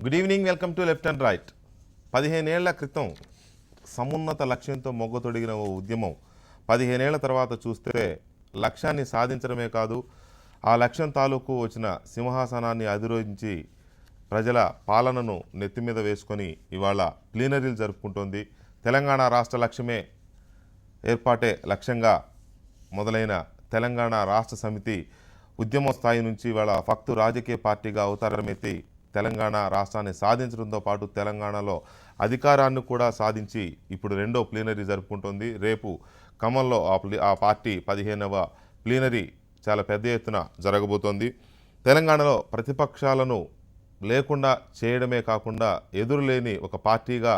Good evening, welcome to left and right. 15 ఏళ్ల క్రితం సమున్నత లక్ష్యంతో మొగ్గతొడిగిన ఓ ఉద్యమం 15 ఏళ్ల తర్వాత చూస్తే లక్ష్యాన్ని సాధించడమే కాదు, ఆ లక్ష్యం తాలూకు వచ్చిన సింహాసనాన్ని అధిరోహించి ప్రజల పాలనను నెత్తిమీద వేసుకొని ఇవాళ ప్లీనరీలు జరుపుకుంటోంది. తెలంగాణ రాష్ట్ర లక్ష్యమే ఏర్పాటే లక్ష్యంగా మొదలైన తెలంగాణ రాష్ట్ర సమితి ఉద్యమ స్థాయి నుంచి ఇవాళ ఫక్తు రాజకీయ పార్టీగా అవతారమెత్తి తెలంగాణ రాష్ట్రాన్ని సాధించడంతో పాటు తెలంగాణలో అధికారాన్ని కూడా సాధించి ఇప్పుడు రెండో ప్లీనరీ జరుపుకుంటోంది. రేపు ఖమ్మంలో ఆ పార్టీ 15వ ప్లీనరీ చాలా పెద్ద ఎత్తున జరగబోతోంది. తెలంగాణలో ప్రతిపక్షాలను లేకుండా చేయడమే కాకుండా ఎదురులేని ఒక పార్టీగా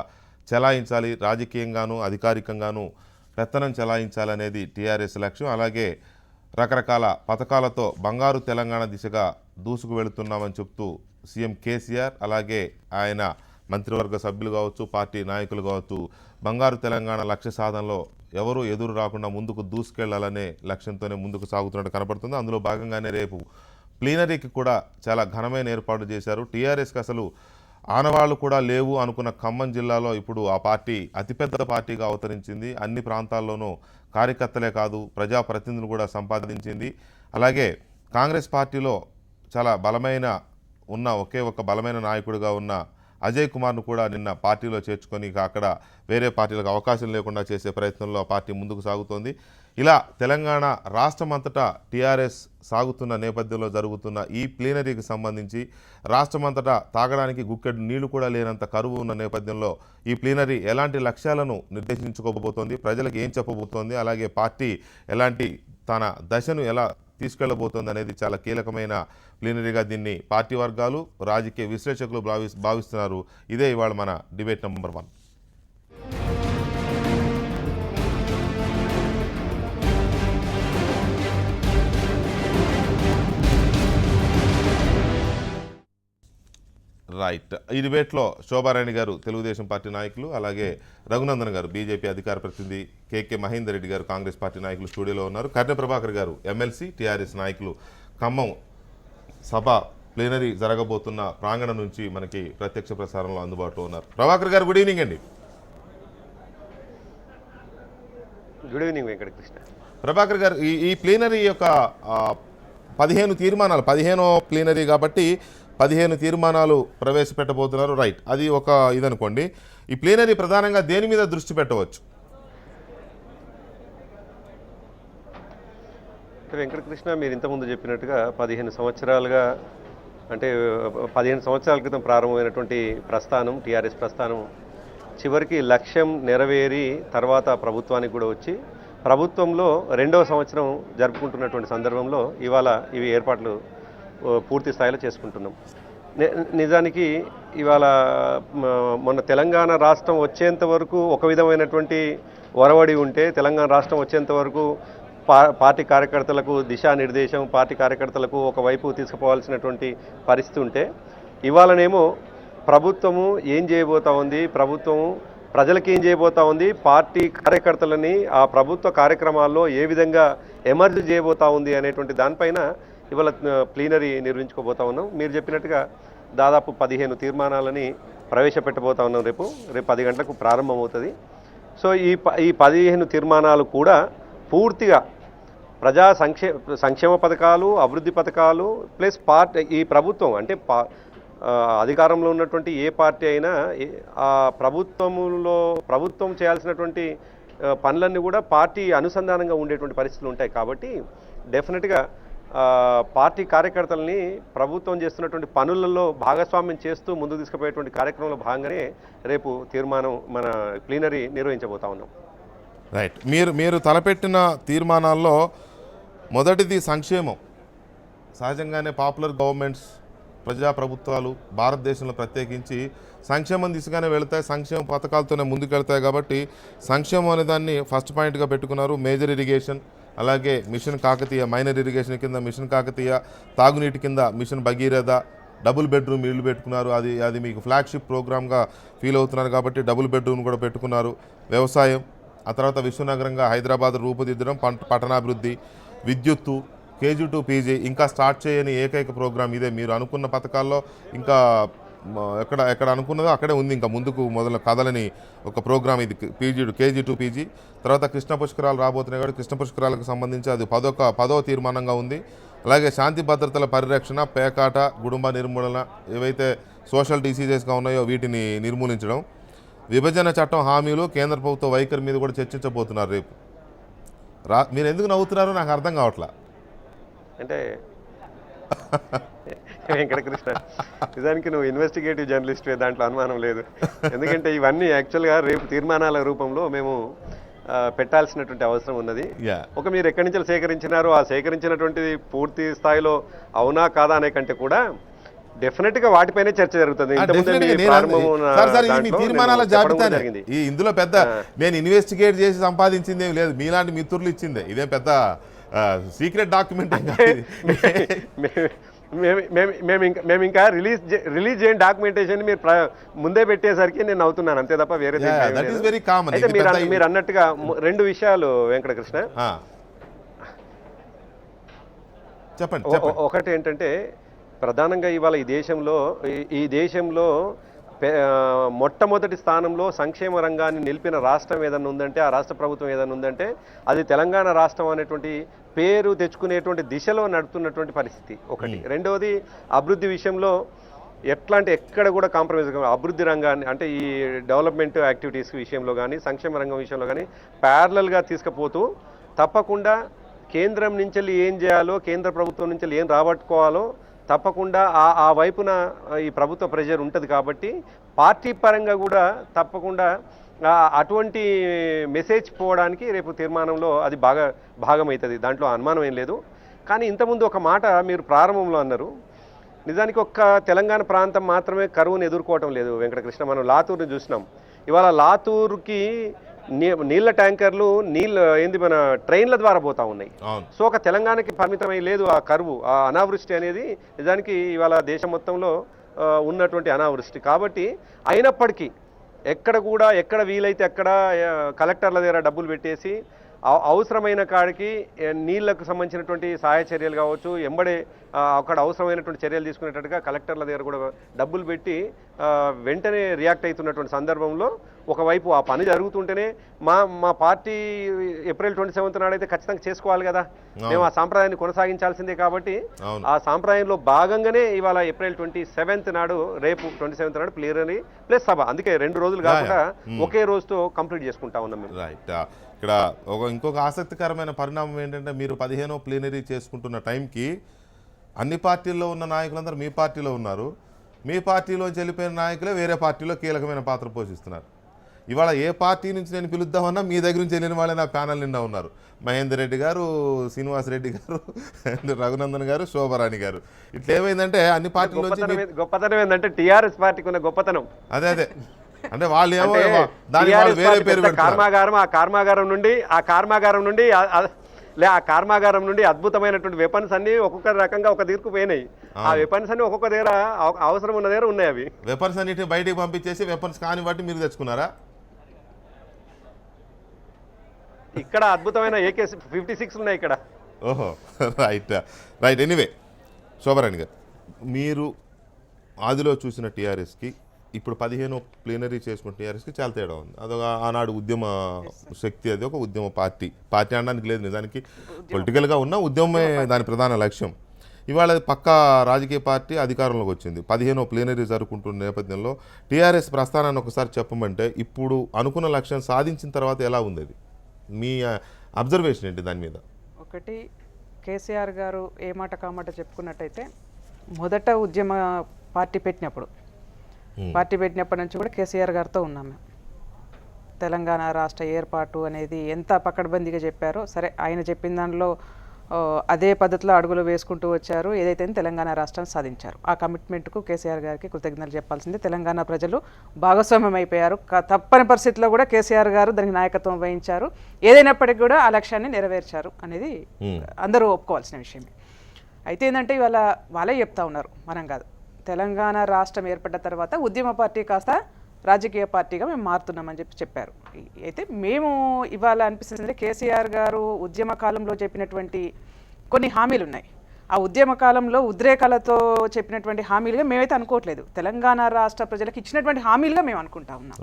చెలాయించాలి, రాజకీయంగాను అధికారికంగాను పెత్తనం చెలాయించాలనేది టీఆర్ఎస్ లక్ష్యం. అలాగే రకరకాల పథకాలతో బంగారు తెలంగాణ దిశగా దూసుకు వెళుతున్నామని చెప్తూ సీఎం కేసీఆర్ అలాగే ఆయన మంత్రివర్గ సభ్యులు కావచ్చు, పార్టీ నాయకులు కావచ్చు, బంగారు తెలంగాణ లక్ష్య సాధనలో ఎవరూ ఎదురు రాకుండా ముందుకు దూసుకెళ్లాలనే లక్ష్యంతోనే ముందుకు సాగుతున్నట్టు కనబడుతుంది. అందులో భాగంగానే రేపు ప్లీనరీకి కూడా చాలా ఘనమైన ఏర్పాటు చేశారు. టీఆర్ఎస్కి అసలు ఆనవాళ్లు కూడా లేవు అనుకున్న ఖమ్మం జిల్లాలో ఇప్పుడు ఆ పార్టీ అతిపెద్ద పార్టీగా అవతరించింది. అన్ని ప్రాంతాల్లోనూ కార్యకర్తలే కాదు ప్రజాప్రతినిధులు కూడా సంపాదించింది. అలాగే కాంగ్రెస్ పార్టీలో చాలా బలమైన ఒకే ఒక బలమైన నాయకుడిగా ఉన్న అజయ్ కుమార్ను కూడా నిన్న పార్టీలో చేర్చుకొని అక్కడ వేరే పార్టీలకు అవకాశం లేకుండా చేసే ప్రయత్నంలో ఆ పార్టీ ముందుకు సాగుతోంది. ఇలా తెలంగాణ రాష్ట్రమంతటా టీఆర్ఎస్ సాగుతున్న నేపథ్యంలో జరుగుతున్న ఈ ప్లీనరీకి సంబంధించి రాష్ట్రమంతటా తాగడానికి గుక్కెడు నీళ్లు కూడా లేనంత కరువు ఉన్న నేపథ్యంలో ఈ ప్లీనరీ ఎలాంటి లక్ష్యాలను నిర్దేశించుకోబోతోంది, ప్రజలకు ఏం చెప్పబోతోంది, అలాగే పార్టీ ఎలాంటి తన దశను ఎలా తీసుకెళ్లబోతోంది అనేది చాలా కీలకమైన ప్లీనరీగా దీన్ని పార్టీ వర్గాలు రాజకీయ విశ్లేషకులు భావిస్తున్నారు. ఇదే ఇవాళ మన డిబేట్ నెంబర్ 1. రైట్. ఈ డిబేట్లో శోభారాణి గారు తెలుగుదేశం పార్టీ నాయకులు, అలాగే రఘునందన్ గారు బీజేపీ అధికార ప్రతినిధి, కేకే మహేందర్ రెడ్డి గారు కాంగ్రెస్ పార్టీ నాయకులు స్టూడియోలో ఉన్నారు. కర్ణె ప్రభాకర్ గారు ఎమ్మెల్సీ టీఆర్ఎస్ నాయకులు ఖమ్మం సభ ప్లీనరీ జరగబోతున్న ప్రాంగణం నుంచి మనకి ప్రత్యక్ష ప్రసారంలో అందుబాటులో ఉన్నారు. ప్రభాకర్ గారు గుడ్ ఈవినింగ్ అండి. Good evening Venkatakrishna. ప్రభాకర్ గారు, ఈ ప్లీనరీ యొక్క 15 తీర్మానాలు, 15వ ప్లీనరీ కాబట్టి 15 తీర్మానాలు ప్రవేశపెట్టబోతున్నారు. రైట్, అది ఒక ఇదనుకోండి. ఈ ప్లీనరీ ప్రధానంగా దేని మీద దృష్టి పెట్టవచ్చు? వెంకటకృష్ణ, మీరు ఇంతకుముందు చెప్పినట్టుగా 15 సంవత్సరాలుగా అంటే 15 సంవత్సరాల క్రితం ప్రారంభమైనటువంటి ప్రస్థానం, టీఆర్ఎస్ ప్రస్థానం చివరికి లక్ష్యం నెరవేరి తర్వాత ప్రభుత్వానికి కూడా వచ్చి ప్రభుత్వంలో 2వ సంవత్సరం జరుపుకుంటున్నటువంటి సందర్భంలో ఇవాళ ఇవి ఏర్పాట్లు పూర్తి స్థాయిలో చేసుకుంటున్నాం. నిజానికి ఇవాళ మొన్న తెలంగాణ రాష్ట్రం వచ్చేంత వరకు ఒక విధమైనటువంటి ఒరవడి ఉంటే, తెలంగాణ రాష్ట్రం వచ్చేంత వరకు పార్టీ కార్యకర్తలకు దిశానిర్దేశం, పార్టీ కార్యకర్తలకు ఒకవైపు తీసుకుపోవాల్సినటువంటి పరిస్థితి ఉంటే, ఇవాళనేమో ప్రభుత్వము ఏం చేయబోతా ఉంది, ప్రభుత్వము ప్రజలకు ఏం చేయబోతా ఉంది, పార్టీ కార్యకర్తలని ఆ ప్రభుత్వ కార్యక్రమాల్లో ఏ విధంగా ఎమర్జ్ చేయబోతా ఉంది అనేటువంటి దానిపైన ఇవాళ ప్లీనరీ నిర్వహించుకోబోతా ఉన్నాం. మీరు చెప్పినట్టుగా దాదాపు 15 తీర్మానాలని ప్రవేశపెట్టబోతా ఉన్నాం. రేపు 10 గంటలకు ప్రారంభమవుతుంది. సో ఈ 15 తీర్మానాలు కూడా పూర్తిగా ప్రజా సంక్షేమ పథకాలు, అభివృద్ధి పథకాలు ప్లస్ ఈ ప్రభుత్వం అంటే అధికారంలో ఉన్నటువంటి ఏ పార్టీ అయినా ఆ ప్రభుత్వం చేయాల్సినటువంటి పనులన్నీ కూడా పార్టీ అనుసంధానంగా ఉండేటువంటి పరిస్థితులు ఉంటాయి. కాబట్టి డెఫినెట్గా పార్టీ కార్యకర్తలని ప్రభుత్వం చేస్తున్నటువంటి పనులలో భాగస్వామ్యం చేస్తూ ముందుకు తీసుకుపోయేటువంటి కార్యక్రమంలో భాగంగానే రేపు తీర్మానం మన ప్లీనరీ నిర్వహించబోతా ఉన్నాం. రైట్. మీరు తలపెట్టిన తీర్మానాల్లో మొదటిది సంక్షేమం. సహజంగానే పాపులర్ గవర్నమెంట్స్, ప్రజాప్రభుత్వాలు భారతదేశంలో ప్రత్యేకించి సంక్షేమం దిశగానే వెళతాయి, సంక్షేమ పథకాలతోనే ముందుకెళ్తాయి. కాబట్టి సంక్షేమం అనే దాన్ని ఫస్ట్ పాయింట్గా పెట్టుకున్నారు. మేజర్ ఇరిగేషన్, అలాగే మిషన్ కాకతీయ, మైనర్ ఇరిగేషన్ కింద మిషన్ కాకతీయ, తాగునీటి కింద మిషన్ భగీరథ, డబుల్ బెడ్రూమ్ ఇళ్ళు పెట్టుకున్నారు. అది మీకు ఫ్లాగ్షిప్ ప్రోగ్రామ్గా ఫీల్ అవుతున్నారు కాబట్టి డబుల్ బెడ్రూమ్ కూడా పెట్టుకున్నారు. వ్యవసాయం, ఆ తర్వాత విశ్వనగరంగా హైదరాబాద్ రూపుదిద్దడం, పట్టణాభివృద్ధి, విద్యుత్తు, కేజీ టు పీజీ, ఇంకా స్టార్ట్ చేయని ఏకైక ప్రోగ్రాం ఇదే. మీరు అనుకున్న పథకాల్లో ఇంకా ఎక్కడ ఎక్కడ అనుకున్నదో అక్కడే ఉంది. ఇంకా ముందుకు మొదలు కథలని ఒక ప్రోగ్రామ్ ఇది కేజీ టు పీజీ. తర్వాత కృష్ణ పుష్కరాలు రాబోతున్నాయి కాబట్టి కృష్ణ పుష్కరాలకు సంబంధించి అది 10వ తీర్మానంగా ఉంది. అలాగే శాంతి భద్రతల పరిరక్షణ, పేకాట, కుటుంబ నిర్మూలన, ఏవైతే సోషల్ డిసీజెస్గా ఉన్నాయో వీటిని నిర్మూలించడం, విభజన చట్టం హామీలు, కేంద్ర ప్రభుత్వ వైఖరి మీద కూడా చర్చించబోతున్నారు రేపు. మీరు ఎందుకు నవ్వుతున్నారో నాకు అర్థం కావట్లా. అంటే వెంకటకృష్ణ, నిజానికి నువ్వు ఇన్వెస్టిగేటివ్ జర్నలిస్ట్, దాంట్లో అనుమానం లేదు. ఎందుకంటే ఇవన్నీ యాక్చువల్గా రేపు తీర్మానాల రూపంలో మేము పెట్టాల్సినటువంటి అవసరం ఉన్నది. ఒక మీరు ఎక్కడి నుంచి సేకరించినారో ఆ సేకరించినటువంటిది పూర్తి స్థాయిలో అవునా కాదా అనే కంటే కూడా డెఫినెట్ గా వాటిపైనే చర్చ జరుగుతుంది. తీర్మానాల జాబితా ఇందులో పెద్ద నేను ఇన్వెస్టిగేట్ చేసి సంపాదించింది ఏం లేదు, మీలాంటి మిత్రులు ఇచ్చిందే. ఇదే పెద్ద సీక్రెట్ డాక్యుమెంట్. మేము ఇంకా రిలీజ్ చేయని డాక్యుమెంటేషన్ మీరు ముందే పెట్టేసరికి నేను అవుతున్నాను అంతే తప్ప వేరే. అయితే మీరు అన్నట్టుగా రెండు విషయాలు వెంకటకృష్ణ. చెప్పండి. ఒకటి ఏంటంటే ప్రధానంగా ఇవాళ ఈ దేశంలో మొట్టమొదటి స్థానంలో సంక్షేమ రంగాన్ని నిలిపిన రాష్ట్రం ఏదన్నా ఉందంటే, ఆ రాష్ట్ర ప్రభుత్వం ఏదన్నా ఉందంటే అది తెలంగాణ రాష్ట్రం అనేటువంటి పేరు తెచ్చుకునేటువంటి దిశలో నడుపుతున్నటువంటి పరిస్థితి ఒకటి. రెండవది అభివృద్ధి విషయంలో ఎక్కడ కూడా కాంప్రమైజ్ అభివృద్ధి రంగాన్ని అంటే ఈ డెవలప్మెంట్ యాక్టివిటీస్ విషయంలో కానీ సంక్షేమ రంగం విషయంలో కానీ ప్యారలల్గా తీసుకుపోతూ తప్పకుండా కేంద్రం నుంచి ఏం చేయాలో, కేంద్ర ప్రభుత్వం నుంచి ఏం రాబట్టుకోవాలో తప్పకుండా ఆ వైపున ఈ ప్రభుత్వ ప్రెజర్ ఉంటుంది. కాబట్టి పార్టీ పరంగా కూడా తప్పకుండా అటువంటి మెసేజ్ పోవడానికి రేపు తీర్మానంలో అది భాగమవుతుంది, దాంట్లో అనుమానం ఏం లేదు. కానీ ఇంతకుముందు ఒక మాట మీరు ప్రారంభంలో అన్నారు, నిజానికి ఒక్క తెలంగాణ ప్రాంతం మాత్రమే కరువును ఎదుర్కోవటం లేదు వెంకటకృష్ణ. మనం లాతూరుని చూసినాం. ఇవాళ లాతూరుకి నీళ్ళ ట్యాంకర్లు మన ట్రైన్ల ద్వారా పోతా ఉన్నాయి. సో ఒక తెలంగాణకి పరిమితమై లేదు ఆ కరువు, ఆ అనావృష్టి అనేది నిజానికి ఇవాళ దేశం మొత్తంలో ఉన్నటువంటి అనావృష్టి. కాబట్టి అయినప్పటికీ ఎక్కడ వీలైతే అక్కడ కలెక్టర్ల దగ్గర డబ్బులు పెట్టేసి అవసరమైన కాడికి నీళ్లకు సంబంధించినటువంటి సహాయ చర్యలు కావచ్చు, అక్కడ అవసరమైనటువంటి చర్యలు తీసుకునేటట్టుగా కలెక్టర్ల దగ్గర కూడా డబ్బులు పెట్టి వెంటనే రియాక్ట్ అవుతున్నటువంటి సందర్భంలో ఒకవైపు ఆ పని జరుగుతుంటేనే మా పార్టీ ఏప్రిల్ 27 నాడైతే ఖచ్చితంగా చేసుకోవాలి కదా, మేము ఆ సాంప్రదాయాన్ని కొనసాగించాల్సిందే. కాబట్టి ఆ సాంప్రదాయంలో భాగంగానే ఇవాళ ఏప్రిల్ 27 నాడు, రేపు 27 నాడు ప్లీనరీ ప్లస్ సభ. అందుకే 2 రోజులు కాకుండా ఒకే రోజుతో కంప్లీట్ చేసుకుంటా ఉన్నాం మేము. ఇక్కడ ఇంకొక ఆసక్తికరమైన పరిణామం ఏంటంటే, మీరు 15వ ప్లీనరీ చేసుకుంటున్న టైంకి అన్ని పార్టీల్లో ఉన్న నాయకులందరూ మీ పార్టీలో ఉన్నారు. మీ పార్టీలోంచి వెళ్ళిపోయిన నాయకులే వేరే పార్టీలో కీలకమైన పాత్ర పోషిస్తున్నారు. ఇవాళ ఏ పార్టీ నుంచి నేను పిలుద్దామన్నా మీ దగ్గర నుంచి వెళ్ళిన వాళ్ళే నా ప్యానల్ నిండా ఉన్నారు. మహేందర్ రెడ్డి గారు, శ్రీనివాస్ రెడ్డి గారు, రఘునందన్ గారు, శోభరాణి గారు. ఇట్లా ఏమైందంటే అన్ని పార్టీల గొప్పతనం ఏంటంటే టీఆర్ఎస్ పార్టీకి ఉన్న గొప్పతనం అదే అంటే వాళ్ళు ఏమో వేరే పేరు కర్మాగారం, ఆ కర్మాగారం నుండి అద్భుతమైనటువంటి వెపన్స్ అన్ని ఒక్కొక్క రకంగా ఒక తీర్పు పోయినాయి. ఆ వెపన్స్ అన్ని ఒక్కొక్క దగ్గర అవసరం ఉన్న దగ్గర ఉన్నాయి. అవి వెపన్స్ అన్నిటిని బయటికి పంపించేసి వెపన్స్ కాని బట్టి మీరు తెచ్చుకున్నారా? ఇక్కడ అద్భుతమైన AK-56 ఉన్నాయి ఇక్కడ. ఓహో, రైట్. ఎనీవే, శోభరాణి గారు, మీరు ఆదిలో చూసిన టీఆర్ఎస్కి ఇప్పుడు 15వ ప్లీనరీ చేసుకున్న టీఆర్ఎస్కి చాలా తేడా ఉంది. అదొక ఆనాడు ఉద్యమ శక్తి, అది ఒక ఉద్యమ పార్టీ అనడానికి లేదు, నిజానికి పొలిటికల్గా ఉన్న ఉద్యమమే దాని ప్రధాన లక్ష్యం. ఇవాళ పక్కా రాజకీయ పార్టీ అధికారంలోకి వచ్చింది. 15వ ప్లీనరీ జరుపుకుంటున్న నేపథ్యంలో టీఆర్ఎస్ ప్రస్థానాన్ని ఒకసారి చెప్పమంటే ఇప్పుడు అనుకున్న లక్ష్యం సాధించిన తర్వాత ఎలా ఉంది, అది మీ అబ్జర్వేషన్ ఏంటి దాని మీద? ఒకటి, కేసీఆర్ గారు ఏ మాట కామాట చెప్పుకున్నట్టయితే మొదట ఉద్యమ పార్టీ పెట్టినప్పటి నుంచి కూడా కేసీఆర్ గారితో ఉన్నాం మేము. తెలంగాణ రాష్ట్ర ఏర్పాటు అనేది ఎంత పకడ్బందీగా చెప్పారో, సరే ఆయన చెప్పిన దానిలో అదే పద్ధతిలో అడుగులు వేసుకుంటూ వచ్చారు. ఏదైతే తెలంగాణ రాష్ట్రాన్ని సాధించారు, ఆ కమిట్మెంట్కు కేసీఆర్ గారికి కృతజ్ఞతలు చెప్పాల్సిందే. తెలంగాణ ప్రజలు భాగస్వామ్యం అయిపోయారు. తప్పని పరిస్థితుల్లో కూడా కేసీఆర్ గారు దానికి నాయకత్వం వహించారు. ఏదైనప్పటికీ కూడా ఆ లక్ష్యాన్ని నెరవేర్చారు అనేది అందరూ ఒప్పుకోవాల్సిన విషయమే. అయితే ఏంటంటే ఇవాళ వాళ్ళే చెప్తా ఉన్నారు, మనం కాదు. తెలంగాణ రాష్ట్రం ఏర్పడ్డ తర్వాత ఉద్యమ పార్టీ కాస్త రాజకీయ పార్టీగా మేము మారుతున్నామని చెప్పారు. అయితే మేము ఇవాళ అనిపిస్తుంది, కేసీఆర్ గారు ఉద్యమ కాలంలో చెప్పినటువంటి కొన్ని హామీలు ఉన్నాయి. ఆ ఉద్యమ కాలంలో ఉద్రేకాలతో చెప్పినటువంటి హామీలుగా మేమైతే అనుకోవట్లేదు. తెలంగాణ రాష్ట్ర ప్రజలకు ఇచ్చినటువంటి హామీలుగా మేము అనుకుంటా ఉన్నాం.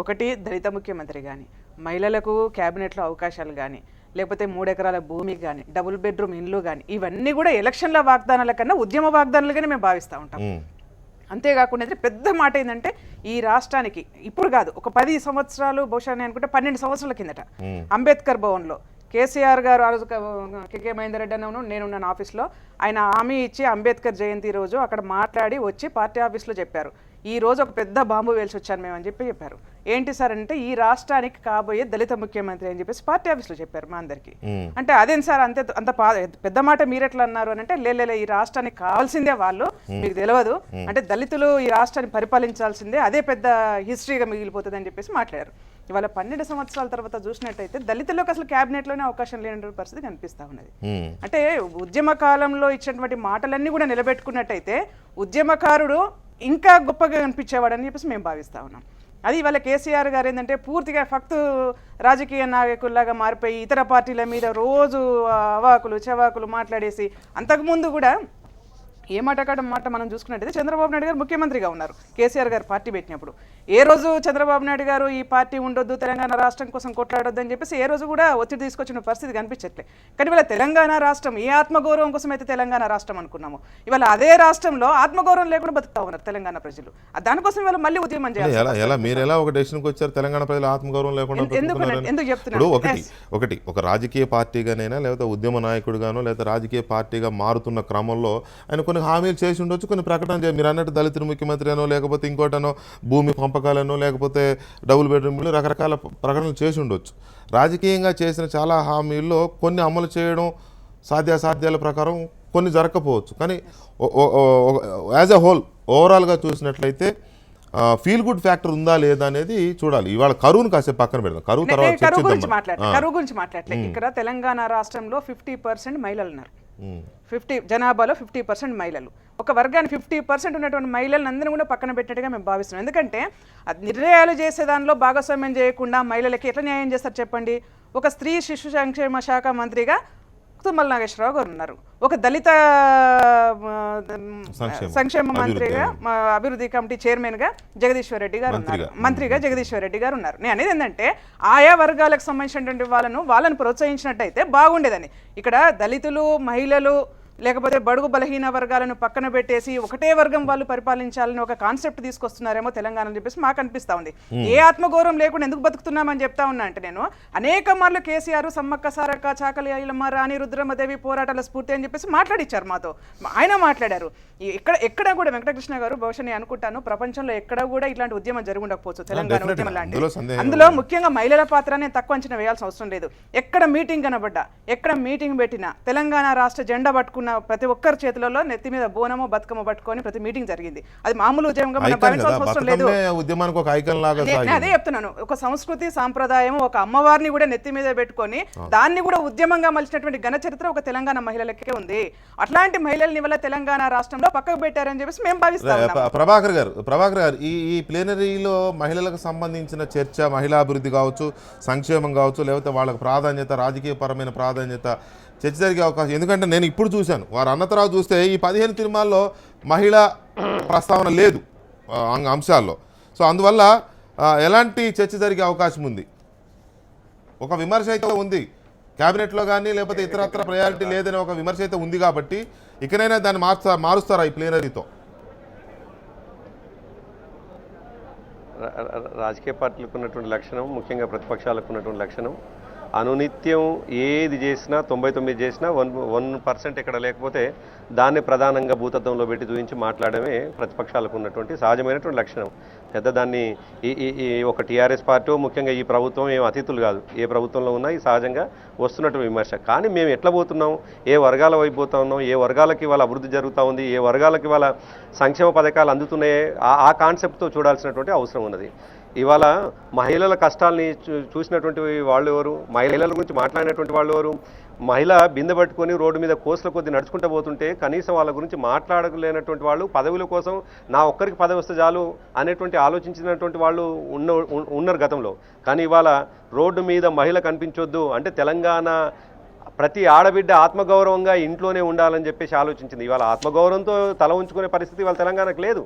ఒకటి, దళిత ముఖ్యమంత్రి కానీ, మహిళలకు క్యాబినెట్లో అవకాశాలు కానీ, లేకపోతే 3 ఎకరాల భూమి కానీ, డబుల్ బెడ్రూమ్ ఇండ్లు కానీ, ఇవన్నీ కూడా ఎలక్షన్ల వాగ్దానాల కన్నా ఉద్యమ వాగ్దానాలుగానే మేము భావిస్తూ ఉంటాం. అంతేకాకుండా పెద్ద మాట ఏంటంటే ఈ రాష్ట్రానికి ఇప్పుడు కాదు, ఒక 10 సంవత్సరాలు, బహుశా నేను అనుకుంటే 12 సంవత్సరాల కిందట అంబేద్కర్ భవన్లో కేసీఆర్ గారు, ఆ రోజు కేకే మహేందర్ రెడ్డి అన్న నేనున్నాను ఆఫీస్లో, ఆయన హామీ ఇచ్చి అంబేద్కర్ జయంతి రోజు అక్కడ మాట్లాడి వచ్చి పార్టీ ఆఫీస్లో చెప్పారు, ఈ రోజు ఒక పెద్ద బాంబు వేల్చి వచ్చాను మేము అని చెప్పారు. ఏంటి సార్ అంటే ఈ రాష్ట్రానికి కాబోయే దళిత ముఖ్యమంత్రి అని చెప్పేసి పార్టీ ఆఫీస్లో చెప్పారు మా అందరికి. అంటే అదేం సార్ అంత పెద్ద మాట మీరెట్లా అన్నారు అని అంటే, లే ఈ రాష్ట్రానికి కావాల్సిందే వాళ్ళు, మీకు తెలియదు అంటే దళితులు ఈ రాష్ట్రాన్ని పరిపాలించాల్సిందే, అదే పెద్ద హిస్టరీగా మిగిలిపోతుంది అని చెప్పేసి మాట్లాడారు. ఇవాళ 12 సంవత్సరాల తర్వాత చూసినట్టయితే దళితులకు అసలు క్యాబినెట్లోనే అవకాశం లేని పరిస్థితి కనిపిస్తూ ఉన్నది. అంటే ఉద్యమ కాలంలో ఇచ్చినటువంటి మాటలన్నీ కూడా నిలబెట్టుకున్నట్టయితే ఉద్యమకారుడు ఇంకా గొప్పగా కనిపించేవాడని చెప్పేసి మేము భావిస్తూ ఉన్నాం. అది ఇవాళ కేసీఆర్ గారు ఏంటంటే పూర్తిగా రాజకీయ నాయకుల్లాగా మారిపోయి ఇతర పార్టీల మీద రోజు అవాకులు చెవాకులు మాట్లాడేసి, అంతకుముందు కూడా ఏ మాట మనం చూసుకున్నట్టయితే చంద్రబాబు నాయుడు గారు ముఖ్యమంత్రిగా ఉన్నారు కేసీఆర్ గారు పార్టీ పెట్టినప్పుడు. ఏ రోజు చంద్రబాబు నాయుడు గారు ఈ పార్టీ ఉండొద్దు, తెలంగాణ రాష్ట్రం కోసం కొట్లాడొద్దు అని చెప్పేసి ఏ రోజు కూడా ఒత్తిడి తీసుకొచ్చిన పరిస్థితి కనిపించట్లే. కానీ ఇవాళ తెలంగాణ రాష్ట్రం ఏ ఆత్మగౌరవం కోసం అయితే తెలంగాణ రాష్ట్రం అనుకున్నాము, ఇవాళ అదే రాష్ట్రంలో ఆత్మగౌరవం లేకుండా బతుకుతా ఉన్నారు తెలంగాణ ప్రజలు. దానికోసం ఇవాళ మళ్ళీ ఉద్యమం చేయాలి. మీరు ఎలా ఒక డెసిషన్కి వచ్చారు తెలంగాణ ప్రజలు ఆత్మగౌరవం లేకుండా? ఎందుకు చెప్తున్నారు? ఒకటి ఒక రాజకీయ పార్టీగానైనా, లేకపోతే ఉద్యమ నాయకుడుగానో, లేదా రాజకీయ పార్టీగా మారుతున్న క్రమంలో ఆయన కొన్ని హామీలు చేసి ఉండొచ్చు, కొన్ని ప్రకటన మీరు అన్నట్టు దళితుల ముఖ్యమంత్రి అనో, లేకపోతే ఇంకోటనో, భూమి పంపకాలనో, లేకపోతే డబుల్ బెడ్రూమ్లు, రకరకాల ప్రకటనలు చేసి ఉండొచ్చు. రాజకీయంగా చేసిన చాలా హామీల్లో కొన్ని అమలు చేయడం సాధ్యాసాధ్యాల ప్రకారం కొన్ని జరగకపోవచ్చు, కానీ యాజ్ ఎ హోల్ ఓవరాల్గా చూసినట్లయితే ఫీల్ గుడ్ ఫ్యాక్టర్ ఉందా లేదా అనేది చూడాలి. ఇవాళ కరువును కాసేపు పక్కన పెడదాం, కరువు గురించి మాట్లాడలేదు. ఇక్కడ తెలంగాణ రాష్ట్రంలో 50% మహిళలు ఉన్నారు. 50 జనాభాలో 50% మహిళలు. ఒక వర్గాన్ని 50% ఉన్నటువంటి మహిళలను అందరినీ కూడా పక్కన పెట్టినట్టుగా మేము భావిస్తున్నాం. ఎందుకంటే నిర్ణయాలు చేసే దానిలో భాగస్వామ్యం చేయకుండా మహిళలకి ఎట్లా న్యాయం చేస్తారు చెప్పండి? ఒక స్త్రీ శిశు సంక్షేమ శాఖ మంత్రిగా తుమ్మల నాగేశ్వరరావు గారు ఉన్నారు, ఒక దళిత సంక్షేమ మంత్రిగా, అభివృద్ధి కమిటీ చైర్మన్గా జగదీశ్వర్ రెడ్డి గారు ఉన్నారు, మంత్రిగా జగదీశ్వర్ రెడ్డి గారు ఉన్నారు. నేను అనేది ఏంటంటే ఆయా వర్గాలకు సంబంధించినటువంటి వాళ్ళను ప్రోత్సహించినట్టయితే బాగుండేదని. ఇక్కడ దళితులు, మహిళలు, లేకపోతే బడుగు బలహీన వర్గాలను పక్కన పెట్టేసి ఒకటే వర్గం వాళ్ళు పరిపాలించాలని ఒక కాన్సెప్ట్ తీసుకొస్తున్నారేమో తెలంగాణ అని చెప్పేసి మాకు అనిపిస్తా ఉంది. ఏ ఆత్మగౌరవం లేకుండా ఎందుకు బతుకుతున్నామని చెప్తా ఉన్నా అంటే, నేను అనేక మార్లు కేసీఆర్ సమ్మక్క సారక్క చాకలి ఐలమ్మ రాణి రుద్రమదేవి పోరాటాల స్ఫూర్తి అని చెప్పేసి మాట్లాడిచ్చారు మాతో, ఆయన మాట్లాడారు. ఎక్కడ కూడా వెంకటకృష్ణ గారు, బహుశా నేను అనుకుంటాను ప్రపంచంలో ఎక్కడ కూడా ఇట్లాంటి ఉద్యమం జరిగి ఉండకపోవచ్చు తెలంగాణ ఉద్యమం లాంటి. అందులో ముఖ్యంగా మహిళల పాత్ర నేను తక్కువ అంచనా వేయాల్సిన అవసరం లేదు. ఎక్కడ మీటింగ్ కనబడ్డా, ఎక్కడ మీటింగ్ పెట్టినా తెలంగాణ రాష్ట్ర జెండా పట్టుకున్న ప్రతి ఒక్కరి చేతులలో నెత్తి మీద బోనమో బతుకమో పట్టుకొని ప్రతి మీటింగ్ జరిగింది. అది మామూలు ఉద్యమంగా మనం భావించాల్సిన అవసరం లేదు. అదే చెప్తున్నాను, ఒక సంస్కృతి సాంప్రదాయం, ఒక అమ్మవారిని కూడా నెత్తి మీద పెట్టుకొని దాన్ని కూడా ఉద్యమంగా మలిచినటువంటి ఘన చరిత్ర ఒక తెలంగాణ మహిళలకే ఉంది. అట్లాంటి మహిళల్ని వల్ల తెలంగాణ రాష్ట్రంలో పక్కకు పెట్టారని చెప్పేసి మేము భావిస్తాం. ప్రభాకర్ గారు ఈ ప్లేనరీలో మహిళలకు సంబంధించిన చర్చ, మహిళా అభివృద్ధి కావచ్చు, సంక్షేమం కావచ్చు, లేకపోతే వాళ్ళకి ప్రాధాన్యత, రాజకీయ పరమైన ప్రాధాన్యత చర్చ జరిగే అవకాశం, ఎందుకంటే నేను ఇప్పుడు చూశాను, వారు అన్న తర్వాత చూస్తే ఈ 15 తీర్మానాల్లో మహిళా ప్రస్తావన లేదు అంశాల్లో. సో అందువల్ల ఎలాంటి చర్చ జరిగే అవకాశం ఉంది? ఒక విమర్శ అయితే ఉంది క్యాబినెట్లో కానీ, లేకపోతే ఇతరత్ర ప్రయారిటీ లేదనే ఒక విమర్శ అయితే ఉంది, కాబట్టి ఇకనైనా దాన్ని మారుస్తారా ఈ ప్లేనరీతో? రాజకీయ పార్టీలకు ఉన్నటువంటి లక్షణం, ముఖ్యంగా ప్రతిపక్షాలకు ఉన్నటువంటి లక్షణం, అనునిత్యం ఏది చేసినా 99 చేసినా 1% ఇక్కడ లేకపోతే దాన్ని ప్రధానంగా భూతత్వంలో పెట్టి చూపించి మాట్లాడమే ప్రతిపక్షాలకు ఉన్నటువంటి సహజమైనటువంటి లక్షణం. దాన్ని ఈ ఒక టీఆర్ఎస్ పార్టీ, ముఖ్యంగా ఈ ప్రభుత్వం ఏం అతిథులు కాదు, ఏ ప్రభుత్వంలో ఉన్నా ఈ సహజంగా వస్తున్నటువంటి విమర్శ. కానీ మేము ఎట్లా పోతున్నాం, ఏ వర్గాల వైపు పోతా ఉన్నాం, ఏ వర్గాలకి వాళ్ళ అభివృద్ధి జరుగుతూ ఉంది, ఏ వర్గాలకి వాళ్ళ సంక్షేమ పథకాలు అందుతున్నాయి, ఆ కాన్సెప్ట్తో చూడాల్సినటువంటి అవసరం ఉన్నది. ఇవాళ మహిళల కష్టాలని చూసినటువంటి వాళ్ళు ఎవరు, మహిళల గురించి మాట్లాడినటువంటి వాళ్ళు ఎవరు? మహిళ బిందె పట్టుకొని రోడ్డు మీద కోసుల కొద్ది నడుచుకుంటూ పోతుంటే కనీసం వాళ్ళ గురించి మాట్లాడలేనటువంటి వాళ్ళు, పదవుల కోసం నా ఒక్కరికి పదవి వస్తే చాలు అనేటువంటి ఆలోచించినటువంటి వాళ్ళు ఉన్నారు గతంలో. కానీ ఇవాళ రోడ్డు మీద మహిళ కనిపించొద్దు అంటే తెలంగాణ ప్రతి ఆడబిడ్డ ఆత్మగౌరవంగా ఇంట్లోనే ఉండాలని చెప్పేసి ఆలోచించింది. ఇవాళ ఆత్మగౌరవంతో తల ఉంచుకునే పరిస్థితి ఇవాళ తెలంగాణకు లేదు.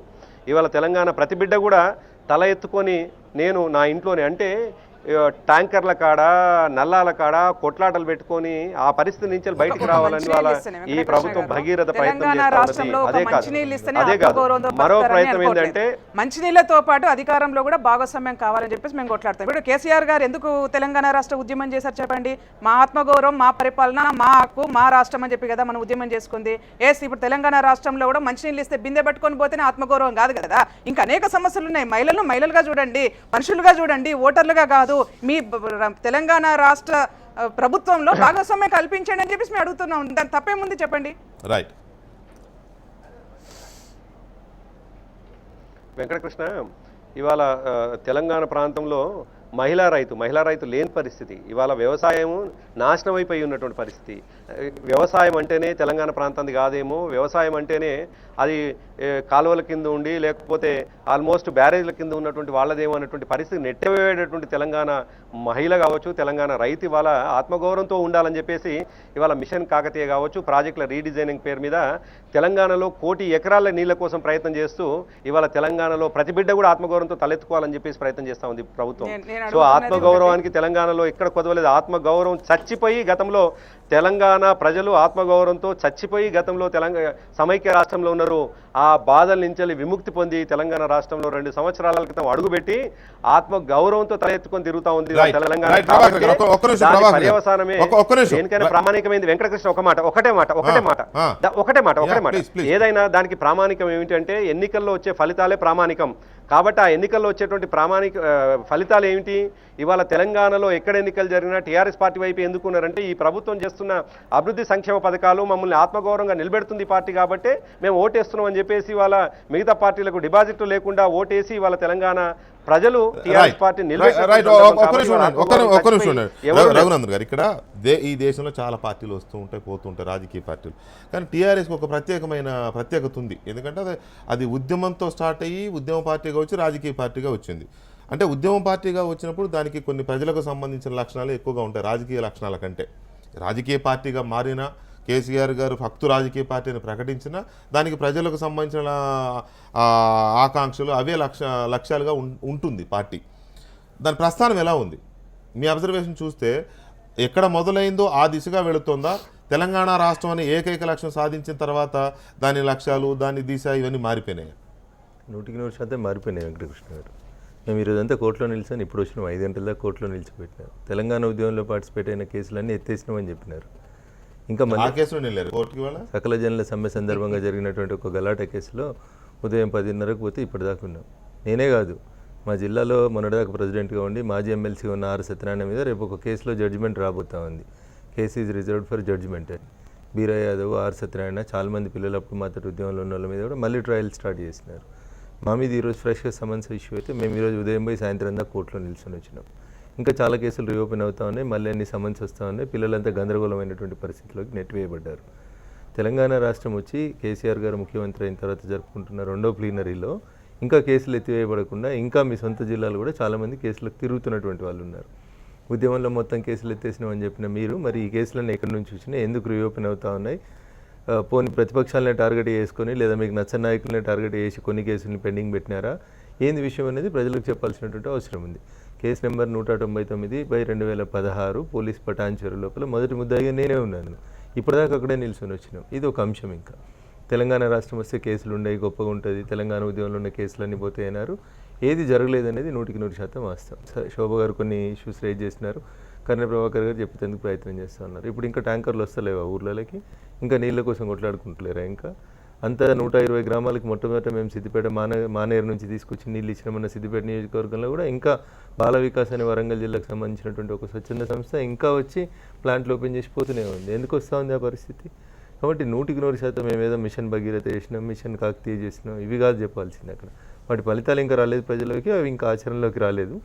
ఇవాళ తెలంగాణ ప్రతి బిడ్డ కూడా తల ఎత్తుకొని నేను నా ఇంట్లోనే, అంటే ట్యాంకర్ల కాడ నల్లాల కాడ కొట్లాటలు పెట్టుకొని ఆ పరిస్థితి నుంచి బయటికి రావాలని వాళ్ళ ఈ ప్రభుత్వం భగీరథ ప్రయత్నం చేస్తుంది. అదే కాదు మరో ప్రయత్నం ఏంటంటే మంచినీళ్లతో పాటు అధికారంలో కూడా భాగస్వామ్యం కావాలని చెప్పేసి మేము కొట్లాడతాం. ఇప్పుడు కేసీఆర్ గారు ఎందుకు తెలంగాణ రాష్ట్ర ఉద్యమం చేశారు చెప్పండి? మా ఆత్మగౌరవం, మా పరిపాలన, మా హక్కు, మా రాష్ట్రం అని చెప్పి కదా మనం ఉద్యమం చేసుకుంది. ఇప్పుడు తెలంగాణ రాష్ట్రంలో కూడా మంచినీళ్ళు ఇస్తే బిందె పట్టుకొని పోతేనే ఆత్మగౌరవం కాదు కదా. ఇంకా అనేక సమస్యలు ఉన్నాయి. మహిళలను మహిళలుగా చూడండి, మనుషులుగా చూడండి, ఓటర్లుగా కాదు. మీ తెలంగాణ రాష్ట్ర ప్రభుత్వంలో భాగస్వామ్యం కల్పించండి అని చెప్పేసి మేము అడుగుతున్నాం. దాని తప్పేముంది చెప్పండి? రైట్. వెంకటకృష్ణ, ఇవాళ తెలంగాణ ప్రాంతంలో మహిళా రైతు లేని పరిస్థితి. ఇవాళ వ్యవసాయం నాశనం అయిపోయి ఉన్నటువంటి పరిస్థితి. వ్యవసాయం అంటేనే తెలంగాణ ప్రాంతానికి కాదేమో, వ్యవసాయం అంటేనే అది కాలువల కింద ఉండి లేకపోతే ఆల్మోస్ట్ బ్యారేజ్ల కింద ఉన్నటువంటి వాళ్ళదేమో అన్నటువంటి పరిస్థితి నెట్టవేటటువంటి తెలంగాణ మహిళ కావచ్చు, తెలంగాణ రైతు ఇవాళ ఆత్మగౌరవంతో ఉండాలని చెప్పేసి ఇవాళ మిషన్ కాకతీయ కావచ్చు, ప్రాజెక్టుల రీడిజైనింగ్ పేరు మీద తెలంగాణలో 1 కోటి ఎకరాల నీళ్ల కోసం ప్రయత్నం చేస్తూ ఇవాళ తెలంగాణలో ప్రతి బిడ్డ కూడా ఆత్మగౌరవంతో తలెత్తుకోవాలని చెప్పేసి ప్రయత్నం చేస్తా ఉంది ప్రభుత్వం. సో ఆత్మగౌరవానికి తెలంగాణలో ఎక్కడ కొదవలేదు. ఆత్మగౌరవం చచ్చిపోయి గతంలో తెలంగాణ ప్రజలు ఆత్మగౌరవంతో చచ్చిపోయి గతంలో తెలంగాణ సమైక్య రాష్ట్రంలో ఉన్నారు. ఆ బాధల నుంచి విముక్తి పొంది తెలంగాణ రాష్ట్రంలో 2 సంవత్సరాల క్రితం అడుగుపెట్టి ఆత్మగౌరవంతో తలెత్తుకొని తిరుగుతా ఉంది తెలంగాణ. పర్యవసానమే దేనికైనా ప్రామాణికమైంది. వెంకటకృష్ణ ఒకటే మాట ఏదైనా దానికి ప్రామాణికం ఏమిటంటే ఎన్నికల్లో వచ్చే ఫలితాలే ప్రామాణికం. కాబట్టి ఆ ఎన్నికల్లో వచ్చేటువంటి ప్రామాణిక ఫలితాలు ఏమిటి? ఇవాళ తెలంగాణలో ఎక్కడ ఎన్నికలు జరిగినా టీఆర్ఎస్ పార్టీ వైపు ఎందుకున్నారంటే ఈ ప్రభుత్వం చేస్తున్న అభివృద్ధి సంక్షేమ పథకాలు మమ్మల్ని ఆత్మగౌరవంగా నిలబెడుతుంది పార్టీ కాబట్టి మేము ఓటేస్తున్నాం అని చెప్పేసి ఇవాళ మిగతా పార్టీలకు డిపాజిట్లు లేకుండా ఓటేసి ఇవాళ తెలంగాణ ప్రజలు టీఆర్ఎస్ పార్టీ రఘునందన్ గారు, ఇక్కడ ఈ దేశంలో చాలా పార్టీలు వస్తూ ఉంటాయి, పోతూ ఉంటాయి, రాజకీయ పార్టీలు. కానీ టీఆర్ఎస్కి ఒక ప్రత్యేకత ఉంది. ఎందుకంటే అది ఉద్యమంతో స్టార్ట్ అయ్యి ఉద్యమ పార్టీగా వచ్చి రాజకీయ పార్టీగా వచ్చింది. అంటే ఉద్యమ పార్టీగా వచ్చినప్పుడు దానికి కొన్ని ప్రజలకు సంబంధించిన లక్షణాలు ఎక్కువగా ఉంటాయి రాజకీయ లక్షణాల కంటే. రాజకీయ పార్టీగా మారినా కేసీఆర్ గారు భక్తు రాజకీయ పార్టీని ప్రకటించినా దానికి ప్రజలకు సంబంధించిన ఆకాంక్షలు అవే లక్ష్యాలుగా ఉంటుంది పార్టీ. దాని ప్రస్థానం ఎలా ఉంది? మీ అబ్జర్వేషన్ చూస్తే ఎక్కడ మొదలైందో ఆ దిశగా వెళుతుందా? తెలంగాణ రాష్ట్రం అనే ఏకైక లక్ష్యం సాధించిన తర్వాత దాని లక్ష్యాలు, దాని దిశ ఇవన్నీ మారిపోయినాయి. 100% మారిపోయినాయి వెంకటకృష్ణ గారు. మేము ఈరోజంతా కోర్టులో నిలిచాను, ఇప్పుడు వచ్చినాం 5 గంటల దాకా కోర్టులో నిలిచిపెట్టినారు. తెలంగాణ ఉద్యమంలో పార్టిసిపేట్ అయిన కేసులన్నీ ఎత్తేసినామని చెప్పినారు. ఇంకా మళ్ళీ సకల జనుల సమ్మె సందర్భంగా జరిగినటువంటి ఒక గలాట కేసులో ఉదయం 10:30కు పోతే ఇప్పటిదాకా ఉన్నాం. నేనే కాదు, మా జిల్లాలో మొన్నటిదాకా ప్రెసిడెంట్గా ఉండి మాజీ ఎమ్మెల్సీ ఉన్న ఆర్ సత్యనారాయణ మీద రేపు ఒక కేసులో జడ్జిమెంట్ రాబోతా ఉంది. Case is reserved for judgement అని. బీరా యాదవ్, ఆర్ సత్యనారాయణ, చాలామంది పిల్లలు అప్పుడు మాతో ఉద్యమంలో ఉన్న వాళ్ళ మీద కూడా మళ్ళీ ట్రయల్ స్టార్ట్ చేసినారు. మా మీద ఈరోజు ఫ్రెష్గా సమన్స్ ఇష్యూ అయితే మేము ఈరోజు ఉదయం పోయి సాయంత్రం దాకా కోర్టులో నిల్చొని వచ్చినాం. ఇంకా చాలా కేసులు రీఓపెన్ అవుతా ఉన్నాయి, మళ్ళీ అన్ని సమన్స్ వస్తూ ఉన్నాయి. పిల్లలంతా గందరగోళమైనటువంటి పరిస్థితిలోకి నెట్టివేయబడ్డారు. తెలంగాణ రాష్ట్రం వచ్చి కేసీఆర్ గారు ముఖ్యమంత్రి అయిన తర్వాత జరుపుకుంటున్న 2వ ప్లీనరీలో ఇంకా కేసులు ఎత్తివేయబడకుండా ఇంకా మీ సొంత జిల్లాలు కూడా చాలామంది కేసులకు తిరుగుతున్నటువంటి వాళ్ళు ఉన్నారు. ఉద్యమంలో మొత్తం కేసులు ఎత్తేసినామని చెప్పిన మీరు మరి ఈ కేసులన్నీ ఎక్కడి నుంచి వచ్చినా, ఎందుకు రీఓపెన్ అవుతా ఉన్నాయి? పోనీ ప్రతిపక్షాలనే టార్గెట్ చేసుకొని లేదా మీకు నచ్చని నాయకులనే టార్గెట్ చేసి కొన్ని కేసులను పెండింగ్ పెట్టినారా? ఏంది విషయం అనేది ప్రజలకు చెప్పాల్సినటువంటి అవసరం ఉంది. కేసు నెంబర్ 199/2016 పోలీస్ పటాన్చెరు లోపల మొదటి ముద్దాయిగా నేనే ఉన్నాను. ఇప్పటిదాకా అక్కడే నిల్చొని వచ్చినాం. ఇది ఒక అంశం. ఇంకా తెలంగాణ రాష్ట్రం వస్తే కేసులు ఉండేవి, గొప్పగా ఉంటుంది, తెలంగాణ ఉద్యమంలో ఉన్న కేసులన్నీ పోతాయి అన్నారు. ఏది జరగలేదనేది 100% వాస్తవం. శోభ గారు కొన్ని ఇష్యూస్ రేజ్ చేసినారు, కర్ణ ప్రభాకర్ గారు చెప్పేందుకు ప్రయత్నం చేస్తూ ఉన్నారు. ఇప్పుడు ఇంకా ట్యాంకర్లు వస్తలేవా ఊర్లలోకి? ఇంకా నీళ్ళ కోసం కొట్లాడుకుంటలేరా? ఇంకా అంతా 120 గ్రామాలకి మొట్టమొదట మేము సిద్దిపేట మానేరు నుంచి తీసుకొచ్చి నీళ్ళు ఇచ్చినామన్న సిద్దిపేట నియోజకవర్గంలో కూడా ఇంకా బాల వికాస్ అనే వరంగల్ జిల్లాకు సంబంధించినటువంటి ఒక స్వచ్ఛంద సంస్థ ఇంకా వచ్చి ప్లాంట్లు ఓపెన్ చేసి పోతూనే ఉంది. ఎందుకు వస్తూ ఉంది ఆ పరిస్థితి? కాబట్టి 100% మేమేదో మిషన్ భగీరథ చేసినాం, మిషన్ కాకతీయ చేసినాం, ఇవి కాదు చెప్పాల్సింది. అక్కడ వాటి ఫలితాలు ఇంకా రాలేదు ప్రజలకి, అవి ఇంకా ఆచరణలోకి రాలేదు.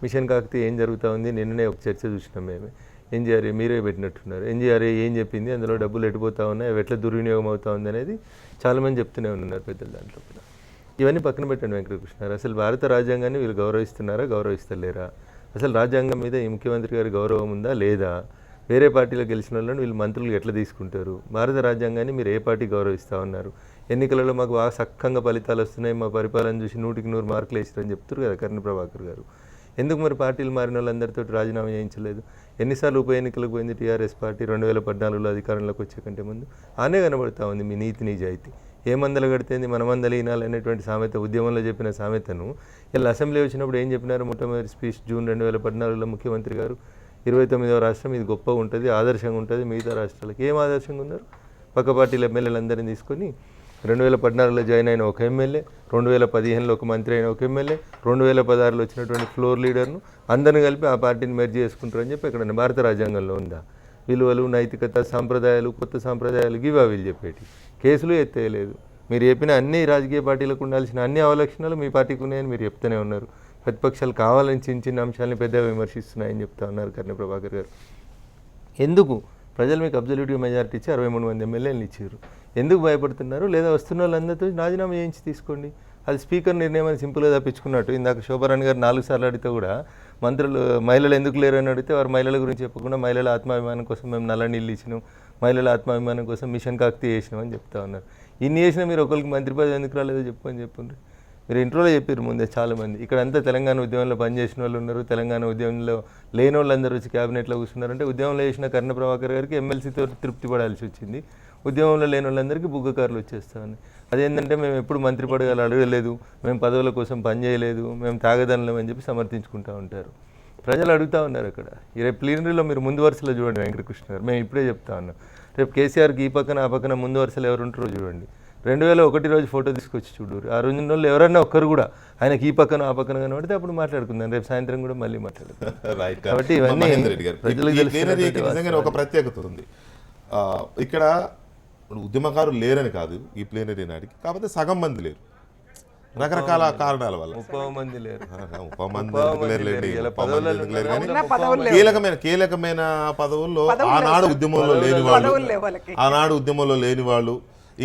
మిషన్ కాకతీయ ఏం జరుగుతూ ఉంది? నిన్ననే ఒక చర్చ చూసినాం మేము. ఎన్జీఆర్ఏ మీరే పెట్టినట్టున్నారు. ఎన్జీఆర్ఏ ఏం చెప్పింది, అందులో డబ్బులు ఎట్టిపోతూ ఉన్నాయి, అవి ఎట్లా దుర్వినియోగం అవుతా ఉంది అనేది చాలామంది చెప్తూనే ఉన్నారు పెద్దలు. దాంట్లో కూడా ఇవన్నీ పక్కన పెట్టండి వెంకటకృష్ణ గారు. అసలు భారత రాజ్యాంగాన్ని వీళ్ళు గౌరవిస్తున్నారా, గౌరవిస్తలేరా? అసలు రాజ్యాంగం మీద ఈ ముఖ్యమంత్రి గారి గౌరవం ఉందా లేదా? వేరే పార్టీలో గెలిచిన వాళ్ళని వీళ్ళు మంత్రులు ఎట్లా తీసుకుంటారు? భారత రాజ్యాంగాన్ని మీరు ఏ పార్టీ గౌరవిస్తూ ఉన్నారు? ఎన్నికలలో మాకు బాగా సక్కంగా ఫలితాలు వస్తున్నాయి, మా పరిపాలన చూసి 100కి 100 మార్కులు వేసారని చెప్తారు కదా కర్ణ ప్రభాకర్ గారు. ఎందుకు మరి పార్టీలు మారిన వాళ్ళందరితో రాజీనామా చేయించలేదు? ఎన్నిసార్లు ఉప ఎన్నికలకు పోయింది టీఆర్ఎస్ పార్టీ 2014లో అధికారంలోకి వచ్చే కంటే ముందు? ఆనే కనబడతా ఉంది మీ నీతి నిజాయితీ. ఏ మందలు కడితేంది మన మందలు ఈనాలు అనేటువంటి సామెత, ఉద్యమంలో చెప్పిన సామెతను ఇలా అసెంబ్లీ వచ్చినప్పుడు ఏం చెప్పినారు? మొట్టమొదటి స్పీచ్ జూన్ 2014లో ముఖ్యమంత్రి గారు 29వ రాష్ట్రం ఇది గొప్పగా ఉంటుంది, ఆదర్శంగా ఉంటుంది మిగతా రాష్ట్రాలకు. ఏం ఆదర్శంగా ఉన్నారు? పక్క పార్టీల ఎమ్మెల్యేలందరినీ తీసుకొని 2014లో జాయిన్ అయిన ఒక ఎమ్మెల్యే, 2015లో ఒక మంత్రి అయిన ఒక ఎమ్మెల్యే, 2016లో వచ్చినటువంటి ఫ్లోర్ లీడర్ను అందరిని కలిపి ఆ పార్టీని మెర్జ్ చేసుకుంటారని చెప్పి ఎక్కడన్నా భారత రాజ్యాంగంలో ఉందా? విలువలు, నైతికత, సాంప్రదాయాలు, కొత్త సాంప్రదాయాలు గివా వీళ్ళు చెప్పేటి. కేసులు ఎత్తేయలేదు. మీరు చెప్పిన అన్ని రాజకీయ పార్టీలకు ఉండాల్సిన అన్ని అవలక్షణాలు మీ పార్టీకి ఉన్నాయని మీరు చెప్తూనే ఉన్నారు. ప్రతిపక్షాలు కావాలని చిన్న చిన్న అంశాలని పెద్దగా విమర్శిస్తున్నాయని చెప్తా ఉన్నారు కర్ణ ప్రభాకర్ గారు. ఎందుకు ప్రజలు మీకు అబ్జల్యూట్గా మెజారిటీ ఇచ్చి 63 మంది ఎమ్మెల్యేలు ఇచ్చారు? ఎందుకు భయపడుతున్నారు? లేదా వస్తున్న వాళ్ళందరితో రాజీనామా చేయించి తీసుకోండి. అది స్పీకర్ నిర్ణయం అని సింపుల్గా తప్పించుకున్నట్టు. ఇందాక శోభారాణి గారు 4 సార్లు అడిగితే కూడా మంత్రులు మహిళలు ఎందుకు లేరు అని అడిగితే వారు మహిళల గురించి చెప్పకుండా మహిళల ఆత్మాభిమానం కోసం మేము నల్ల నీళ్ళు ఇచ్చినాం, మహిళల ఆత్మాభిమానం కోసం మిషన్ కాకతీ చేసినాం అని చెప్తా ఉన్నారు. ఇన్ని చేసినా మీరు ఒకరికి మంత్రి పదవి ఎందుకు రాలేదో చెప్పని చెప్పండి. మీరు ఇంట్రోలో చెప్పారు ముందే చాలామంది. ఇక్కడ అంతా తెలంగాణ ఉద్యమంలో పనిచేసిన వాళ్ళు ఉన్నారు, తెలంగాణ ఉద్యమంలో లేని వాళ్ళందరూ వచ్చి క్యాబినెట్లో కూర్చున్నారంటే ఉద్యమంలో చేసిన కర్ణ ప్రభాకర్ గారికి ఎమ్మెల్సీతో తృప్తి పడాల్సి వచ్చింది. ఉద్యమంలో లేని వాళ్ళందరికీ బుగ్గకారులు వచ్చేస్తామని. అదేంటంటే మేము ఎప్పుడు మంత్రి పదవులు అడగలేదు, మేము పదవుల కోసం పనిచేయలేదు, మేము తాగదనలేం అని చెప్పి సమర్థించుకుంటూ ఉంటారు. ప్రజలు అడుగుతూ ఉన్నారు అక్కడ. రేపు ప్లీనరీలో మీరు ముందు వరుసలో చూడండి వెంకటకృష్ణ గారు, మేము ఇప్పుడే చెప్తా ఉన్నాం. రేపు కేసీఆర్కి ఈ పక్కన ఆ పక్కన ముందు వరుసలో ఎవరు ఉంటారో చూడండి. 2001 రోజు ఫోటో తీసుకొచ్చి చూడరు. ఆ రోజు వాళ్ళు ఎవరన్నా ఒక్కరు కూడా ఆయనకి ఈ పక్కన ఆ పక్కన కనబడితే అప్పుడు మాట్లాడుకుందాం. రేపు సాయంత్రం కూడా మళ్ళీ మాట్లాడుకుందాం. కాబట్టి ఇవన్నీ ప్రజలకు నిజంగానే ఒక ప్రత్యేకత ఉంది ఇక్కడ. ఉద్యమకారులు లేరని కాదు ఈ ప్లేనరీ నాటికి, కాకపోతే సగం మంది లేరు రకరకాల కారణాల వల్ల. 30 మంది లేరు. కీలకమైన పదవుల్లో ఆనాడు ఉద్యమంలో లేని వాళ్ళు,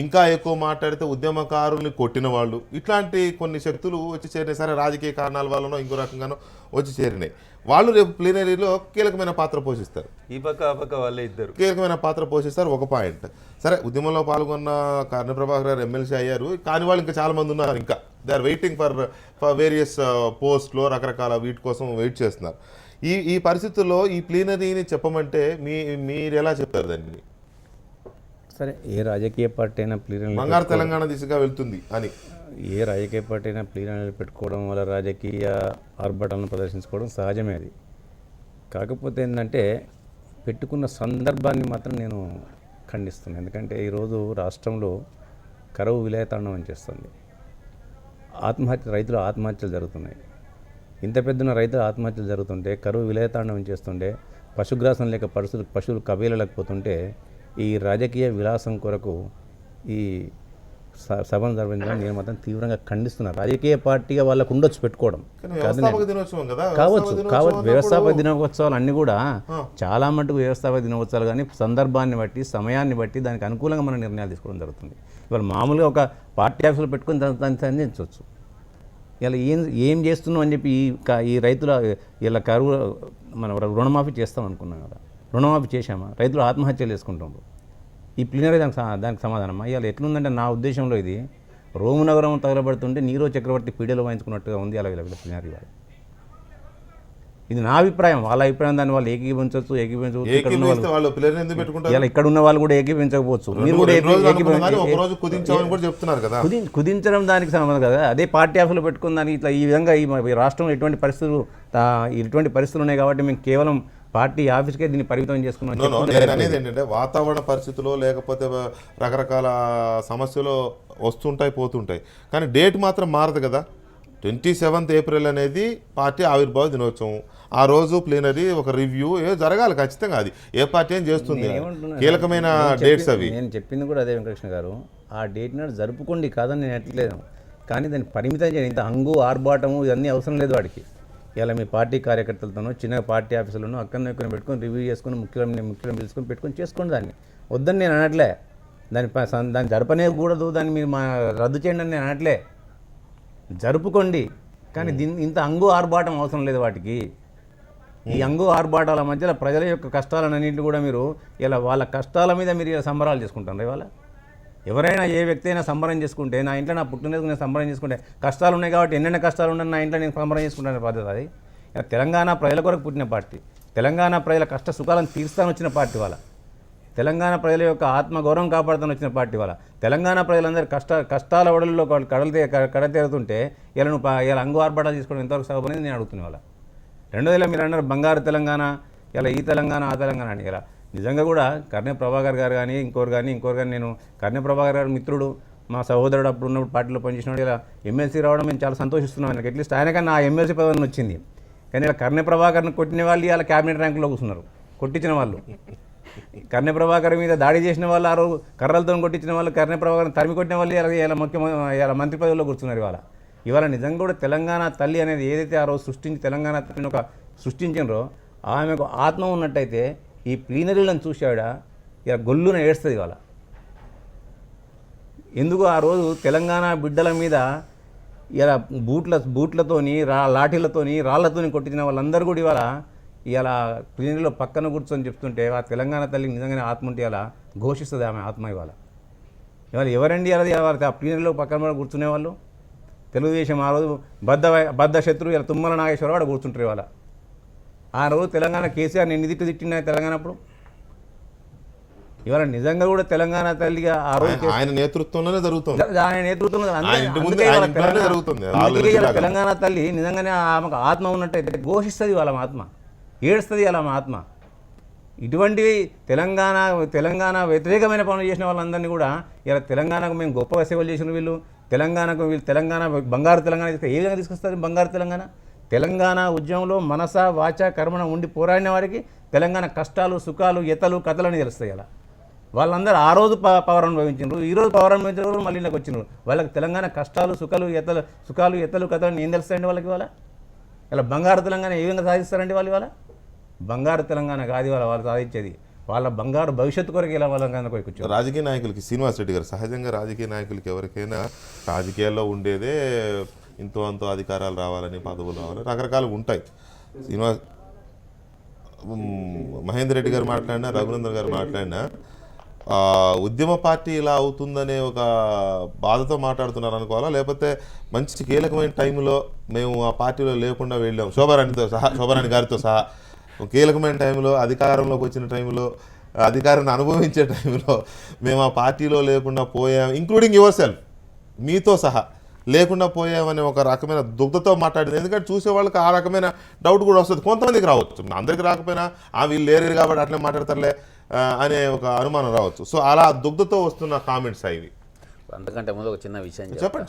ఇంకా ఎక్కువ మాట్లాడితే ఉద్యమకారుల్ని కొట్టిన వాళ్ళు, ఇట్లాంటి కొన్ని శక్తులు వచ్చి చేరినాయి. సరే రాజకీయ కారణాల వల్లనో ఇంకో రకంగానో వచ్చి చేరినాయి. వాళ్ళు రేపు ప్లీనరీలో కీలకమైన పాత్ర పోషిస్తారు. ఈ పక్క ఆ పక్క వాళ్ళే ఇద్దరు కీలకమైన పాత్ర పోషిస్తారు. ఒక పాయింట్. సరే ఉద్యమంలో పాల్గొన్న కర్ణ ప్రభాకర్ గారు ఎమ్మెల్సీ అయ్యారు, కానీ వాళ్ళు ఇంకా చాలా మంది ఉన్నారు. ఇంకా they are waiting for various పోస్ట్లో రకరకాల వీటి కోసం వెయిట్ చేస్తున్నారు. ఈ పరిస్థితుల్లో ఈ ప్లీనరీని చెప్పమంటే మీరు ఎలా చెప్తారు దాన్ని? సరే, ఏ రాజకీయ పార్టీ అయినా ప్లీనరీ బంగారు తెలంగాణ దిశగా వెళ్తుంది అని ఏ రాజకీయ పార్టీ అయినా ప్లీనరీ పెట్టుకోవడం వల్ల రాజకీయ ఆర్భటాలను ప్రదర్శించుకోవడం సహజమే. అది కాకపోతే ఏంటంటే పెట్టుకున్న సందర్భాన్ని మాత్రం నేను ఖండిస్తున్నాను. ఎందుకంటే ఈరోజు రాష్ట్రంలో కరువు విలయతాండవం చేస్తుంది. రైతులు ఆత్మహత్యలు జరుగుతున్నాయి. ఇంత పెద్దన రైతులు ఆత్మహత్యలు జరుగుతుంటే, కరువు విలయతాండవం చేస్తుంటే, పశుగ్రాసం లేక పశువులు కబేలలేకపోతుంటే, ఈ రాజకీయ విలాసం కొరకు ఈ సభను నిర్వహించడం నేను మాత్రం తీవ్రంగా ఖండిస్తున్నాను. రాజకీయ పార్టీగా వాళ్ళకు ఉండొచ్చు పెట్టుకోవడం కావచ్చు. వ్యవస్థాపక దినోత్సవాలు అన్నీ కూడా చాలా మటుకు వ్యవస్థాపక దినోత్సవాలు, కానీ సందర్భాన్ని బట్టి సమయాన్ని బట్టి దానికి అనుకూలంగా మనం నిర్ణయాలు తీసుకోవడం జరుగుతుంది. ఇవాళ మామూలుగా ఒక పార్టీ ఆఫీసులో పెట్టుకుని దాన్ని సంధించవచ్చు. ఇలా ఏం చేస్తున్నాం అని చెప్పి ఈ రైతుల ఇలా కరువు మనం రుణమాఫీ చేస్తాం అనుకున్నాం కదా, రుణమాఫీ చేశామా? రైతులు ఆత్మహత్యలు చేసుకుంటున్నారు. ఈ ప్లీనరీ దానికి సమాధానమా? ఇవాళ ఎట్లుందంటే నా ఉద్దేశంలో ఇది రోము నగరం తగలబడుతుంటే నీరో చక్రవర్తి పీడలు వాయించుకున్నట్టుగా ఉంది అలా ప్లీనరీ వాడు. ఇది నా అభిప్రాయం. వాళ్ళ అభిప్రాయం దాన్ని వాళ్ళు ఏకీభించవచ్చు. ఇలా ఇక్కడ ఉన్న వాళ్ళు కూడా ఏకీభించకపోవచ్చు. మీరు కూడా కుదించడం దానికి సంబంధం కదా. అదే పార్టీ ఆఫీసులో పెట్టుకున్న దానికి ఇట్లా ఈ విధంగా ఈ రాష్ట్రంలో ఇటువంటి పరిస్థితులు ఉన్నాయి కాబట్టి మేము కేవలం పార్టీ ఆఫీస్కే దీన్ని పరిమితం చేసుకున్నాం. అనేది ఏంటంటే వాతావరణ పరిస్థితుల్లో లేకపోతే రకరకాల సమస్యలు వస్తుంటాయి పోతుంటాయి, కానీ డేట్ మాత్రం మారదు కదా. 27th ఏప్రిల్ అనేది పార్టీ ఆవిర్భావ దినోత్సవం. ఆ రోజు ప్లీనరీ ఒక రివ్యూ జరగాలి ఖచ్చితంగా. అది ఏ పార్టీ ఏం చేస్తుంది, కీలకమైన డేట్స్ అవి. నేను చెప్పింది కూడా అదే వెంకటకృష్ణ గారు. ఆ డేట్ నాడు జరుపుకోండి కాదని నేను ఎట్లేదు, కానీ దాన్ని పరిమితం చేయండి. ఇంత హంగు ఆర్భాటము ఇవన్నీ అవసరం లేదు వాడికి. ఇలా మీ పార్టీ కార్యకర్తలతోనో చిన్న పార్టీ ఆఫీసులను అక్కడ పెట్టుకొని రివ్యూ చేసుకుని ముఖ్యులను పిలుచుకొని పెట్టుకొని చేసుకోండి. దాన్ని వద్దని నేను అనట్లే, దాన్ని జరపనేకూడదు, దాన్ని మీరు రద్దు చేయండి అని నేను అనట్లే. జరుపుకోండి, కానీ ఇంత అంగు ఆర్భాటం అవసరం లేదు వాటికి. ఈ అంగు ఆర్భాటాల మధ్యలో ప్రజల యొక్క కష్టాలన్నింటినీ కూడా మీరు ఇలా వాళ్ళ కష్టాల మీద మీరు ఇలా సంబరాలు చేసుకుంటారు ఇవాళ. ఎవరైనా ఏ వ్యక్తి అయినా సంబరం చేసుకుంటే, నా ఇంట్లో నా పుట్టినరోజు నేను సంబరం చేసుకుంటే, కష్టాలు ఉన్నాయి కాబట్టి ఎన్నెన్న కష్టాలు ఉన్నాయి నా ఇంట్లో నేను సంబరం చేసుకుంటానే పద్ధతి అది. తెలంగాణ ప్రజల కొరకు పుట్టిన పార్టీ, తెలంగాణ ప్రజల కష్ట సుఖాలను తీర్స్తాను వచ్చిన పార్టీ వాళ్ళ, తెలంగాణ ప్రజల యొక్క ఆత్మగౌరవం కాపాడుతాను వచ్చిన పార్టీ వాళ్ళ, తెలంగాణ ప్రజలందరూ కష్టాల ఒడల్లో కడతేరుతుంటే ఇలా నువ్వు ఇలా అంగు ఆర్భాటాలు తీసుకోవడం ఎంతవరకు సగపడింది నేను అడుగుతున్నా వాళ్ళ. రెండోదిలో మీరు అన్నారు బంగారు తెలంగాణ, ఇలా ఈ తెలంగాణ ఆ తెలంగాణ అని. ఇలా నిజంగా కూడా కర్ణె ప్రభాకర్ గారు కానీ ఇంకోరు కానీ నేను కర్ణె ప్రభాకర్ గారు మిత్రుడు, మా సహోదరుడు అప్పుడు ఉన్నప్పుడు పార్టీలో పనిచేసినప్పుడు ఇలా ఎమ్మెల్సీ రావడం మేము చాలా సంతోషిస్తున్నాం. ఆయనకి అట్లీస్ట్ ఆయనకన్నా ఆ ఎమ్మెల్సీ పదవి వచ్చింది. కానీ ఇలా కర్ణె ప్రభాకర్ని కొట్టిన వాళ్ళు ఇలా క్యాబినెట్ ర్యాంకులో కూర్చున్నారు, కొట్టించిన వాళ్ళు. కర్ణె ప్రభాకర్ మీద దాడి చేసిన వాళ్ళు, ఆ రోజు కర్రలతో కొట్టించిన వాళ్ళు, కర్ణె ప్రభాకర్ని తరిమి కొట్టిన వాళ్ళు ఇలా మంత్రి పదవిలో కూర్చున్నారు ఇవాళ నిజంగా కూడా తెలంగాణ తల్లి అనేది ఏదైతే ఆ రోజు తెలంగాణ తల్లిని ఒక సృష్టించినరో ఆమెకు ఆత్మ ఉన్నట్టయితే ఈ ప్లీనరీలను చూశాడ ఇలా గొల్లున ఏడుస్తుంది ఇవాళ. ఎందుకు ఆ రోజు తెలంగాణ బిడ్డల మీద ఇలా బూట్లతోని లాఠీలతోని రాళ్లతోని కొట్టించిన వాళ్ళందరూ కూడా ఇవాళ ఇలా ప్లీనరీలో పక్కన కూర్చొని చెప్తుంటే ఆ తెలంగాణ తల్లికి నిజంగానే ఆత్మ ఉంటే ఇలా ఘోషిస్తుంది ఆమె ఆత్మ ఇవాళ ఎవరండి అలా ఆ ప్లీనరీలో పక్కన కూర్చునే వాళ్ళు? తెలుగుదేశం ఆ రోజు బద్ద శత్రువు ఇలా తుమ్మల నాగేశ్వరరావు వాడు కూర్చుంటారు ఇవాళ. ఆ రోజు తెలంగాణ కేసీఆర్ ఎన్ని తిట్టినా తెలంగాణ అప్పుడు. ఇవాళ నిజంగా కూడా తెలంగాణ తల్లిగా ఆ రోజు ఆయన నేతృత్వంలోనే జరుగుతుంది, ఆయన నేతృత్వంలో తెలంగాణ తల్లి నిజంగానే ఆమెకు ఆత్మ ఉన్నట్టయితే ఘోషిస్తుంది వాళ్ళ ఆత్మ, ఏడుస్తుంది వాళ్ళ ఆత్మ. ఇటువంటివి తెలంగాణ వ్యతిరేకమైన పనులు చేసిన వాళ్ళందరినీ కూడా ఇలా తెలంగాణకు మేము గొప్పగా సేవలు చేసిన వీళ్ళు తెలంగాణ బంగారు తెలంగాణ ఏ విధంగా తీసుకొస్తారు? బంగారు తెలంగాణ ఉద్యమంలో మనస వాచ కర్మణ ఉండి పోరాడిన వారికి తెలంగాణ కష్టాలు సుఖాలు ఎతలు కథలని తెలుస్తాయి. అలా వాళ్ళందరూ ఆ రోజు పవర్ అనుభవించారు, ఈరోజు పవర్ అనుభవించారు, మళ్ళీ నాకు వచ్చినారు. వాళ్ళకి తెలంగాణ కష్టాలు సుఖాలు ఎతలు కథలు ఏం తెలుస్తాయండి వాళ్ళకి? ఇవాళ ఇలా బంగారు తెలంగాణ ఏ విధంగా సాధిస్తారండి వాళ్ళు? ఇవాళ బంగారు తెలంగాణ కాదు వాళ్ళు సాధించేది, వాళ్ళ బంగారు భవిష్యత్తు కొరకు ఇలా వాళ్ళ కూర్చో. రాజకీయ నాయకులకి శ్రీనివాస్ రెడ్డి గారు సహజంగా రాజకీయ నాయకులకి ఎవరికైనా రాజకీయాల్లో ఉండేదే ఇంతో అంతో అధికారాలు రావాలని, పదవులు రావాలని రకరకాలు ఉంటాయి. మహేందర్ రెడ్డి గారు మాట్లాడినా, రఘునందన్ గారు మాట్లాడినా ఉద్యమ పార్టీ ఇలా అవుతుందనే ఒక బాధతో మాట్లాడుతున్నారు అనుకోవాలా, లేకపోతే మంచి కీలకమైన టైంలో మేము ఆ పార్టీలో లేకుండా వెళ్ళాం, శోభారాణి గారితో సహా కీలకమైన టైంలో అధికారంలోకి వచ్చిన టైంలో అధికారాన్ని అనుభవించే టైంలో మేము ఆ పార్టీలో లేకుండా పోయాం, ఇంక్లూడింగ్ యువర్ సెల్ఫ్ మీతో సహా లేకుండా పోయామని ఒక రకమైన దుగ్ధతో మాట్లాడింది. ఎందుకంటే చూసే వాళ్ళకి ఆ రకమైన డౌట్ కూడా వస్తుంది, కొంతమందికి రావచ్చు, అందరికి రాకపోయినా వీళ్ళు లేరు కాబట్టి అట్లే మాట్లాడతారులే అనే ఒక అనుమానం రావచ్చు. సో అలా దుగ్ధతో వస్తున్న కామెంట్స్ అవి. అంతకంటే ముందు ఒక చిన్న విషయం చెప్పండి.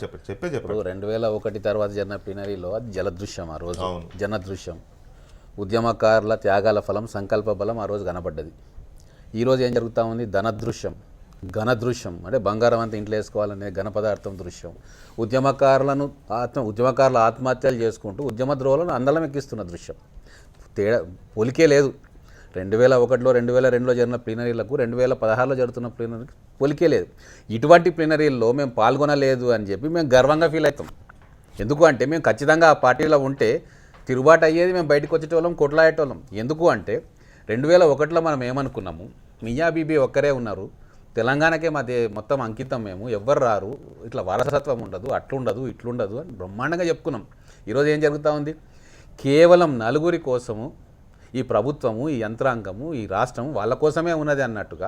2001 తర్వాత జరిగిన ప్లీనరీలో అది జలదృశ్యం, ఆ రోజు జనదృశ్యం, ఉద్యమకారుల త్యాగాల ఫలం సంకల్ప బలం ఆ రోజు కనబడ్డది. ఈరోజు ఏం జరుగుతూ ఉంది? ఘనదృశ్యం అంటే బంగారం అంతా ఇంట్లో వేసుకోవాలనే ఘన పదార్థం దృశ్యం. ఉద్యమకారుల ఆత్మహత్యలు చేసుకుంటూ ఉద్యమ ద్రోహులను అందలం ఎక్కిస్తున్న దృశ్యం. పోలికే లేదు. 2001లో 2002లో జరిగిన ప్లీనరీలకు 2016లో జరుగుతున్న ప్లీనరీకి పోలికే లేదు. ఇటువంటి ప్లీనరీల్లో మేము పాల్గొనలేదు అని చెప్పి మేము గర్వంగా ఫీల్ అవుతాం. ఎందుకు అంటే మేము ఖచ్చితంగా ఆ పార్టీలో ఉంటే తిరుగుబాటు అయ్యేది, మేము బయటకు వచ్చేటోళ్ళం, కొట్లాడేటోళ్ళం. ఎందుకు అంటే 2001లో మనం ఏమనుకున్నాము, మియా బీబీ ఒక్కరే ఉన్నారు, తెలంగాణకే మొత్తం అంకితం, మేము ఎవ్వరు రారు, ఇట్లా వారసత్వం ఉండదు, అట్లుండదు ఇట్లుండదు అని బ్రహ్మాండంగా చెప్పుకున్నాం. ఈరోజు ఏం జరుగుతూ ఉంది? కేవలం నలుగురి కోసము ఈ ప్రభుత్వము, ఈ యంత్రాంగము, ఈ రాష్ట్రం వాళ్ళ కోసమే ఉన్నది అన్నట్టుగా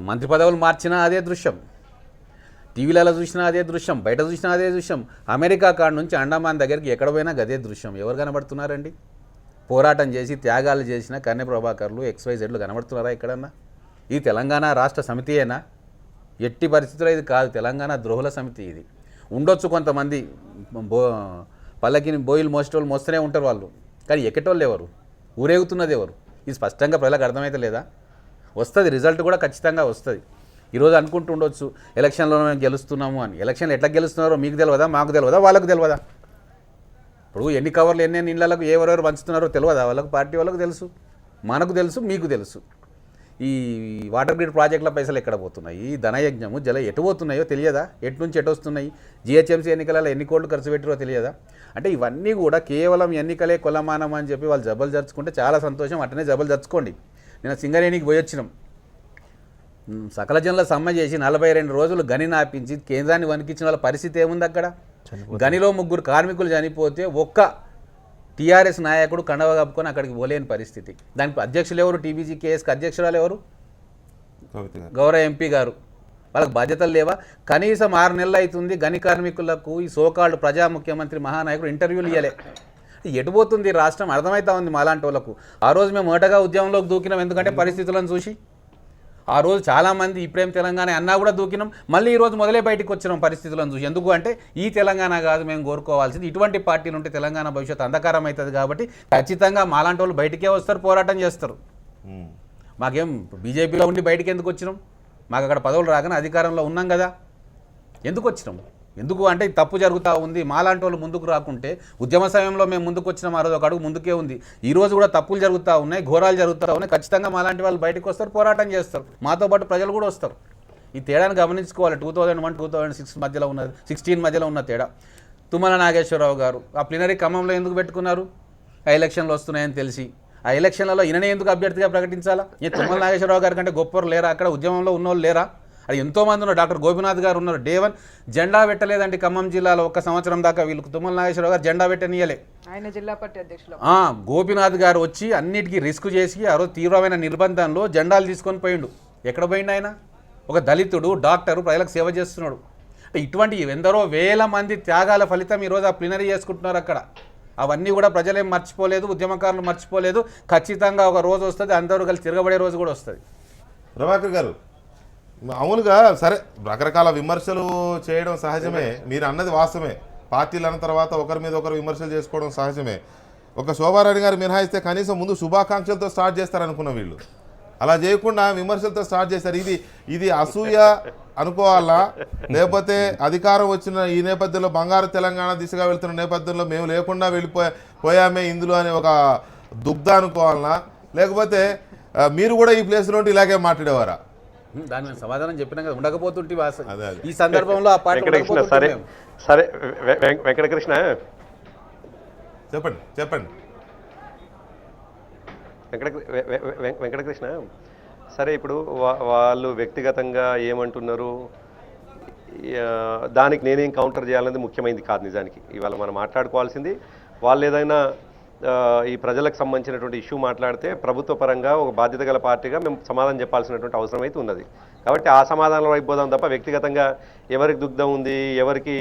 మంత్రి పదవులు మార్చినా అదే దృశ్యం, టీవీలలో చూసినా అదే దృశ్యం, బయట చూసినా అదే దృశ్యం, అమెరికా కాడ నుంచి అండమాన్ దగ్గరికి ఎక్కడ పోయినా అదే దృశ్యం. ఎవరు కనబడుతున్నారండి? పోరాటం చేసి త్యాగాలు చేసిన కన్నె ప్రభాకర్లు, XYZలు కనబడుతున్నారా ఎక్కడన్నా? ఇది తెలంగాణ రాష్ట్ర సమితియేనా? ఎట్టి పరిస్థితుల్లో ఇది కాదు, తెలంగాణ ద్రోహుల సమితి ఇది. ఉండొచ్చు కొంతమంది పల్లకిని బోయిలు మోసేటోళ్ళు మోస్తూనే ఉంటారు వాళ్ళు, కానీ ఎక్కటోళ్ళు ఎవరు? ఊరేగుతున్నది ఎవరు? ఇది స్పష్టంగా ప్రజలకు అర్థమైతే లేదా? వస్తుంది, రిజల్ట్ కూడా ఖచ్చితంగా వస్తుంది. ఈరోజు అనుకుంటూ ఉండొచ్చు ఎలక్షన్లో మేము గెలుస్తున్నాము అని. ఎలక్షన్లు ఎట్లా గెలుస్తున్నారో మీకు తెలియదా, మాకు తెలియదా, వాళ్ళకు తెలియదా? ఇప్పుడు ఎన్ని కవర్లు ఎన్నెన్ని ఇళ్లకు ఎవరెవరు పంచుతున్నారో తెలియదా? వాళ్ళకు పార్టీ వాళ్ళకు తెలుసు, మనకు తెలుసు, మీకు తెలుసు. ఈ వాటర్ గ్రిడ్ ప్రాజెక్టుల పైసలు ఎక్కడ పోతున్నాయి, ఈ ధనయజ్ఞము జల ఎటు పోతున్నాయో తెలియదా, ఎటు నుంచి ఎటు వస్తున్నాయి, జిహెచ్ఎంసీ ఎన్నికలలో ఎన్ని కోట్లు ఖర్చు పెట్టారో తెలియదా? అంటే ఇవన్నీ కూడా కేవలం ఎన్నికలే కొలమానం అని చెప్పి వాళ్ళు జబ్బలు జరుచుకుంటే చాలా సంతోషం, అట్టనే జబ్బలు జరుచుకోండి. నేను సింగరేణికి పోయి వచ్చినాం, సకల జనుల సమ్మె చేసి 42 రోజులు గని నాపించి కేంద్రాన్ని వణికించిన వాళ్ళ పరిస్థితి ఏముంది అక్కడ? గనిలో 3 కార్మికులు చనిపోతే ఒక్క టీఆర్ఎస్ నాయకుడు కండవ కప్పుకొని అక్కడికి పోలేని పరిస్థితి. దానికి అధ్యక్షులు ఎవరు? టీబీజీ కేఎస్కి అధ్యక్షురాలు ఎవరు? గౌరవ ఎంపీ గారు. వాళ్ళకి బాధ్యతలు లేవా? కనీసం 6 నెలలు అవుతుంది గని కార్మికులకు ఈ సోకాల్డ్ ప్రజా ముఖ్యమంత్రి మహానాయకుడు ఇంటర్వ్యూలు ఇవ్వలే. ఎటుపోతుంది రాష్ట్రం అర్థమవుతా ఉంది మాలాంటి వాళ్ళకు. ఆ రోజు మేము మొదటగా ఉద్యమంలోకి దూకినాం, ఎందుకంటే పరిస్థితులను చూసి. ఆ రోజు చాలామంది ఇప్పుడేం తెలంగాణ అన్నా కూడా దూకినాం, మళ్ళీ ఈరోజు మొదలే బయటకు వచ్చినాం పరిస్థితులను చూసి. ఎందుకు అంటే ఈ తెలంగాణ కాదు మేము కోరుకోవాల్సింది, ఇటువంటి పార్టీలు ఉంటే తెలంగాణ భవిష్యత్తు అంధకారం అవుతుంది కాబట్టి ఖచ్చితంగా మాలాంటి వాళ్ళు బయటికే వస్తారు, పోరాటం చేస్తారు. మాకేం బీజేపీలో ఉండి బయటికి ఎందుకు వచ్చినాం? మాకు అక్కడ పదవులు రాగానే అధికారంలో ఉన్నాం కదా, ఎందుకు వచ్చినాం? ఎందుకు అంటే తప్పు జరుగుతూ ఉంది, మాలాంటి వాళ్ళు ముందుకు రాకుంటే ఉద్యమ సమయంలో మేము ముందుకు వచ్చినాం, ఆ రోజు ఒక అడుగు ముందుకే ఉంది. ఈ రోజు కూడా తప్పులు జరుగుతూ ఉన్నాయి, ఘోరాలు జరుగుతూ ఉన్నాయి. ఖచ్చితంగా మాలాంటి వాళ్ళు బయటకు వస్తారు, పోరాటం చేస్తారు, మాతో పాటు ప్రజలు కూడా వస్తారు. ఈ తేడాను గమనించుకోవాలి. 2001, 2006 మధ్యలో ఉన్నది, 16 మధ్యలో ఉన్న తేడా. తుమ్మల నాగేశ్వరరావు గారు ఆ ప్లీనరీ ఖమ్మంలో ఎందుకు పెట్టుకున్నారు? ఆ ఎలక్షన్లు వస్తున్నాయని తెలిసి. ఆ ఎలక్షన్లలో ఈయననే ఎందుకు అభ్యర్థిగా ప్రకటించాలా? ఈ తుమ్మల నాగేశ్వరరావు గారి కంటే గొప్పవారు లేరా? అక్కడ ఉద్యమంలో ఉన్నోళ్ళు లేరా? అది ఎంతోమంది ఉన్నారు. డాక్టర్ గోపినాథ్ గారు ఉన్నారు. డే 1 జెండా పెట్టలేదండి ఖమ్మం జిల్లాలో. 1 సంవత్సరం దాకా వీళ్ళకి తుమ్మల నాగేశ్వరరావు గారు జెండా పెట్టనీయలే. ఆయన జిల్లా పార్టీ అధ్యక్షులు గోపినాథ్ గారు వచ్చి అన్నిటికీ రిస్క్ చేసి ఆ రోజు తీవ్రమైన నిర్బంధంలో జెండాలు తీసుకొని పోయిండు. ఎక్కడ పోయిండు ఆయన? ఒక దళితుడు డాక్టరు, ప్రజలకు సేవ చేస్తున్నాడు. అంటే ఇటువంటి ఎందరో వేల మంది త్యాగాల ఫలితం ఈరోజు ఆ ప్లీనరీ చేసుకుంటున్నారు అక్కడ. అవన్నీ కూడా ప్రజలేం మర్చిపోలేదు, ఉద్యమకారులు మర్చిపోలేదు. ఖచ్చితంగా ఒక రోజు వస్తుంది, అందరూ కలిసి తిరగబడే రోజు కూడా వస్తుంది. ప్రభాకర్ గారు, మామూలుగా సరే రకరకాల విమర్శలు చేయడం సహజమే, మీరు అన్నది వాస్తవమే. పార్టీలు అన్న తర్వాత ఒకరి మీద ఒకరు విమర్శలు చేసుకోవడం సహజమే. ఒక శోభారాణి గారు మినహాయిస్తే కనీసం ముందు శుభాకాంక్షలతో స్టార్ట్ చేస్తారనుకున్న వీళ్ళు అలా చేయకుండా విమర్శలతో స్టార్ట్ చేశారు. ఇది అసూయ అనుకోవాలా, లేకపోతే అధికారం వచ్చిన ఈ నేపథ్యంలో బంగారు తెలంగాణ దిశగా వెళ్తున్న నేపథ్యంలో మేము లేకుండా పోయామే ఇందులో అనే ఒక దుగ్ధ అనుకోవాలనా, లేకపోతే మీరు కూడా ఈ ప్లేస్ నుండి ఇలాగే మాట్లాడేవారా? దాని సమాధానం చెప్పినా కదా, ఉండకపోతుంటే ఈ సందర్భంలో ఆ పార్టీ సరే సరే వెంకటకృష్ణ చెప్పండి వెంకటకృష్ణ, సరే ఇప్పుడు వాళ్ళు వ్యక్తిగతంగా ఏమంటున్నారు, దానికి నేనేం కౌంటర్ చేయాలనేది ముఖ్యమైనది కాదు. నిజానికి ఇవాళ మనం మాట్లాడుకోవాల్సింది వాళ్ళు ఏదైనా ఈ ప్రజలకు సంబంధించినటువంటి ఇష్యూ మాట్లాడితే ప్రభుత్వ పరంగా ఒక బాధ్యత గల పార్టీగా మేము సమాధానం చెప్పాల్సినటువంటి అవసరం అయితే ఉన్నది. కాబట్టి ఆ సమాధానం అయిపోదాం తప్ప వ్యక్తిగతంగా ఎవరికి దుగ్ధం ఉంది, ఎవరికి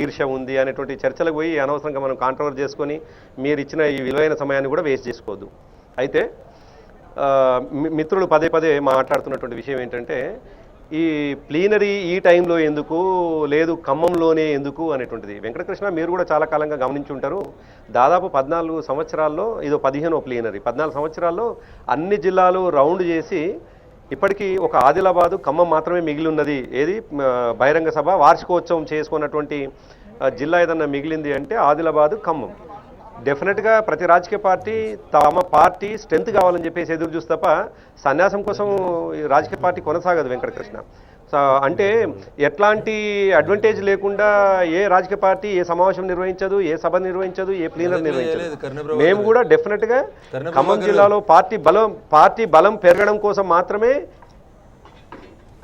ఈర్ష్య ఉంది అనేటువంటి చర్చలకు పోయి అనవసరంగా మనం కాంట్రవర్ చేసుకొని మీరు ఇచ్చిన ఈ విలువైన సమయాన్ని కూడా వేస్ట్ చేసుకోవద్దు. అయితే మిత్రులు పదే పదే మాట్లాడుతున్నటువంటి విషయం ఏంటంటే ఈ ప్లీనరీ ఈ టైంలో ఎందుకు లేదు, ఖమ్మంలోనే ఎందుకు అనేటువంటిది. వెంకటకృష్ణ, మీరు కూడా చాలా కాలంగా గమనించి ఉంటారు. దాదాపు 14 సంవత్సరాల్లో, ఇదో 15వ ప్లీనరీ, 14 సంవత్సరాల్లో అన్ని జిల్లాలు రౌండ్ చేసి ఇప్పటికీ ఒక ఆదిలాబాదు, ఖమ్మం మాత్రమే మిగిలి ఉన్నది. ఏది బహిరంగ సభ వార్షికోత్సవం చేసుకున్నటువంటి జిల్లా ఏదన్నా మిగిలింది అంటే ఆదిలాబాదు, ఖమ్మం. డెఫినెట్గా ప్రతి రాజకీయ పార్టీ తమ పార్టీ స్ట్రెంత్ కావాలని చెప్పేసి ఎదురు చూస్తే తప్ప సన్యాసం కోసం రాజకీయ పార్టీ కొనసాగదు వెంకటకృష్ణ. అంటే ఎట్లాంటి అడ్వాంటేజ్ లేకుండా ఏ రాజకీయ పార్టీ ఏ సమావేశం నిర్వహించదు, ఏ సభ నిర్వహించదు, ఏ ప్లీనర్ నిర్వహించదు. మేము కూడా డెఫినెట్గా ఖమ్మం జిల్లాలో పార్టీ బలం పెరగడం కోసం మాత్రమే.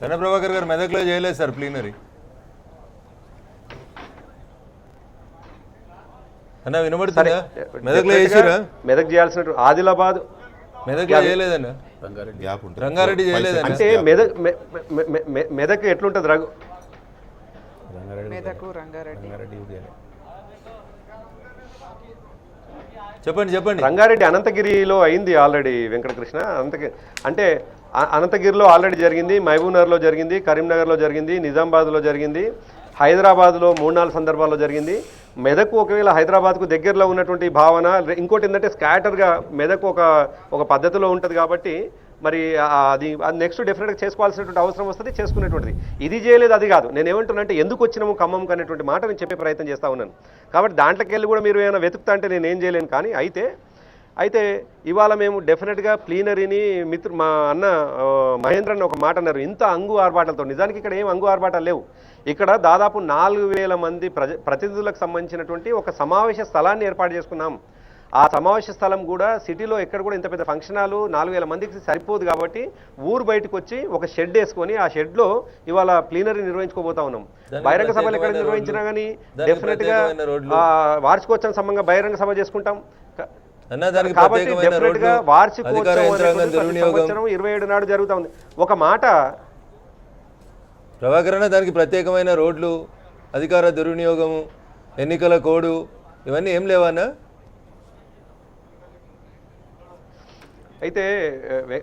కన్న ప్రభాకర్ గారు మెదక్లో చేయలేదు సార్ ప్లీనరీ. అన్న వినబడుతుందా? మెదక్ చేయాల్సిన ఆదిలాబాద్ మెదక్ చేయలేదన్న, రంగారెడ్డి చేయలేదన్న. అంటే మెదక్ ఎట్లుంటది? చెప్పండి. రంగారెడ్డి అనంతగిరిలో అయింది ఆల్రెడీ వెంకటకృష్ణ. అంటే అనంతగిరిలో ఆల్రెడీ జరిగింది, మహబూబ్నగర్లో జరిగింది, కరీంనగర్లో జరిగింది, నిజామాబాద్లో జరిగింది, హైదరాబాద్లో 3-4 సందర్భాల్లో జరిగింది. మెదక్ ఒకవేళ హైదరాబాద్కు దగ్గరలో ఉన్నటువంటి భావన. ఇంకోటి ఏంటంటే స్కాటర్గా మెదక్ ఒక పద్ధతిలో ఉంటుంది కాబట్టి మరి అది నెక్స్ట్ డెఫినెట్గా చేసుకోవాల్సినటువంటి అవసరం వస్తుంది, చేసుకునేటువంటిది. ఇది చేయలేదు అది కాదు. నేను ఏమంటున్నా అంటే ఎందుకు వచ్చినాము ఖమ్మంకి అనేటువంటి మాట నేను చెప్పే ప్రయత్నం చేస్తూ ఉన్నాను. కాబట్టి దాంట్లోకి వెళ్ళి కూడా మీరు ఏమైనా వెతుకుతా అంటే నేను ఏం చేయలేను. కానీ అయితే అయితే ఇవాళ మేము డెఫినెట్గా ప్లీనరీని మా అన్న మహేంద్రన్ ఒక మాట అన్నారు, ఇంత అంగు ఆర్భాటాలతో. నిజానికి ఇక్కడ ఏం అంగు ఆర్భాటాలు లేవు. ఇక్కడ దాదాపు 4000 మంది ప్రతినిధులకు సంబంధించినటువంటి ఒక సమావేశ స్థలాన్ని ఏర్పాటు చేసుకున్నాం. ఆ సమావేశ స్థలం కూడా సిటీలో ఎక్కడ కూడా ఇంత పెద్ద ఫంక్షన్ హాలు 4000 మందికి సరిపోదు కాబట్టి ఊరు బయటకు వచ్చి ఒక షెడ్ వేసుకొని ఆ షెడ్లో ఇవాళ ప్లీనరీ నిర్వహించుకోబోతా ఉన్నాం. బహిరంగ సభలు ఎక్కడ నిర్వహించినా కానీ డెఫినెట్గా వార్షికోత్సవం సంబంధంగా బహిరంగ సభ చేసుకుంటాం కాబట్టి డెఫినెట్గా వార్షికోత్సవం 27 నాడు జరుగుతూ ఉంది. ఒక మాట ప్రభాకరణ, దానికి ప్రత్యేకమైన రోడ్లు, అధికార దుర్వినియోగము, ఎన్నికల కోడ్ ఇవన్నీ ఏం లేవన్నా? అయితే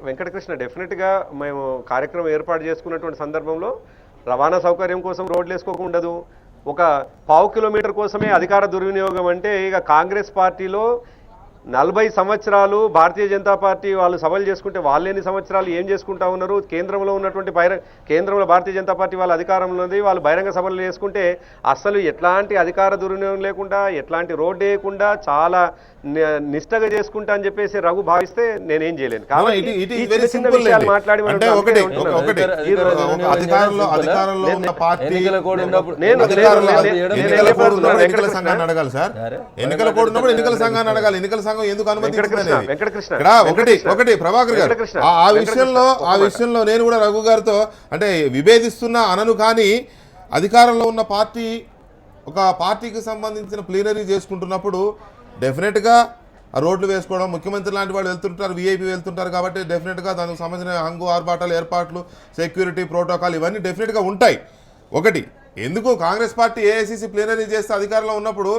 వెంకటకృష్ణ డెఫినెట్గా మేము కార్యక్రమం ఏర్పాటు చేసుకున్నటువంటి సందర్భంలో రవాణా సౌకర్యం కోసం రోడ్లు వేసుకోకుండా ఉండదు. ఒక 1/2 కిలోమీటర్ కోసమే అధికార దుర్వినియోగం అంటే ఇక కాంగ్రెస్ పార్టీలో 40 సంవత్సరాలు భారతీయ జనతా పార్టీ వాళ్ళు సభలు చేసుకుంటే వాళ్ళు ఎన్ని సంవత్సరాలు ఏం చేసుకుంటా ఉన్నారు? కేంద్రంలో ఉన్నటువంటి కేంద్రంలో భారతీయ జనతా పార్టీ వాళ్ళ అధికారంలో ఉంది, వాళ్ళు బహిరంగ సభలు చేసుకుంటే అసలు ఎట్లాంటి అధికార దుర్వినియోగం లేకుండా ఎట్లాంటి రోడ్డు వేయకుండా చాలా నిష్టగా చేసుకుంటా అని చెప్పేసి రఘు భావిస్తే నేనేం చేయలేను. ఎందుకు ఒకటి ప్రభాకర్ గారు ఆ విషయంలో నేను కూడా రఘు గారితో అంటే విభేదిస్తున్నా అనను, కానీ అధికారంలో ఉన్న పార్టీ ఒక పార్టీకి సంబంధించిన ప్లీనరీ చేసుకుంటున్నప్పుడు డెఫినెట్గా ఆ రోడ్లు వేసుకోవడం, ముఖ్యమంత్రి లాంటి వాళ్ళు వెళ్తుంటారు, వీఐపీ వెళ్తుంటారు కాబట్టి డెఫినెట్గా దానికి సంబంధించిన హంగు ఆర్భాటాలు, ఏర్పాట్లు, సెక్యూరిటీ ప్రోటోకాల్ ఇవన్నీ డెఫినెట్గా ఉంటాయి. ఒకటి ఎందుకు కాంగ్రెస్ పార్టీ ఏఐసీసీ ప్లీనరీ చేస్తే అధికారంలో ఉన్నప్పుడు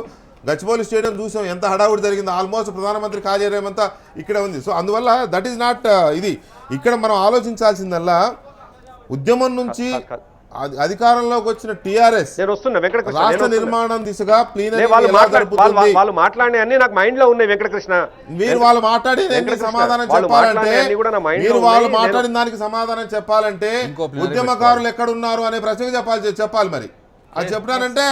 గచ్చిబౌలి స్టేడియం చూసాం, ఎంత హడావుడి జరిగింది. ఆల్మోస్ట్ ప్రధానమంత్రి కార్యాలయం అంతా ఇక్కడ ఉంది. సో అందువల్ల దట్ ఈస్ నాట్ ఇది. ఇక్కడ మనం ఆలోచించాల్సిందల్లా ఉద్యమం నుంచి అధికారంలోకి వచ్చిన టీఆర్ఎస్ రాష్ట్ర నిర్మాణం దిశగా ప్లీనరీ వాళ్ళు మాట్లాడే అన్ని నాకు మైండ్ లో ఉన్నాయి వెంకటకృష్ణ. మీరు వాళ్ళు మాట్లాడేది సమాధానం చెప్పాలంటే మీరు వాళ్ళు మాట్లాడిన దానికి సమాధానం చెప్పాలంటే ఉద్యమకారులు ఎక్కడున్నారు అనే ప్రశ్నకు చెప్పాలి. మరి అది చెప్పడానంటే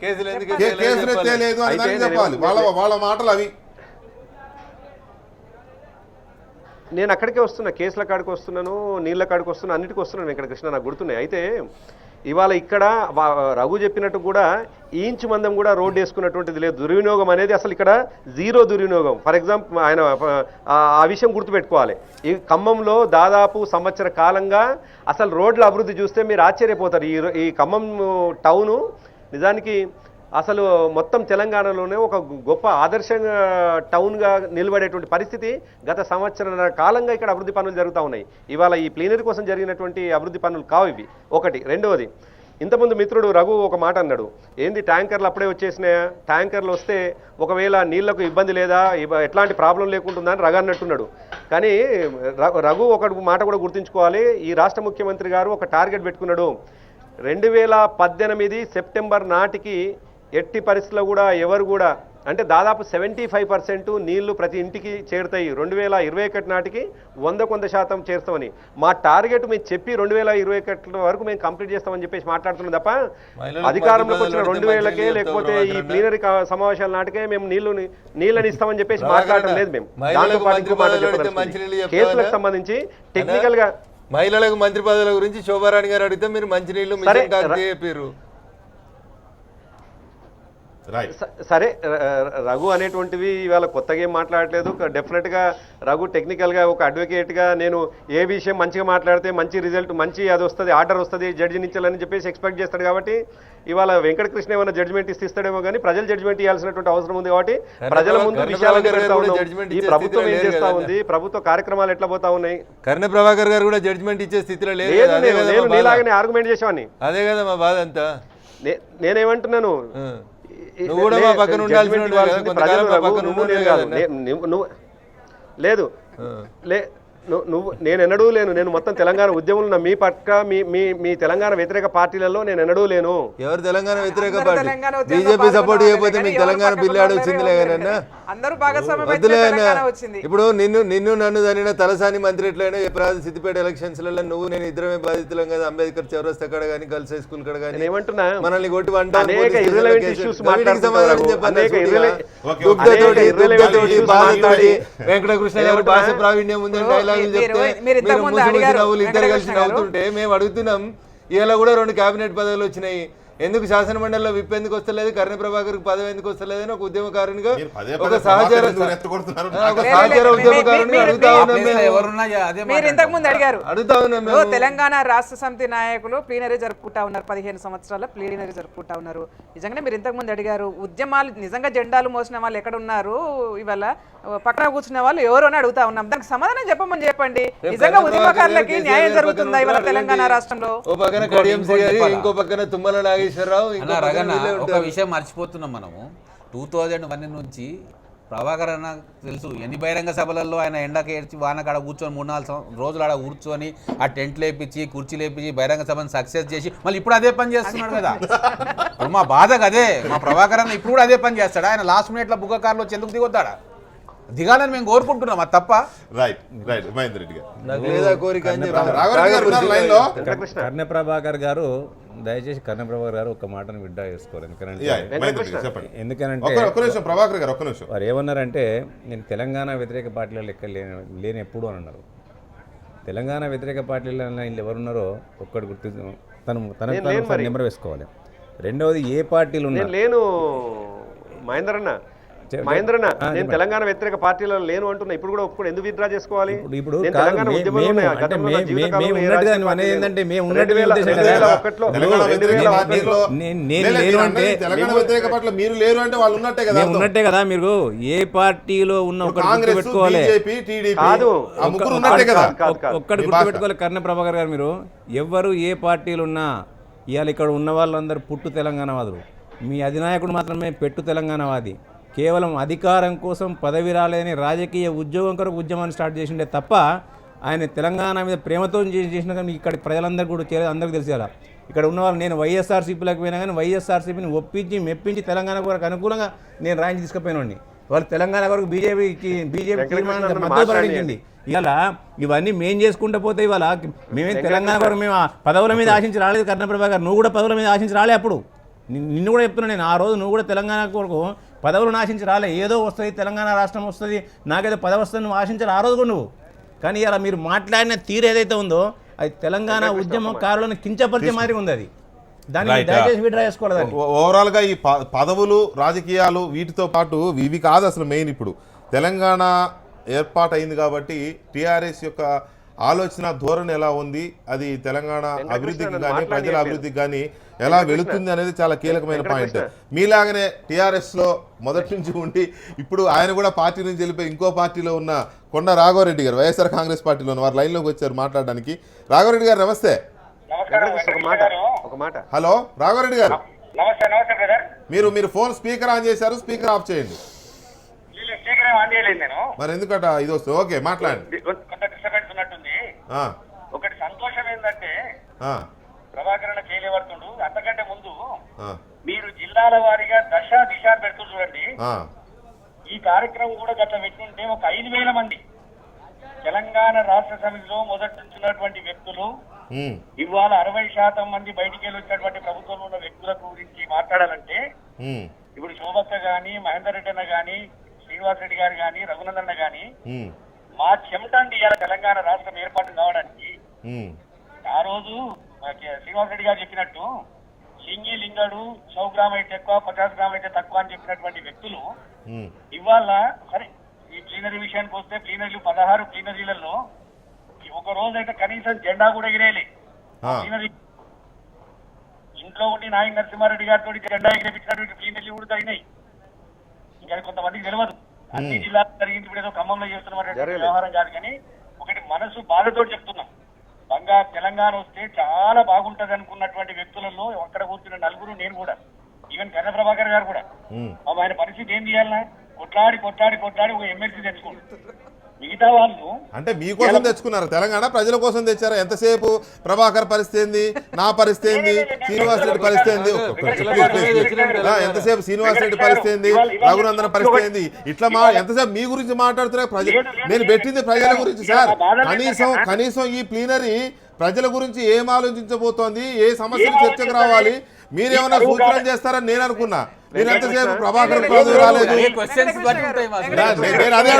కేసులు ఎత్తేలేదు అని దానికి చెప్పాలి. వాళ్ళ మాటలు అవి. నేను అక్కడికే వస్తున్నా, కేసుల కాడికి వస్తున్నాను, నీళ్ళ కాడికి వస్తున్నా, అన్నిటికీ వస్తున్నాను వెంకటకృష్ణ, నాకు గుర్తున్నాయి. అయితే ఇవాళ ఇక్కడ రఘు చెప్పినట్టు కూడా ఇంచు మందం కూడా రోడ్డు వేసుకున్నటువంటిది లేదు. దుర్వినియోగం అనేది అసలు ఇక్కడ జీరో దుర్వినియోగం. ఫర్ ఎగ్జాంపుల్ ఆయన ఆ విషయం గుర్తుపెట్టుకోవాలి. ఈ ఖమ్మంలో దాదాపు సంవత్సర కాలంగా అసలు రోడ్ల అభివృద్ధి చూస్తే మీరు ఆశ్చర్యపోతారు. ఈ ఖమ్మం టౌను నిజానికి అసలు మొత్తం తెలంగాణలోనే ఒక గొప్ప ఆదర్శంగా టౌన్గా నిలబడేటువంటి పరిస్థితి గత సంవత్సరాల కాలంగా ఇక్కడ అభివృద్ధి పనులు జరుగుతూ ఉన్నాయి. ఇవాళ ఈ ప్లీనరీ కోసం జరిగినటువంటి అభివృద్ధి పనులు కావు ఇవి. ఒకటి. రెండవది, ఇంతకుముందు మిత్రుడు రఘు ఒక మాట అన్నాడు, ఏంది ట్యాంకర్లు అప్పుడే వచ్చేసినాయా, ట్యాంకర్లు వస్తే ఒకవేళ నీళ్లకు ఇబ్బంది లేదా, ఎట్లాంటి ప్రాబ్లం లేకుంటుందా అని రఘు అన్నట్టున్నాడు. కానీ రఘు ఒక మాట కూడా గుర్తుంచుకోవాలి. ఈ రాష్ట్ర ముఖ్యమంత్రి గారు ఒక టార్గెట్ పెట్టుకున్నాడు. 2018 సెప్టెంబర్ నాటికి ఎట్టి పరిస్థితుల్లో కూడా ఎవరు కూడా అంటే దాదాపు 75% నీళ్లు ప్రతి ఇంటికి చేరుతాయి. 2021 నాటికి 100% చేరుతామని మా టార్గెట్ మేము చెప్పి 2021 వరకు మేము కంప్లీట్ చేస్తామని చెప్పేసి మాట్లాడుతున్నాం తప్ప అధికారంలోకి వచ్చిన 2000కే లేకపోతే ఈ ప్లీనరీ సమావేశాల నాటికే మేము నీళ్ళని ఇస్తామని చెప్పేసి మాట్లాడటం లేదు. మేము దాంతో పాటు కేసులకు సంబంధించి టెక్నికల్ గా మహిళలకు మంత్రి పదవుల గురించి శోభారాణి గారు అడిగితే మీరు మంచినీళ్ళు చెప్పారు. సరే, రఘు అనేటువంటివి ఇవాళ కొత్తగా ఏం మాట్లాడలేదు. డెఫినెట్గా రఘు టెక్నికల్గా ఒక అడ్వకేట్గా నేను ఏ విషయం మంచిగా మాట్లాడితే మంచి రిజల్ట్ మంచి అది వస్తుంది, ఆర్డర్ వస్తుంది, జడ్జిని ఇచ్చాలని చెప్పేసి ఎక్స్పెక్ట్ చేస్తాడు. కాబట్టి ఇవాళ వెంకటకృష్ణ ఏమైనా జడ్జిమెంట్ ఇస్తాడేమో కానీ ప్రజలు జడ్జిమెంట్ ఇవ్వాల్సినటువంటి అవసరం ఉంది. కాబట్టి ప్రజల ముందు విషయాలను పెడతా ఉన్నాం. ఈ ప్రభుత్వం ఏం చేస్తా ఉంది, ప్రభుత్వ కార్యక్రమాలు ఎట్లా పోతా ఉన్నాయి. కర్ణ ప్రభాకర్ గారు కూడా జడ్జిమెంట్ ఇచ్చే స్థితిలో లేదు. నేను నీలాగానే ఆర్గ్యుమెంట్ చేసేవాడిని. అదే కదా మా బాధ అంతా. నేనేమంటున్నాను, లేదు నువ్వు నేను ఎన్నడూ లేను. నేను మొత్తం తెలంగాణ ఉద్యమంలో మీ పక్క మీ తెలంగాణ వ్యతిరేక పార్టీలలో నేను ఎన్నడూ లేను. ఎవరు తెలంగాణ వ్యతిరేక అందరూ పార్టీ? తెలంగాణ ఉద్యమంలో బీజేపీ సపోర్ట్ పాల్గొన్న చేయకపోతే వాళ్ళే మీకు కానీ తెలంగాణ ఎవరు బిల్లాడు పక్కన వచ్చిందిలే వాళ్ళే కదన్నా. అందరూ భాగస్వామ్యం అయితే వద్దులే అన్న. తెలంగాణ వచ్చింది. ఇప్పుడు నిన్ను నన్ను దానిన తలసాని మంత్రి ఎట్లయినా ఎప్పుడు సిద్దిపేట ఎలక్షన్స్లలో నువ్వు నేను ఇద్దరమే బాధితులం కదా. అంబేద్కర్ చౌరస్తా కాడ కానీ గర్ల్స్ హై స్కూల్ కాడ కానీ నేనేమంటున్నా, మనల్ని కొట్టి వంట అనేక irrelevant issues మాట్లాడుతున్నారు. వెంకటకృష్ణ గారు భాష ప్రావీణ్యం ఉందని డైలాగులు చెప్తే మీరు ఇంతకు ముందు అడిగారు నవ్వులు ఇద్దరు కలిసి వెంకటకృష్ణ గారు. నవ్వుతుంటే మేము అడుగుతున్నాం. ఇలా కూడా 2 కేబినెట్ పదవులు వచ్చినాయి, ఎందుకు శాసన మండలిలో విప్ ఎందుకు వస్తలేదు, కర్ణ ప్రభాకర్ పదవి ఎందుకు వస్తలేదని ఒక ఉద్యమకారునిగా మీరు పదే ఒక పదే సహచర ఎందుకు ఎత్తుకొడుతున్నారు? ఉద్యమకారునిగా అడుగుతా ఉన్నాం మేము. ఎవరున్నా అదే మీరు ఇంతకు ముందు అడిగారు. అడుగుతా ఉన్నాం ఇప్పుడు మేము. తెలంగాణ రాష్ట్ర సమితి నాయకులు ప్లీనరీ జరుపుకుంటా ఉన్నారు, 15 సంవత్సరాల ప్లీనరీ జరుపుకుంటా ఉన్నారు. నిజంగానే మీరు ఇంతకు ముందు అడిగారు, ఉద్యమాలు నిజంగా జెండాలు మోసిన వాళ్ళు ఎక్కడ ఉన్నారు, ఇవాళ పక్కన కూర్చున్న వాళ్ళు ఎవరు అని అడుగుతా ఉన్నాం. దానికి సమాధానం చెప్పమని చెప్పండి. నిజంగా ఉద్యమకారులకి న్యాయం జరుగుతుందా ఇవాళ తెలంగాణ రాష్ట్రంలో? ఓ పక్కన కడియంశ్రీ గారు, ఇంకో పక్కన తుమ్మల నాగేశ్వరరావు, ఇంకో అన్న పక్కన రగన్న వీళ్ళే ఒక ఉంటారు. విషయం మర్చిపోతున్నాం మనము. 2001 నుంచి ప్రభాకర్ అన్న తెలుసు ఎన్ని బహిరంగ సభలలో ఆయన ఎండకి ఏడ్చి వానకాడ కూర్చొని 3-4 రోజులు ఆడ కూర్చొని ఆ టెంట్ లేపించి కుర్చీ లేపించి బహిరంగ సభను సక్సెస్ చేసి మళ్ళీ ఇప్పుడు అదే పని చేస్తున్నాడు కదా. ఇప్పుడు మా బాధకు అదే. మా ప్రభాకర్ అన్న ఇప్పుడు కూడా అదే పని చేస్తాడా? ఆయన లాస్ట్ మినిట్లో బుగ్గ కార్లో వచ్చి ఎందుకు దిగొద్దాడా? దిగాలని మేము కోరుకుంటున్నాం, అది తప్ప. రైట్ రైట్ మహేందర్ రెడ్డి గారు. నాకు లేదా కోరిక అని చెప్పి రాఘవరెడ్డి గారు ఉన్నారు లైన్లో. కర్ణ ప్రభాకర్ గారు, దయచేసి కర్ణ ప్రభాకర్ గారు ఒక మాటను విడ్డా చేసుకోవాలి. యా, మహేందర్ రెడ్డి గారు చెప్పండి. ఎందుకనంటే ఒక్క నిమిషం ప్రభాకర్ గారు, ఒక్క నిమిషం. వారు ఏమన్నారంటే నేను తెలంగాణ వ్యతిరేక పార్టీల లెక్క లేని ఎప్పుడు అని అన్నారు. తెలంగాణ వ్యతిరేక పార్టీలలో వీళ్ళు ఎవరున్నారో ఒక్కటి గుర్తు తన నెంబర్ వేసుకోవాలి. రెండవది ఏ పార్టీలు నేను ఉన్నారు లేను మహేందరన్న. నేను తెలంగాణ వ్యతిరేక పార్టీలో లేను అంటున్నా. ఇప్పుడు కూడా ఒప్పుడు ఎందుకు విత్డ్రా చేసుకోవాలి? ఇప్పుడు నేను తెలంగాణ ఉద్యమంలో ఉన్నా. గతంలో నా జీవితకాలంలో ఏ రాజకీయ పార్టీ లేదు. 2001లో తెలంగాణ వ్యతిరేక పార్టీలో నేను లేను అంటే తెలంగాణ వ్యతిరేక పార్టీలో మీరు లేరు అంటే వాళ్ళు ఉన్నట్టే కదా. మేము ఉన్నట్టే కదా. మీరు ఏ పార్టీలో ఉన్న ఒక్కటి కాంగ్రెస్, గుర్తుపెట్టుకోవాలి. బీజేపీ, టీడీపీ కాదు. ఆ ముగ్గురు ఉన్నట్టే కదా. ఒక్కటి గుర్తుపెట్టుకోవాలి కర్ణ ప్రభాకర్ గారు, మీరు ఎవరు ఏ పార్టీలు ఉన్నా ఇవాళ ఇక్కడ ఉన్న వాళ్ళందరూ పుట్టు తెలంగాణవాదులు. మీ అధినాయకుడు మాత్రమే పెట్టు తెలంగాణవాది. కేవలం అధికారం కోసం పదవి రాలేని రాజకీయ ఉద్యోగం కొరకు ఉద్యమాన్ని స్టార్ట్ చేసిండే తప్ప ఆయన తెలంగాణ మీద ప్రేమతో చేసిన కానీ ఇక్కడ ప్రజలందరూ కూడా చేయలేదు. అందరికీ తెలిసేలా ఇక్కడ ఉన్న వాళ్ళు, నేను వైఎస్ఆర్సీపీలోకి పోయినా కానీ వైఎస్ఆర్సీపీని ఒప్పించి మెప్పించి తెలంగాణ కొరకు అనుకూలంగా నేను రాయించి తీసుకుపోయినండి. వాళ్ళు తెలంగాణ కొరకు బీజేపీ తీర్మానం మద్దతు ప్రకటించింది. ఇవాళ ఇవన్నీ మేం చేసుకుంటూ పోతే ఇవాళ మేమే తెలంగాణ కొరకు మేము పదవుల మీద ఆశించి రాలేదు. కర్ణ ప్రభాకర్, నువ్వు కూడా పదవుల మీద ఆశించి రాలే. అప్పుడు నిన్ను కూడా చెప్తున్నా నేను, ఆ రోజు నువ్వు కూడా తెలంగాణ కొరకు పదవులు ఆశించి రాలే. ఏదో వస్తుంది, తెలంగాణ రాష్ట్రం వస్తుంది, నాకేదో పదవి వస్తుంది నువ్వు ఆశించాలి ఆ రోజు కూడా నువ్వు. కానీ ఇలా మీరు మాట్లాడిన తీరు ఏదైతే ఉందో అది తెలంగాణ ఉద్యమకారులను కించపరిచే మాదిరి ఉంది. అది దాన్ని దయచేసి విడ్రా చేసుకోవాలి. ఓవరాల్ గా ఈ పదవులు, రాజకీయాలు వీటితో పాటు ఇవి కాదు అసలు మెయిన్. ఇప్పుడు తెలంగాణ ఏర్పాటు అయింది కాబట్టి టీఆర్ఎస్ యొక్క ఆలోచన ధోరణి ఎలా ఉంది, అది తెలంగాణ అభివృద్ధికి కానీ ప్రజల అభివృద్ధికి కానీ ఎలా వెళుతుంది అనేది చాలా కీలకమైన పాయింట్. మీలాగనే టీఆర్ఎస్ లో మొదటి నుంచి ఉండి ఇప్పుడు ఆయన కూడా పార్టీ నుంచి వెళ్ళిపోయి ఇంకో పార్టీలో ఉన్న కొండ రాఘవరెడ్డి గారు, వైఎస్ఆర్ కాంగ్రెస్ పార్టీలో ఉన్న వారు లైన్లోకి వచ్చారు మాట్లాడడానికి. రాఘవరెడ్డి గారు నమస్తే. ఒక మాట. హలో రాఘవరెడ్డి గారు, మీరు ఫోన్ స్పీకర్ ఆన్ చేశారు, స్పీకర్ ఆఫ్ చేయండి. మరి ఎందుకట ఇది వస్తుంది? ఓకే మాట్లాడండి. ఒకటి సంతోషం ఏంటంటే ప్రభాకరణ చేయలేబడుతుండు. అంతకంటే ముందు మీరు జిల్లాల వారీగా దశ దిశ పెడుతూ చూడండి. ఈ కార్యక్రమం కూడా గత పెట్టుంటే ఒక 5,000 మంది తెలంగాణ రాష్ట్ర సమితిలో మొదటి నుంచి ఉన్నటువంటి వ్యక్తులు ఇవాళ 60% మంది బయటికి వెళ్ళి వచ్చినటువంటి ప్రభుత్వంలో ఉన్న వ్యక్తుల గురించి మాట్లాడాలంటే ఇప్పుడు శోభక్క గాని, మహేందర్ రెడ్డి అన్న గాని, శ్రీనివాస్ రెడ్డి గారు గాని, రఘునందన్ గాని మా చెమటండి ఇవాళ తెలంగాణ రాష్ట్రం ఏర్పాటు కావడానికి. ఆ రోజు శ్రీనివాస్ రెడ్డి గారు చెప్పినట్టు సింగి లింగడు 100 గ్రాములు అయితే ఎక్కువ, 50 గ్రాములు అయితే తక్కువ అని చెప్పినటువంటి వ్యక్తులు ఇవాళ సరే ఈ ప్లీనరీ విషయానికి వస్తే ప్లీనరీలు 16 ప్లీనరీలలో ఒక రోజు అయితే కనీసం జెండా కూడా ఎగిరేయాలి. ప్లీనరీ ఇంట్లో ఉండి నాయక్ నరసింహారెడ్డి గారితో జెండా ఎగిరేపించినటువంటి ప్లీనరీలు కూడా జరిగినాయి. ఇంకా కొంతమందికి తెలియదు. అన్ని జిల్లాలో జరిగింది. ఇప్పుడు ఏదో ఖమ్మంలో చేస్తున్నటువంటి వ్యవహారం కాదు. కానీ ఒకటి మనసు బాధతో చెప్తున్నాం, తెలంగాణ వస్తే చాలా బాగుంటది అనుకున్నటువంటి వ్యక్తులలో అక్కడ కూర్చున్న నలుగురు, నేను కూడా, ఈవెన్ కర్ణ ప్రభాకర్ గారు కూడా, ఆయన పరిస్థితి ఏం చేయాలన్నా కొట్లాడి ఒక ఎమ్మెల్సీ తెచ్చుకోండి. మిగతా వాళ్ళు అంటే మీకోసం తెచ్చుకున్నారు, తెలంగాణ ప్రజల కోసం తెచ్చారా? ఎంతసేపు ప్రభాకర్ పరిస్థితి ఏంది, నా పరిస్థితి ఏంది, శ్రీనివాస్ రెడ్డి పరిస్థితి ఏంది, ఎంతసేపు శ్రీనివాస్ రెడ్డి పరిస్థితి ఏంది, రఘునందన పరిస్థితి ఏంది, ఇట్లా ఎంతసేపు మీ గురించి మాట్లాడుతున్నా? నేను పెట్టింది ప్రజల గురించి సార్. కనీసం ఈ ప్లీనరీ ప్రజల గురించి ఏం ఆలోచించబోతోంది, ఏ సమస్యలు చర్చకు రావాలి, మీరేమన్నా సూచన చేస్తారని నేను అనుకున్నా. మీరు ఎంతసేపు ప్రభాకర్ రాలేదు, నేను అదే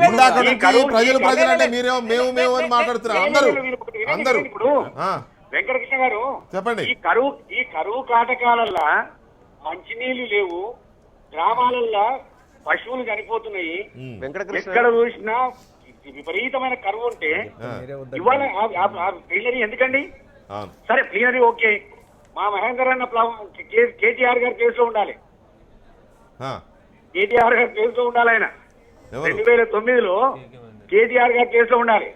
ఇందాక నుంచి ప్రజలు అంటే మీరేమో మేము అని మాట్లాడుతున్నారు అందరూ. వెంకటకృష్ణ గారు చెప్పండి. ఈ కరువు కాటకాలల్లా మంచినీళ్లు లేవు, గ్రామాలల్లో పశువులు చనిపోతున్నాయి, ఎక్కడ చూసినా విపరీతమైన కరువు ఉంటే ఇవాళ ప్లీనరీ ఎందుకండి? సరే ప్లీనరీ ఓకే, మా మహేందర్ అన్న కేటీఆర్ గారి కేసులో ఉండాలి, కేటీఆర్ గారి కేసులో ఉండాలి. ఆయన 2009లో కేటీఆర్ గారి కేసులో ఉండాలి.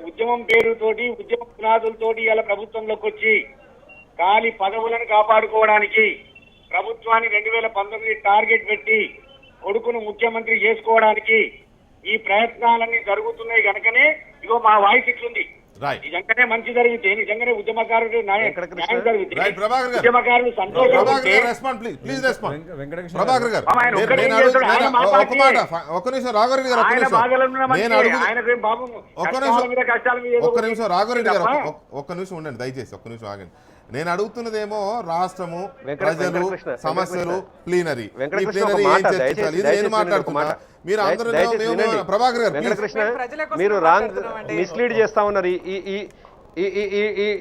ఉద్యమం పేరుతోటి ఉద్యమ పునాదులతోటి ఇలా ప్రభుత్వంలోకి వచ్చి ఖాళీ పదవులను కాపాడుకోవడానికి ప్రభుత్వాన్ని 2019 టార్గెట్ పెట్టి కొడుకును ముఖ్యమంత్రి చేసుకోవడానికి ఈ ప్రయత్నాలన్నీ జరుగుతున్నాయి కనుకనే ఇగో మా వాయిస్ ఇట్లుంది. నిజంగానే మంచి జరిగితే, నిజంగానే ఉద్యమకారుడు న్యాయం జరిగితే, ఉద్యమకారులు సంతోషం. ఒక్క నిమిషం ఉండండి దయచేసి, ఒక్క నిమిషం ఆగండి. నేను అడుగుతున్నదేమో రాష్ట్రము, ప్రజలు, సమస్యలు, ప్లీనరీ. నేను మాట్లాడుతున్నా, మీరు అందరూ ప్రభాకర్ గారు వెంకటకృష్ణ మీరు రాంగ్ మిస్లీడ్ చేస్తా ఉన్నారు.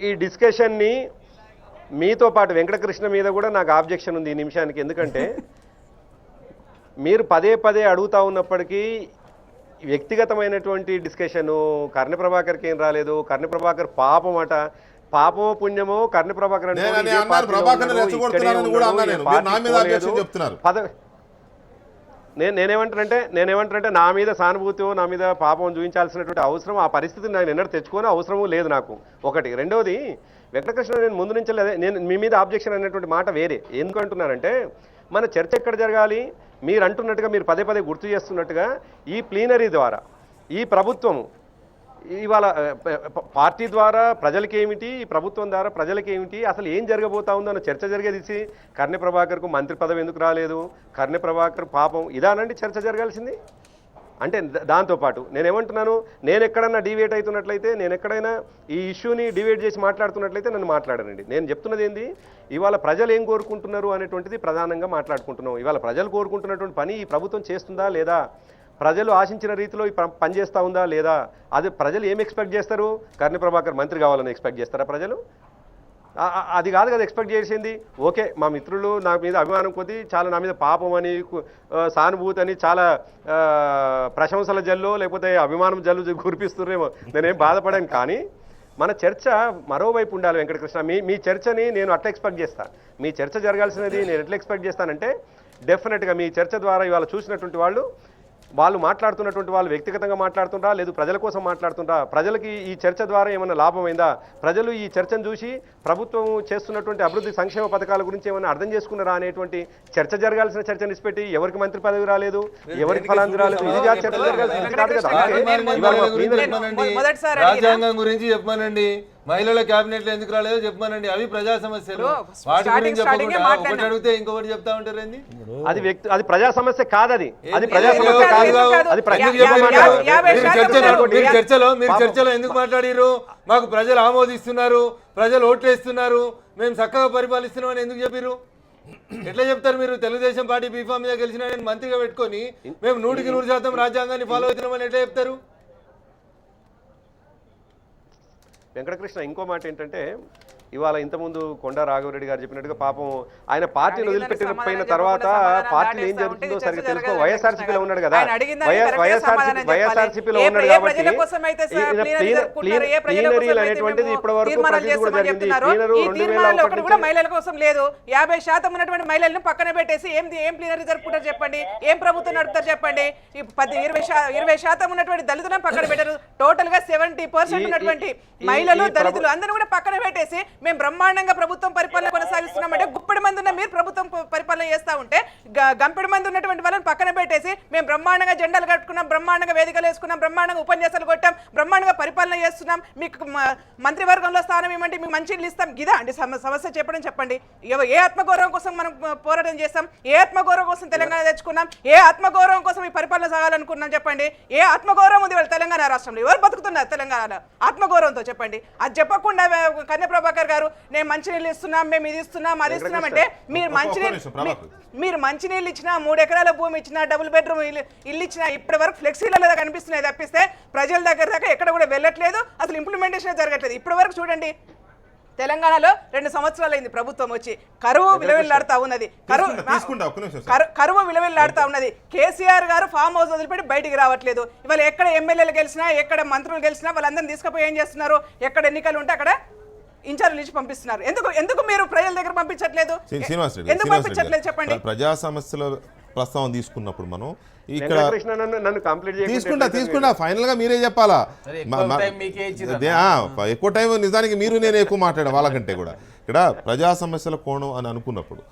ఈ డిస్కషన్ ని మీతో పాటు వెంకటకృష్ణ మీద కూడా నాకు ఆబ్జెక్షన్ ఉంది ఈ నిమిషానికి. ఎందుకంటే మీరు పదే పదే అడుగుతా ఉన్నప్పటికీ వ్యక్తిగతమైనటువంటి డిస్కషను, కర్ణ ప్రభాకర్కి ఏం రాలేదు, కర్ణ ప్రభాకర్ పాపం అట, పాపమో పుణ్యమో కర్ణ ప్రభాకర్ నేనేమంటానంటే నా మీద సానుభూతి, నా మీద పాపం చూపించాల్సినటువంటి అవసరం, ఆ పరిస్థితిని నేను ఎన్నడూ తెచ్చుకొని అవసరము లేదు నాకు. ఒకటి. రెండవది, వెంకటకృష్ణ నేను ముందు నుంచి నేను మీ మీద ఆబ్జెక్షన్ అనేటువంటి మాట వేరే. ఎందుకంటున్నానంటే మన చర్చ ఎక్కడ జరగాలి? మీరు అంటున్నట్టుగా, మీరు పదే పదే గుర్తు చేస్తున్నట్టుగా ఈ ప్లీనరీ ద్వారా ఈ ప్రభుత్వము ఇవాళ పార్టీ ద్వారా ప్రజలకి ఏమిటి, ప్రభుత్వం ద్వారా ప్రజలకి ఏమిటి, అసలు ఏం జరగబోతా ఉందో అన్న చర్చ జరిగేది. కర్ణ ప్రభాకర్కు మంత్రి పదవి ఎందుకు రాలేదు, కర్ణ ప్రభాకర్ పాపం ఇదానండి చర్చ జరగాల్సింది. అంటే దాంతోపాటు నేనేమంటున్నాను, నేను ఎక్కడన్నా డివేట్ అవుతున్నట్లయితే, నేను ఎక్కడైనా ఈ ఇష్యూని డివేట్ చేసి మాట్లాడుతున్నట్లయితే నన్ను మాట్లాడనండి. నేను చెప్తున్నది ఏంది, ఇవాళ ప్రజలు ఏం కోరుకుంటున్నారు అనేటువంటిది ప్రధానంగా మాట్లాడుకుంటున్నాం. ఇవాళ ప్రజలు కోరుకుంటున్నటువంటి పని ఈ ప్రభుత్వం చేస్తుందా లేదా, ప్రజలు ఆశించిన రీతిలో పనిచేస్తూ ఉందా లేదా, అది ప్రజలు ఏం ఎక్స్పెక్ట్ చేస్తారు? కర్ణ ప్రభాకర్ మంత్రి కావాలని ఎక్స్పెక్ట్ చేస్తారా ప్రజలు? అది కాదు కదా ఎక్స్పెక్ట్ చేసింది. ఓకే, మా మిత్రులు నా మీద అభిమానం కొద్దీ చాలా నా మీద పాపం అని, సానుభూతి అని చాలా ప్రశంసల జల్లు లేకపోతే అభిమానం జల్లు కురిపిస్తున్నారేమో, నేనేం బాధపడాను. కానీ మన చర్చ మరోవైపు ఉండాలి వెంకటకృష్ణ. మీ చర్చని నేను అట్లా ఎక్స్పెక్ట్ చేస్తాను. మీ చర్చ జరగాల్సినది నేను ఎట్లా ఎక్స్పెక్ట్ చేస్తానంటే, డెఫినెట్గా మీ చర్చ ద్వారా ఇవాళ చూసినటువంటి వాళ్ళు మాట్లాడుతున్నటువంటి వాళ్ళు వ్యక్తిగతంగా మాట్లాడుతుండ్రా, లేదు ప్రజల కోసం మాట్లాడుతుండ్రా, ప్రజలకి ఈ చర్చ ద్వారా ఏమైనా లాభమైందా, ప్రజలు ఈ చర్చను చూసి ప్రభుత్వం చేస్తున్నటువంటి అభివృద్ధి సంక్షేమ పథకాల గురించి ఏమైనా అర్థం చేసుకున్నారా అనేటువంటి చర్చ జరగాల్సిన చర్చ నిష్పెట్టి ఎవరికి మంత్రి పదవి రాలేదు, ఎవరికి ఫలాంది రాలేదు, ఇది చర్చ జరగాల్సింది కాదు కదా. రాజ్యాంగం గురించి చెప్పానండి, మహిళల క్యాబినెట్ లో ఎందుకు రాలేదో చెప్పానండి, అవి ప్రజా సమస్యలు. వాటి గురించి చెప్పకుండా ఒకటి అడిగితే ఇంకొకటి చెప్తా ఉంటారు. అది ప్రజా సమస్య కాదు, అది ప్రజా సమస్య కాదు. మీరు చర్చలో ఎందుకు మాట్లాడారు? మాకు ప్రజలు ఆమోదిస్తున్నారు, ప్రజలు ఓట్లేస్తున్నారు, మేము చక్కగా పరిపాలిస్తున్నాం అని ఎందుకు చెప్పారు? ఎట్లా చెప్తారు మీరు? తెలుగుదేశం పార్టీ బీఫామ్ మీద గెలిచిన మంత్రిగా పెట్టుకొని మేము 100% రాజ్యాంగాన్ని ఫాలో అవుతున్నామని ఎట్లా చెప్తారు? వెంకటకృష్ణ ఇంకో మాట ఏంటంటే, ఇవాళ ఇంతకుముందు కొండా రాఘవరెడ్డి గారు చెప్పినట్టుగా పాపం ఆయన పార్టీని వదిలిపెట్టిన తర్వాత పార్టీలో ఏం జరుగుతుందో సరిగ్గా తెలుసుకో. వైఎస్ఆర్సీపీలో ఉన్నాడు కదా, వైఎస్ఆర్సీపీలో ఉన్నాడు కాబట్టి ప్లీనరీలు అనేటువంటిది ఇప్పటి వరకు ప్రజలు కూడా జరిగింది. మహిళల కోసం లేదు, 50% ఉన్నటువంటి మహిళలను పక్కన పెట్టేసి ఏం ప్లీనరీ జరుపుకుంటారు చెప్పండి, ఏం ప్రభుత్వం నడుపుతారు చెప్పండి. 20% ఉన్నటువంటి దళితులను పక్కన పెట్టారు, టోటల్ గా 70% ఉన్నటువంటి మహిళలు దళితులు అందరూ కూడా పక్కన పెట్టేసి మేము బ్రహ్మాండంగా ప్రభుత్వం పరిపాలన కొనసాగిస్తున్నామంటే గుప్పెడి మంది ఉన్న మీరు ప్రభుత్వం పరిపాలన చేస్తూ ఉంటే గంపెడి మంది ఉన్నటువంటి వాళ్ళని పక్కన పెట్టేసి మేము బ్రహ్మాండంగా జెండాలు కట్టుకున్నాం, బ్రహ్మాండంగా వేదికలు వేసుకున్నాం, బ్రహ్మాండంగా ఉపన్యాసాలు కొట్టాం, బ్రహ్మాండంగా పరిపాలన చేస్తున్నాం, మీకు మంత్రివర్గంలో స్థానం ఇవ్వండి, మీకు మంచి ఇస్తాం, ఇదా అండి సమస్య చెప్పండి. ఏ ఆత్మగౌరవం కోసం మనం పోరాటం చేస్తాం, ఏ ఆత్మగౌరవం కోసం తెలంగాణ తెచ్చుకున్నాం, ఏ ఆత్మగౌరవం కోసం ఈ పరిపాలన సాగాలనుకున్నాం చెప్పండి. ఏ ఆత్మగౌరవం ఉంది వాళ్ళు తెలంగాణ రాష్ట్రంలో? ఎవరు బతుకుతున్నారు తెలంగాణలో ఆత్మగౌరవంతో చెప్పండి. అది చెప్పకుండా కన్య ప్రభాకర్ గారు నేను మంచినీళ్ళు ఇస్తున్నాం, మేము ఇది ఇస్తున్నాం, అది ఇస్తున్నాం అంటే మీరు మంచినీళ్ళు ఇచ్చినా, 3 ఎకరాల భూమి ఇచ్చినా, డబుల్ బెడ్రూమ్ ఇల్లు ఇచ్చినా ఇప్పటి వరకు ఫ్లెక్సీలలో కనిపిస్తున్నాయి తప్పిస్తే ప్రజల దగ్గర దాకా ఎక్కడ కూడా వెళ్ళట్లేదు, అసలు ఇంప్లిమెంటేషన్ జరగట్లేదు. ఇప్పటి వరకు చూడండి, తెలంగాణలో 2 సంవత్సరాలు అయింది ప్రభుత్వం వచ్చి, కరువు విలువెల్లాడుతా ఉన్నది, కరువు విలువెల్లాడుతా ఉన్నది. కేసీఆర్ గారు ఫామ్ హౌస్ వదిలిపెట్టి బయటికి రావట్లేదు. ఇవాళ ఎక్కడ ఎమ్మెల్యేలు గెలిచినా, ఎక్కడ మంత్రులు గెలిచినా వాళ్ళందరినీ తీసుకుపోయి ఏం చేస్తున్నారు, ఎక్కడ ఎన్నికలు ఉంటే అక్కడ ఇన్ఛార్జ్ ఇచ్చి పంపిస్తున్నారు. ఎందుకు మీరు ప్రజల దగ్గర పంపించట్లేదు? ఎందుకు పంపించట్లేదు చెప్పండి. ప్రజా సమస్యల ప్రస్తావన తీసుకున్నప్పుడు మనం ఇక్కడ తీసుకుంటా ఫైనల్ గా మీరే చెప్పాలా. ఎక్కువ టైం నిజానికి మీరు నేను ఎక్కువ మాట్లాడా వాళ్ళకంటే కూడా. ఇక్కడ ప్రజా సమస్యల కోణం అని అనుకున్నప్పుడు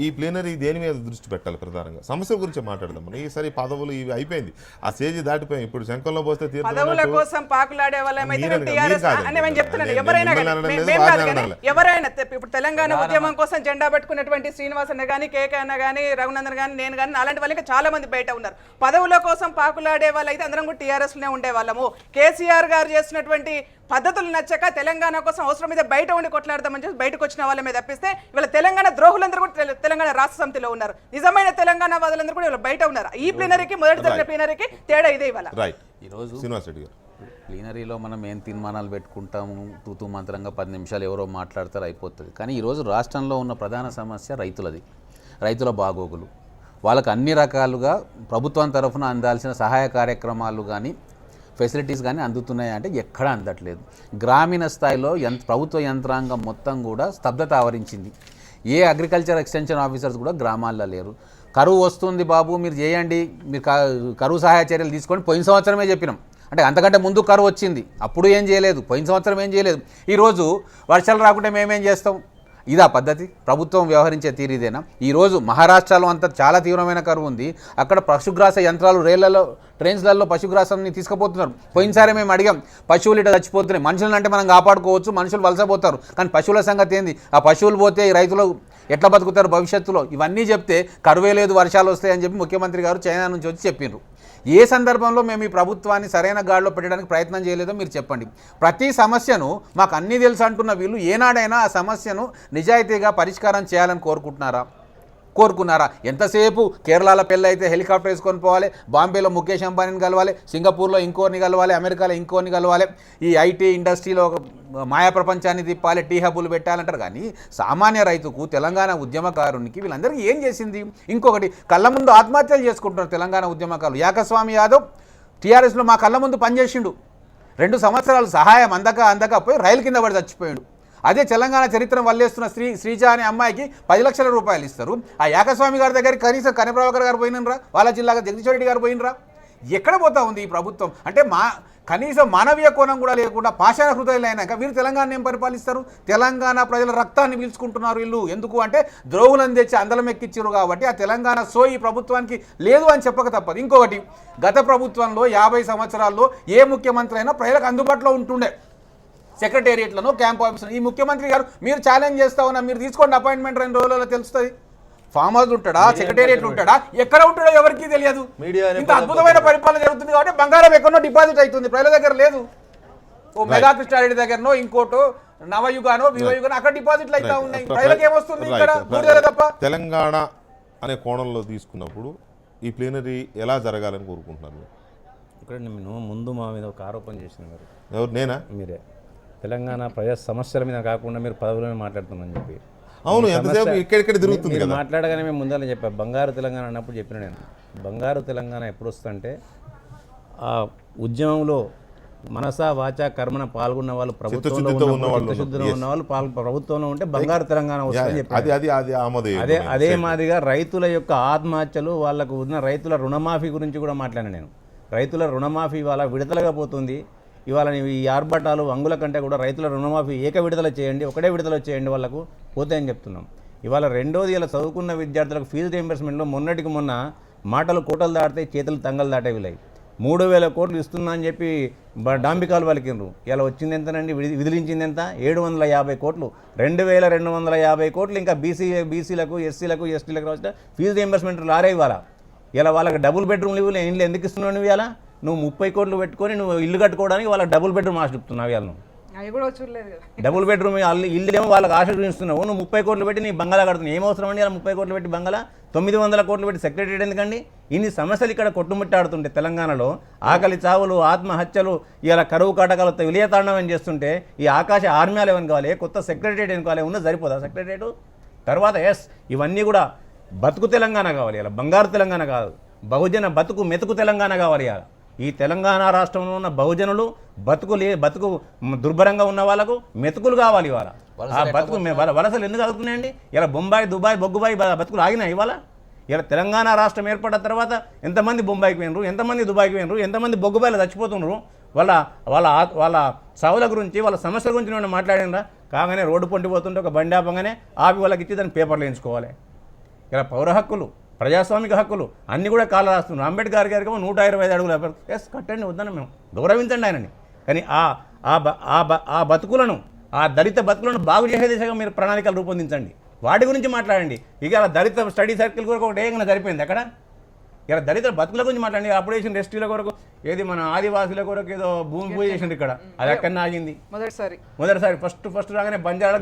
ఈ ప్లీనరీ దేని మీద దృష్టి పెట్టాలి? ప్రధానంగా సమస్యల గురించి మాట్లాడదాం మనం. ఈసారి పదవులు ఇవి అయిపోయింది, ఆ స్టేజ్ దాటిపోయింది. ఇప్పుడు శంఖంలో పోస్తే పదవుల కోసం పాకులాడే ఎవరైనా ఇప్పుడు తెలంగాణ ఉద్యమం కోసం జెండా పట్టుకున్నటువంటి శ్రీనివాస్ అన్న కానీ, కేకే అన్న కానీ, రఘునందన్ కానీ, నేను కానీ, అలాంటి వాళ్ళకి చాలా మంది బయట ఉన్నారు. పదవుల కోసం పాకులాడే వాళ్ళు అయితే అందరం కూడా టీఆర్ఎస్ లోనే ఉండే వాళ్ళము. కేసీఆర్ గారు చేసినటువంటి పద్ధతులు నచ్చక తెలంగాణ కోసం అవసరం మీద బయట ఉండి కొట్లాడదామని చెప్పి బయటకు వచ్చిన వాళ్ళ మీద తప్పిస్తే ఇవాళ తెలంగాణ ద్రోహులందరూ కూడా తెలంగాణ రాష్ట్ర సమితిలో ఉన్నారు. నిజమైన తెలంగాణ వాదులందరూ కూడా బయట ఉన్నారు. ఈ ప్లీనరీకి మొదటి జరిగిన ప్లీనరీకి తేడా ఇదే. ఇవాళ ఈరోజు ప్లీనరీలో మనం ఏం తీర్మానాలు పెట్టుకుంటాము, తూతూ మంత్రంగా 10 నిమిషాలు ఎవరో మాట్లాడతారు, అయిపోతుంది. కానీ ఈరోజు రాష్ట్రంలో ఉన్న ప్రధాన సమస్య రైతులది, రైతుల బాగోగులు. వాళ్ళకు అన్ని రకాలుగా ప్రభుత్వం తరఫున అందాల్సిన సహాయ కార్యక్రమాలు కానీ ఫెసిలిటీస్ కానీ అందుతున్నాయి అంటే ఎక్కడా అందట్లేదు. గ్రామీణ స్థాయిలో ప్రభుత్వ యంత్రాంగం మొత్తం కూడా స్తబ్దత ఆవరించింది. ఏ అగ్రికల్చర్ ఎక్స్టెన్షన్ ఆఫీసర్స్ కూడా గ్రామాల్లో లేరు. కరువు వస్తుంది బాబు మీరు చేయండి, మీరు కరువు సహాయ చర్యలు తీసుకోండి పోయిన సంవత్సరమే చెప్పినాం. అంటే అంతకంటే ముందు కరువు వచ్చింది, అప్పుడు ఏం చేయలేదు, పోయిన సంవత్సరం ఏం చేయలేదు. ఈరోజు వర్షాలు రాకుంటే మేమేం చేస్తాం? ఇదా పద్ధతి? ప్రభుత్వం వ్యవహరించే తీరు ఇదేనా? ఈరోజు మహారాష్ట్రలో అంతా చాలా తీవ్రమైన కరువు ఉంది. అక్కడ పశుగ్రాస యంత్రాలు రైళ్లలో ట్రైన్స్లలో పశుగ్రాసాన్ని తీసుకుపోతున్నారు. పోయినసారి మేము అడిగాం, పశువులు ఇట్లా చచ్చిపోతున్నాయి, మనుషులను అంటే మనం కాపాడుకోవచ్చు, మనుషులు వలసపోతారు, కానీ పశువుల సంగతి ఏంది? ఆ పశువులు పోతే ఈ రైతులు ఎట్లా బతుకుతారు భవిష్యత్తులో? ఇవన్నీ చెప్తే కరువే లేదు, వర్షాలు వస్తాయని చెప్పి ముఖ్యమంత్రి గారు చైనా నుంచి వచ్చి చెప్పిండ్రు. ఏ సందర్భంలో మేము ఈ ప్రభుత్వాన్ని సరైన గాడిలో పెట్టడానికి ప్రయత్నం చేయలేదో మీరు చెప్పండి. ప్రతి సమస్యను మాకు అన్నీ తెలుసు అంటున్న వీళ్ళు ఏనాడైనా ఆ సమస్యను నిజాయితీగా పరిష్కారం చేయాలని కోరుకున్నారా? ఎంతసేపు కేరళలో పెళ్ళి అయితే హెలికాప్టర్ వేసుకొని పోవాలి, బాంబేలో ముఖేష్ అంబానీని కలవాలి, సింగపూర్లో ఇంకోరిని కలవాలి, అమెరికాలో ఇంకోరిని కలవాలి, ఈ ఐటీ ఇండస్ట్రీలో మాయా ప్రపంచాన్ని తిప్పాలి, టీ హబ్బులు పెట్టాలంటారు. కానీ సామాన్య రైతుకు, తెలంగాణ ఉద్యమకారునికి వీళ్ళందరికీ ఏం చేసింది? ఇంకొకటి, కళ్ళ ముందు ఆత్మహత్యలు చేసుకుంటున్నారు తెలంగాణ ఉద్యమకారులు. యాకస్వామి యాదవ్ టీఆర్ఎస్లో మా కళ్ళ ముందు పనిచేసిండు, 2 సంవత్సరాలు సహాయం అందక పోయి రైలు కింద పడి చచ్చిపోయాడు. అదే తెలంగాణ చరిత్రను వల్లేస్తున్న శ్రీజ అనే అమ్మాయికి 10 లక్షల రూపాయలు ఇస్తారు. ఆ యాకస్వామి గారి దగ్గర కనీసం కనప్రభాకర్ గారు పోయినరా, వాళ్ళ జిల్లాగా జగదీశ్వర రెడ్డి గారు పోయినరా? ఎక్కడ పోతా ఉంది ఈ ప్రభుత్వం? అంటే కనీసం మానవీయ కోణం కూడా లేకుండా పాషాణ హృదయాలు అయినాక వీరు తెలంగాణ ఏం పరిపాలిస్తారు? తెలంగాణ ప్రజల రక్తాన్ని పీల్చుకుంటున్నారు వీళ్ళు. ఎందుకు అంటే ద్రోహులను తెచ్చి అందలం ఎక్కించారు కాబట్టి ఆ తెలంగాణ ఈ ప్రభుత్వానికి లేదు అని చెప్పక తప్పదు. ఇంకొకటి, గత ప్రభుత్వంలో 50 సంవత్సరాల్లో ఏ ముఖ్యమంత్రి అయినా ప్రజలకు అందుబాటులో ఉంటుండే, సెక్రటేరియట్లను, క్యాంప్ ఆఫీసులు. ఈ ముఖ్యమంత్రి గారు మీరు ఛాలెంజ్ చేస్తా ఉన్నా, మీరు తీసుకోండి అపాయింట్మెంట్ 2 రోజులలో తెలుస్తుంది. ఫామ్ హౌస్ ఉంటాడా, సెక్రటేరియట్ ఉంటాడా, ఎక్కడ ఉంటాడో ఎవరికి తెలియదు. ఇంత అద్భుతమైన పరిపాలన జరుగుతుంది కాబట్టి బంగారం ఎక్కడో డిపాజిట్ అవుతుంది, ప్రజల దగ్గర లేదు. ఓ మెగా కృష్ణారెడ్డి దగ్గరనో ఇంకోటో నవయుగానో వివయుగానో అక్కడ డిపాజిట్లు అవుతా ఉన్నాయి. ప్రజలకు ఏమొస్తుంది ఇక్కడ తప్ప. తెలంగాణ అనే కోణంలో తీసుకున్నప్పుడు ఈ ప్లీనరీ ఎలా జరగాలని కోరుకుంటున్నారు? ఇక్కడ నేను ముందు మా మీద ఒక ఆరోపణ చేసిన గారు. ఎవరు? నేనా? మీరే. తెలంగాణ ప్రజా సమస్యల మీద కాకుండా మీరు పదవులను మాట్లాడుతున్నామని చెప్పి. అవును, ఎంతసేపు ఇక్కడిక్కడ తిరుగుతుంది కదా. మాట్లాడగానే మేము ముందర చెప్పాను, బంగారు తెలంగాణ అన్నప్పుడు చెప్పిన నేను. బంగారు తెలంగాణ ఎప్పుడు వస్తుందంటే ఆ ఉద్యమంలో మనసా వాచా కర్మన పాల్గొన్న వాళ్ళు, ప్రభుత్వంలో ఉన్న వాళ్ళు ప్రభుత్వంలో ఉంటే బంగారు తెలంగాణ వస్తుందని చెప్పారు. అదే మాదిరిగా రైతుల యొక్క ఆత్మహత్యలు, వాళ్ళకు ఉన్న రైతుల రుణమాఫీ గురించి కూడా మాట్లాడాను నేను. రైతుల రుణమాఫీ వాళ్ళ విడతలుగా పోతుంది. ఇవాళ ఈ ఆర్భాటాలు అంగుల కంటే కూడా రైతుల రుణమాఫీ ఏక విడుదల చేయండి, ఒకటే విడుదల చేయండి వాళ్ళకు పోతే అని చెప్తున్నాం. ఇవాళ రెండోది ఇలా చదువుకున్న విద్యార్థులకు ఫీజు రీయింబర్స్మెంట్లో మొన్నటికి మొన్న మాటలు కోటలు దాటితే చేతులు తంగలు దాటేవిలాయి. 3,000 కోట్లు ఇస్తున్నా అని చెప్పి డాంబికాలు పలికిండ్రు. ఇలా వచ్చింది ఎంతనండి, విదిలించింది ఎంత? 750 కోట్లు. 2,250 కోట్లు ఇంకా బీసీలకు ఎస్సీలకు ఎస్టీలకు వచ్చిన ఫీజు రీయింబర్స్మెంట్ రారే ఇవాళ. ఇలా వాళ్ళకి డబుల్ బెడ్రూమ్లు ఇండ్లు ఎందుకు ఇస్తున్నావు నువ్వు? ఇలా నువ్వు 30 కోట్లు పెట్టుకొని నువ్వు ఇల్లు కట్టుకోవడానికి వాళ్ళకి డబుల్ బెడ్రూమ్ ఆశ చెప్తున్నావు. ఇవాళ నువ్వు అవి కూడా చూడలేదు కదా. డబుల్ బెడ్రూమ్ ఇల్లు ఏమో వాళ్ళకి ఆశ చూపిస్తున్నావు. నువ్వు 30 కోట్లు పెట్టి నీ బంగాళా కడుతున్నావు. ఏం అవసరం అండి ఇలా 30 కోట్లు పెట్టి బంగాళా? 900 కోట్లు పెట్టి సెక్రటరీ ఎందుకండి? ఇన్ని సమస్యలు ఇక్కడ కొట్టుముట్టాడుతుంటే తెలంగాణలో ఆకలి చావులు, ఆత్మహత్యలు, ఇలా కరువు కాటకాలతో విలయతాండవం చేస్తుంటే ఈ ఆకాశ ఆర్మ్యాలు ఏమని కావాలి? కొత్త సెక్రటరియట్ ఏం కావాలి? ఉన్నది సరిపోదా సెక్రటరియట్? తర్వాత ఇవన్నీ కూడా బతుకు తెలంగాణ కావాలి. ఇలా బంగారు తెలంగాణ కాదు, బహుజన బతుకు మెతుకు తెలంగాణ కావాలి. ఇలా ఈ తెలంగాణ రాష్ట్రంలో ఉన్న బహుజనులు బతుకు దుర్భరంగా ఉన్న వాళ్ళకు మెతుకులు కావాలి. ఇవాళ ఆ బతుకు వలసలు ఎందుకు ఆగుతున్నాయండి? ఇలా బొంబాయి, దుబాయ్, బొగ్గుబాయి బతుకులు ఆగినాయి ఇవాళ. ఇలా తెలంగాణ రాష్ట్రం ఏర్పడిన తర్వాత ఎంతమంది బొంబాయికి పోయినరు, ఎంతమంది దుబాయ్కి పోయినరు, ఎంతమంది బొగ్గుబాయిలు చచ్చిపోతున్నారు. వాళ్ళ సావుల గురించి, వాళ్ళ సమస్యల గురించి నేను మాట్లాడినరా? కాగానే రోడ్డు పొంటి పోతుంటే ఒక బండి ఆపంగానే ఆపి వాళ్ళకి ఇచ్చి దాన్ని పేపర్లు వేయించుకోవాలి. ఇలా పౌర హక్కులు, ప్రజాస్వామిక హక్కులు అన్నీ కూడా కాల రాస్తున్నారు. అంబేద్కర్ గారికి 125 అడుగులు కట్టండి, వద్దన్న మేము గౌరవించండి ఆయనని. కానీ ఆ బతుకులను, ఆ దళిత బతుకులను బాగు చేసే దిశగా మీరు ప్రణాళికలు రూపొందించండి, వాటి గురించి మాట్లాడండి. ఇక దళిత స్టడీ సర్కిల్ కొరకు ఒకటి ఏమైనా సరిపోయింది అక్కడ? ఇలా దళిత బతుకుల గురించి మాట్లాడండి. అప్పుడు చేసిన రెస్టీల కొరకు ఏది మన ఆదివాసుల కొరకు ఏదో భూమి పూజ చేసిండు ఇక్కడ, అది ఎక్కడ ఆగింది? మొదటిసారి ఫస్ట్ రాగానే బంజారా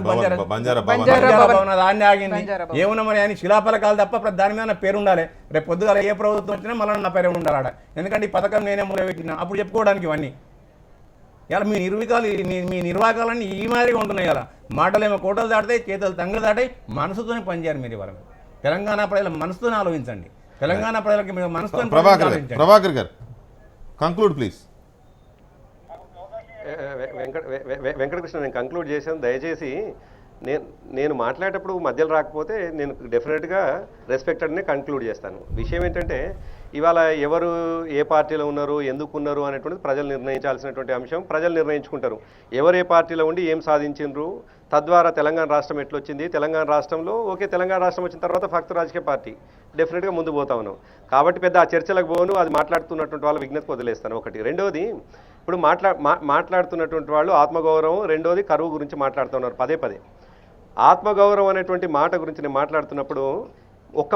భవన్ దాన్ని ఆగింది. ఏమన్నా మరి ఆయన శిలాఫలకాలు తప్ప దాని మీద నా పేరు ఉండాలి. రేపు పొద్దుగాల ఏ ప్రభుత్వం వచ్చినా మళ్ళీ నా పేరు ఉండాలి ఆడ. ఎందుకంటే ఈ పథకం నేనే మొదలుపెట్టినా అప్పుడు చెప్పుకోవడానికి ఇవన్నీ. ఇలా మీ నిర్వాహకాలన్నీ ఈ మాదిరిగా ఉంటున్నాయి. ఇలా మాటలేమో కోటలు దాటాయి, చేతులు తంగలు దాటాయి. మనసుతోనే పనిచేయాలి మీరు. ఇవాళ తెలంగాణ ప్రజల మనసుతోనే ఆలోచించండి. తెలంగాణ ప్రజలకి మనసుతో. ప్రభాకర్ గారు కంక్లూడ్ ప్లీజ్. వెంకటకృష్ణ, నేను కంక్లూడ్ చేశాను. దయచేసి నేను మాట్లాడేటప్పుడు మధ్యలో రాకపోతే నేను డెఫినెట్గా రెస్పెక్టెడ్నే కంక్లూడ్ చేస్తాను. విషయం ఏంటంటే ఇవాళ ఎవరు ఏ పార్టీలో ఉన్నారు, ఎందుకు ఉన్నారు అనేటువంటిది ప్రజలు నిర్ణయించాల్సినటువంటి అంశం. ప్రజలు నిర్ణయించుకుంటారు ఎవరు ఏ పార్టీలో ఉండి ఏం సాధించిండ్రు, తద్వారా తెలంగాణ రాష్ట్రం ఎట్లొచ్చింది. తెలంగాణ రాష్ట్రంలో తెలంగాణ రాష్ట్రం వచ్చిన తర్వాత ఫక్తు రాజకీయ పార్టీ డెఫినెట్గా ముందు పోతా ఉన్నాం. కాబట్టి పెద్ద ఆ చర్చలకు పోను, అది మాట్లాడుతున్నటువంటి వాళ్ళ విజ్ఞతకు వదిలేస్తాను. ఒకటి. రెండోది, ఇప్పుడు మాట్లాడుతున్నటువంటి వాళ్ళు ఆత్మగౌరవం, రెండోది కరువు గురించి మాట్లాడుతున్నారు పదే. ఆత్మగౌరవం అనేటువంటి మాట గురించి నేను మాట్లాడుతున్నప్పుడు ఒక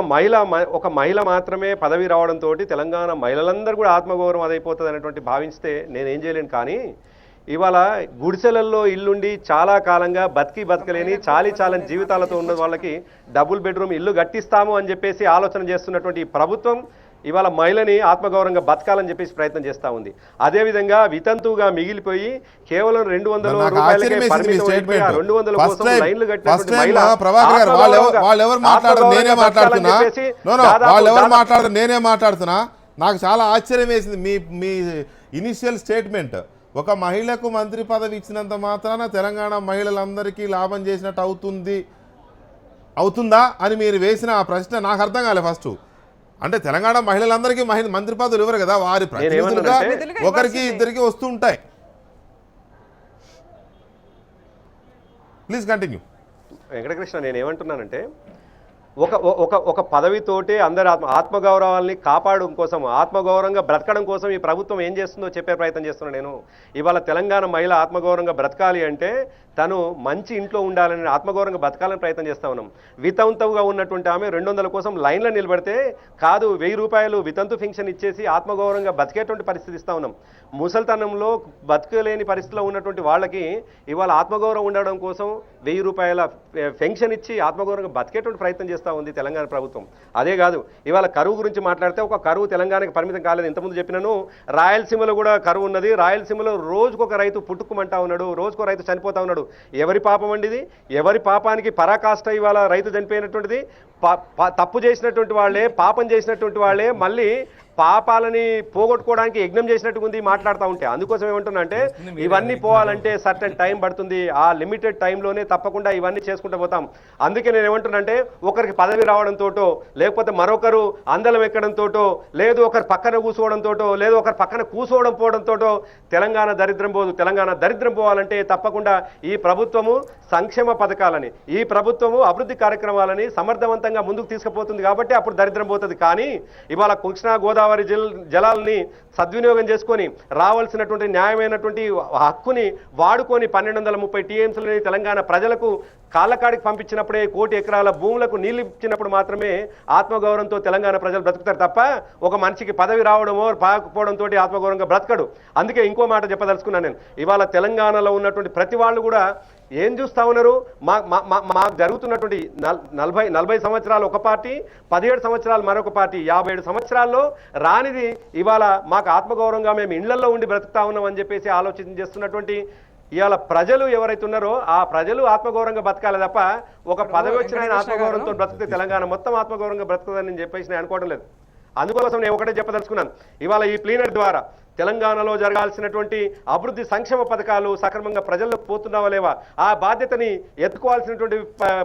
మహిళ మాత్రమే పదవి రావడంతో తెలంగాణ మహిళలందరూ కూడా ఆత్మగౌరవం అదైపోతుంది అనేటువంటి భావిస్తే నేనేం చేయలేను. కానీ ఇవాళ గుడిసెలల్లో ఇల్లుండి చాలా కాలంగా బతకలేని చాలని జీవితాలతో ఉన్న వాళ్ళకి డబుల్ బెడ్రూమ్ ఇల్లు కట్టిస్తాము అని చెప్పేసి ఆలోచన చేస్తున్నటువంటి ఈ ప్రభుత్వం ఇవాళ మహిళని ఆత్మగౌరవంగా బతకాలని చెప్పేసి ప్రయత్నం చేస్తూ ఉంది. అదేవిధంగా వితంతువుగా మిగిలిపోయి కేవలం 200 రూపాయలకే పరిమితం అయిపోయి 200 కోసం లైన్లు కట్టినటువంటి మహిళ నేనే మాట్లాడుతున్నా. నాకు చాలా ఆశ్చర్యం వేసింది మీ ఇనిషియల్ స్టేట్మెంట్. ఒక మహిళకు మంత్రి పదవి ఇచ్చినంత మాత్రాన తెలంగాణ మహిళలందరికీ లాభం చేసినట్టు అవుతుందా అని మీరు వేసిన ఆ ప్రశ్న నాకు అర్థం కాలే. ఫస్ట్ అంటే తెలంగాణ మహిళలందరికీ మంత్రి పదవులు ఇవ్వరు కదా, వారి ప్రతినిధులుగా ఒకరికి ఇద్దరికి వస్తూ ఉంటాయి. Please continue. వెంకటకృష్ణ, నేనేమంటున్నానంటే ఒక పదవితోటే అందరి ఆత్మగౌరవాల్ని కాపాడడం కోసం, ఆత్మగౌరవంగా బ్రతకడం కోసం ఈ ప్రభుత్వం ఏం చేస్తుందో చెప్పే ప్రయత్నం చేస్తున్నాను నేను. ఇవాళ తెలంగాణ మహిళ ఆత్మగౌరవంగా బ్రతకాలి అంటే తను మంచి ఇంట్లో ఉండాలని, ఆత్మగౌరవంగా బతకాలని ప్రయత్నం చేస్తా ఉన్నాం. వితంతువుగా ఉన్నటువంటి ఆమె 200 కోసం లైన్లో నిలబడితే కాదు, 1000 రూపాయలు వితంతు ఫెన్షన్ ఇచ్చేసి ఆత్మగౌరవంగా బతికేటువంటి పరిస్థితి ఇస్తా ఉన్నాం. ముసల్తనంలో బతకలేని పరిస్థితిలో ఉన్నటువంటి వాళ్ళకి ఇవాళ ఆత్మగౌరవం ఉండడం కోసం 1000 రూపాయల పెన్షన్ ఇచ్చి ఆత్మగౌరవంగా బతికేటువంటి ప్రయత్నం చేస్తూ ఉంది తెలంగాణ ప్రభుత్వం. అదే కాదు, ఇవాళ కరువు గురించి మాట్లాడితే ఒక కరువు తెలంగాణకి పరిమితం కాలేదు. ఇంతకుముందు చెప్పినాను, రాయలసీమలో కూడా కరువు ఉన్నది. రాయలసీమలో రోజుకొక రైతు పుట్టుకుమంటా ఉన్నాడు, రోజుకో రైతు చనిపోతా ఉన్నాడు. ఎవరి పాపం అండి ఇది? ఎవరి పాపానికి పరాకాష్ట ఇవాళ రైతు చనిపోయినటువంటిది? తప్పు చేసినటువంటి వాళ్ళే, పాపం చేసినటువంటి వాళ్ళే మళ్ళీ పాపాలని పోగొట్టుకోవడానికి యజ్ఞం చేసినట్టుగా ఉంది మాట్లాడుతూ ఉంటే. అందుకోసం ఏమంటున్నా అంటే ఇవన్నీ పోవాలంటే సర్టన్ టైం పడుతుంది. ఆ లిమిటెడ్ టైంలోనే తప్పకుండా ఇవన్నీ చేసుకుంటూ పోతాం. అందుకే నేను ఏమంటున్నానంటే ఒకరికి పదవి రావడంతోటో, లేకపోతే మరొకరు అందలం ఎక్కడంతోటో, లేదు ఒకరి పక్కన కూర్చోవడంతోటో, లేదు ఒకరి పక్కన కూర్చోవడం పోవడంతోటో తెలంగాణ దరిద్రం పోదు. తెలంగాణ దరిద్రం పోవాలంటే తప్పకుండా ఈ ప్రభుత్వము సంక్షేమ పథకాలని, ఈ ప్రభుత్వము అభివృద్ధి కార్యక్రమాలని సమర్థవంతంగా ముందుకు తీసుకుపోతుంది కాబట్టి అప్పుడు దరిద్రం పోతుంది. కానీ ఇవాళ కృష్ణా గోదావరి జలాలని సద్వినియోగం చేసుకొని రావాల్సినటువంటి న్యాయమైనటువంటి హక్కుని వాడుకొని 1230 టీఎంసీలని తెలంగాణ ప్రజలకు కాళ్ళకాడికి పంపించినప్పుడే, 1 కోటి ఎకరాల భూములకు నీళ్ళు ఇచ్చినప్పుడు మాత్రమే ఆత్మగౌరవంతో తెలంగాణ ప్రజలు బ్రతుకుతారు తప్ప ఒక మనిషికి పదవి రావడమో పాకపోవడంతో ఆత్మగౌరవంగా బ్రతకడు. అందుకే ఇంకో మాట చెప్పదలుచుకున్నాను నేను. ఇవాళ తెలంగాణలో ఉన్నటువంటి ప్రతి వాళ్ళు కూడా ఏం చూస్తా ఉన్నారు, మాకు జరుగుతున్నటువంటి 40 సంవత్సరాలు ఒక పార్టీ, 17 సంవత్సరాలు మరొక పార్టీ, 57 సంవత్సరాల్లో రానిది ఇవాళ మాకు ఆత్మగౌరవంగా మేము ఇళ్లలో ఉండి బ్రతుకుతా ఉన్నాం అని చెప్పేసి ఆలోచన చేస్తున్నటువంటి ఇవాళ ప్రజలు ఎవరైతే ఉన్నారో ఆ ప్రజలు ఆత్మగౌరవంగా బ్రతకాలి తప్ప ఒక పదవి వచ్చిన ఆయన ఆత్మగౌరవంతో బ్రతికితే తెలంగాణ మొత్తం ఆత్మగౌరవంగా బ్రతుకుతుందని నేను చెప్పేసి నేను అనుకోవడం లేదు. అందుకోసం నేను ఒకటే చెప్పదలుచుకున్నాను. ఇవాళ ఈ ప్లీనరీ ద్వారా తెలంగాణలో జరగాల్సినటువంటి అభివృద్ధి సంక్షేమ పథకాలు సక్రమంగా ప్రజల్లోకి పోతున్నావా లేవా, ఆ బాధ్యతని ఎత్తుకోవాల్సినటువంటి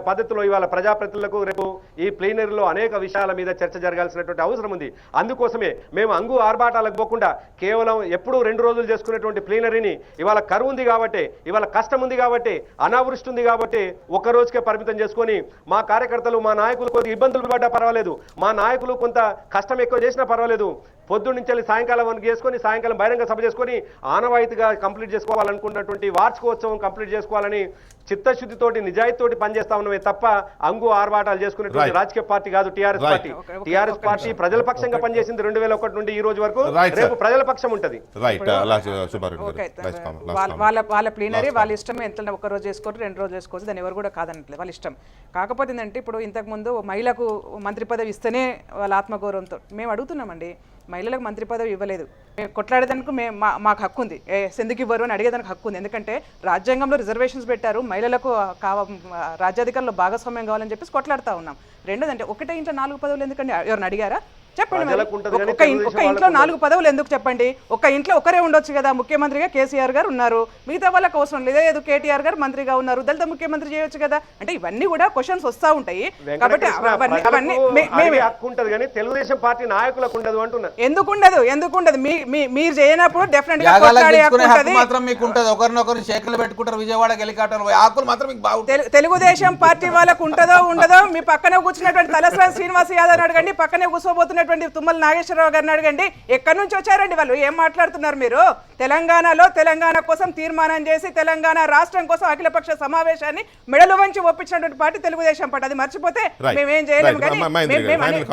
పద్ధతిలో ఇవాళ ప్రజాప్రతినిధులకు రేపు ఈ ప్లీనరీలో అనేక విషయాల మీద చర్చ జరగాల్సినటువంటి అవసరం ఉంది. అందుకోసమే మేము అంగు ఆర్భాటాలకు పోకుండా కేవలం ఎప్పుడూ 2 రోజులు చేసుకునేటువంటి ప్లీనరీని ఇవాళ కరువు ఉంది కాబట్టి, ఇవాళ కష్టం ఉంది కాబట్టి, అనావృష్టి ఉంది కాబట్టి ఒక్క రోజుకే పరిమితం చేసుకొని మా కార్యకర్తలు, మా నాయకులు కొద్దిగా ఇబ్బందులు పడ్డా పర్వాలేదు, మా నాయకులు కొంత కష్టం ఎక్కువ చేసినా పర్వాలేదు, పొద్దున్న నుంచి సాయంకాలం వరకు చేసుకొని సాయంకాలం బహిరంగ సభ చేసుకొని ఆనవాయితీగా కంప్లీట్ చేసుకోవాలనుకున్నటువంటి వార్షికోత్సవం కంప్లీట్ చేసుకోవాలని చిత్తశుద్ధితోటి నిజాయితీతోటి పనిచేస్తా ఉన్నవే తప్ప అంగు ఆర్భాటాలు చేసుకునేటువంటి రాజకీయ పార్టీ కాదు టీఆర్ఎస్ పార్టీ. టీఆర్ఎస్ పార్టీ ప్రజల పక్షంగా పనిచేసింది 2001 నుండి ఈ రోజు వరకు, రేపు ప్రజల పక్షం ఉంటది. వాళ్ళ ప్లీనరీ వాళ్ళ ఇష్టం, ఎంత ఒక రోజు చేసుకోవచ్చు 2 రోజులు చేసుకోవచ్చు, దాన్ని ఎవరు కూడా కాదనట్లేదు, వాళ్ళ ఇష్టం. కాకపోతే ఏంటంటే ఇప్పుడు ఇంతకుముందు మహిళకు మంత్రి పదవి ఇస్తేనే వాళ్ళ ఆత్మగౌరవంతో మేము అడుగుతున్నామండి. మహిళలకు మంత్రి పదవి ఇవ్వలేదు, మేము కొట్లాడేదానికి మాకు హక్కు ఉంది, ఎందుకు ఇవ్వరు అని అడిగేదానికి హక్కు ఉంది. ఎందుకంటే రాజ్యాంగంలో రిజర్వేషన్స్ పెట్టారు, మహిళలకు రాజ్యాధికారంలో భాగస్వామ్యం కావాలని చెప్పేసి కొట్లాడుతూ ఉన్నాం. రెండోదంటే ఒకటే ఇంట్లో 4 పదవులు ఎందుకండి, ఎవరిని అడిగారా చెప్పండి. ఒక ఇంట్లో 4 పదవులు ఎందుకు చెప్పండి? ఒక ఇంట్లో ఒకరే ఉండొచ్చు కదా. ముఖ్యమంత్రిగా కేసీఆర్ గారు ఉన్నారు, మిగతా వాళ్ళకి అవసరం లేదు. ఏదో కేటీఆర్ గారు మంత్రిగా ఉన్నారు, దళిత ముఖ్యమంత్రి చేయొచ్చు కదా. అంటే ఇవన్నీ కూడా క్వశ్చన్స్ వస్తూ ఉంటాయి కాబట్టి తెలుగుదేశం పార్టీ నాయకులకు ఉండదు అంటున్నా. ఎందుకుండదు మీరు చేయనప్పుడు డెఫినెట్ గా మాత్రం మీకు ఉంటది. ఒకరినొకరు షేకులు పెట్టుకుంటారు, విజయవాడ హెలికాప్టర్ ఆకులు మాత్రం మీకు బాగుంటుంది. తెలుగుదేశం పార్టీ వాళ్ళకు ఉంటుందో ఉండదో మీ పక్కన కూర్చున్నటువంటి తలసాని శ్రీనివాస్ యాదవ్ అడగండి, పక్కనే కూర్చోబోతున్న తుమ్మల నాగేశ్వరరావు గారిని అడగండి, ఎక్కడి నుంచి వచ్చారండి వాళ్ళు, ఏం మాట్లాడుతున్నారు మీరు? తెలంగాణలో తెలంగాణ కోసం తీర్మానం చేసి తెలంగాణ రాష్ట్రం కోసం అఖిలపక్ష సమావేశాన్ని మెడలు వంచి ఒప్పించినటువంటి పార్టీ తెలుగుదేశం పార్టీ. అది మర్చిపోతే మేమేం చేయలేము. కానీ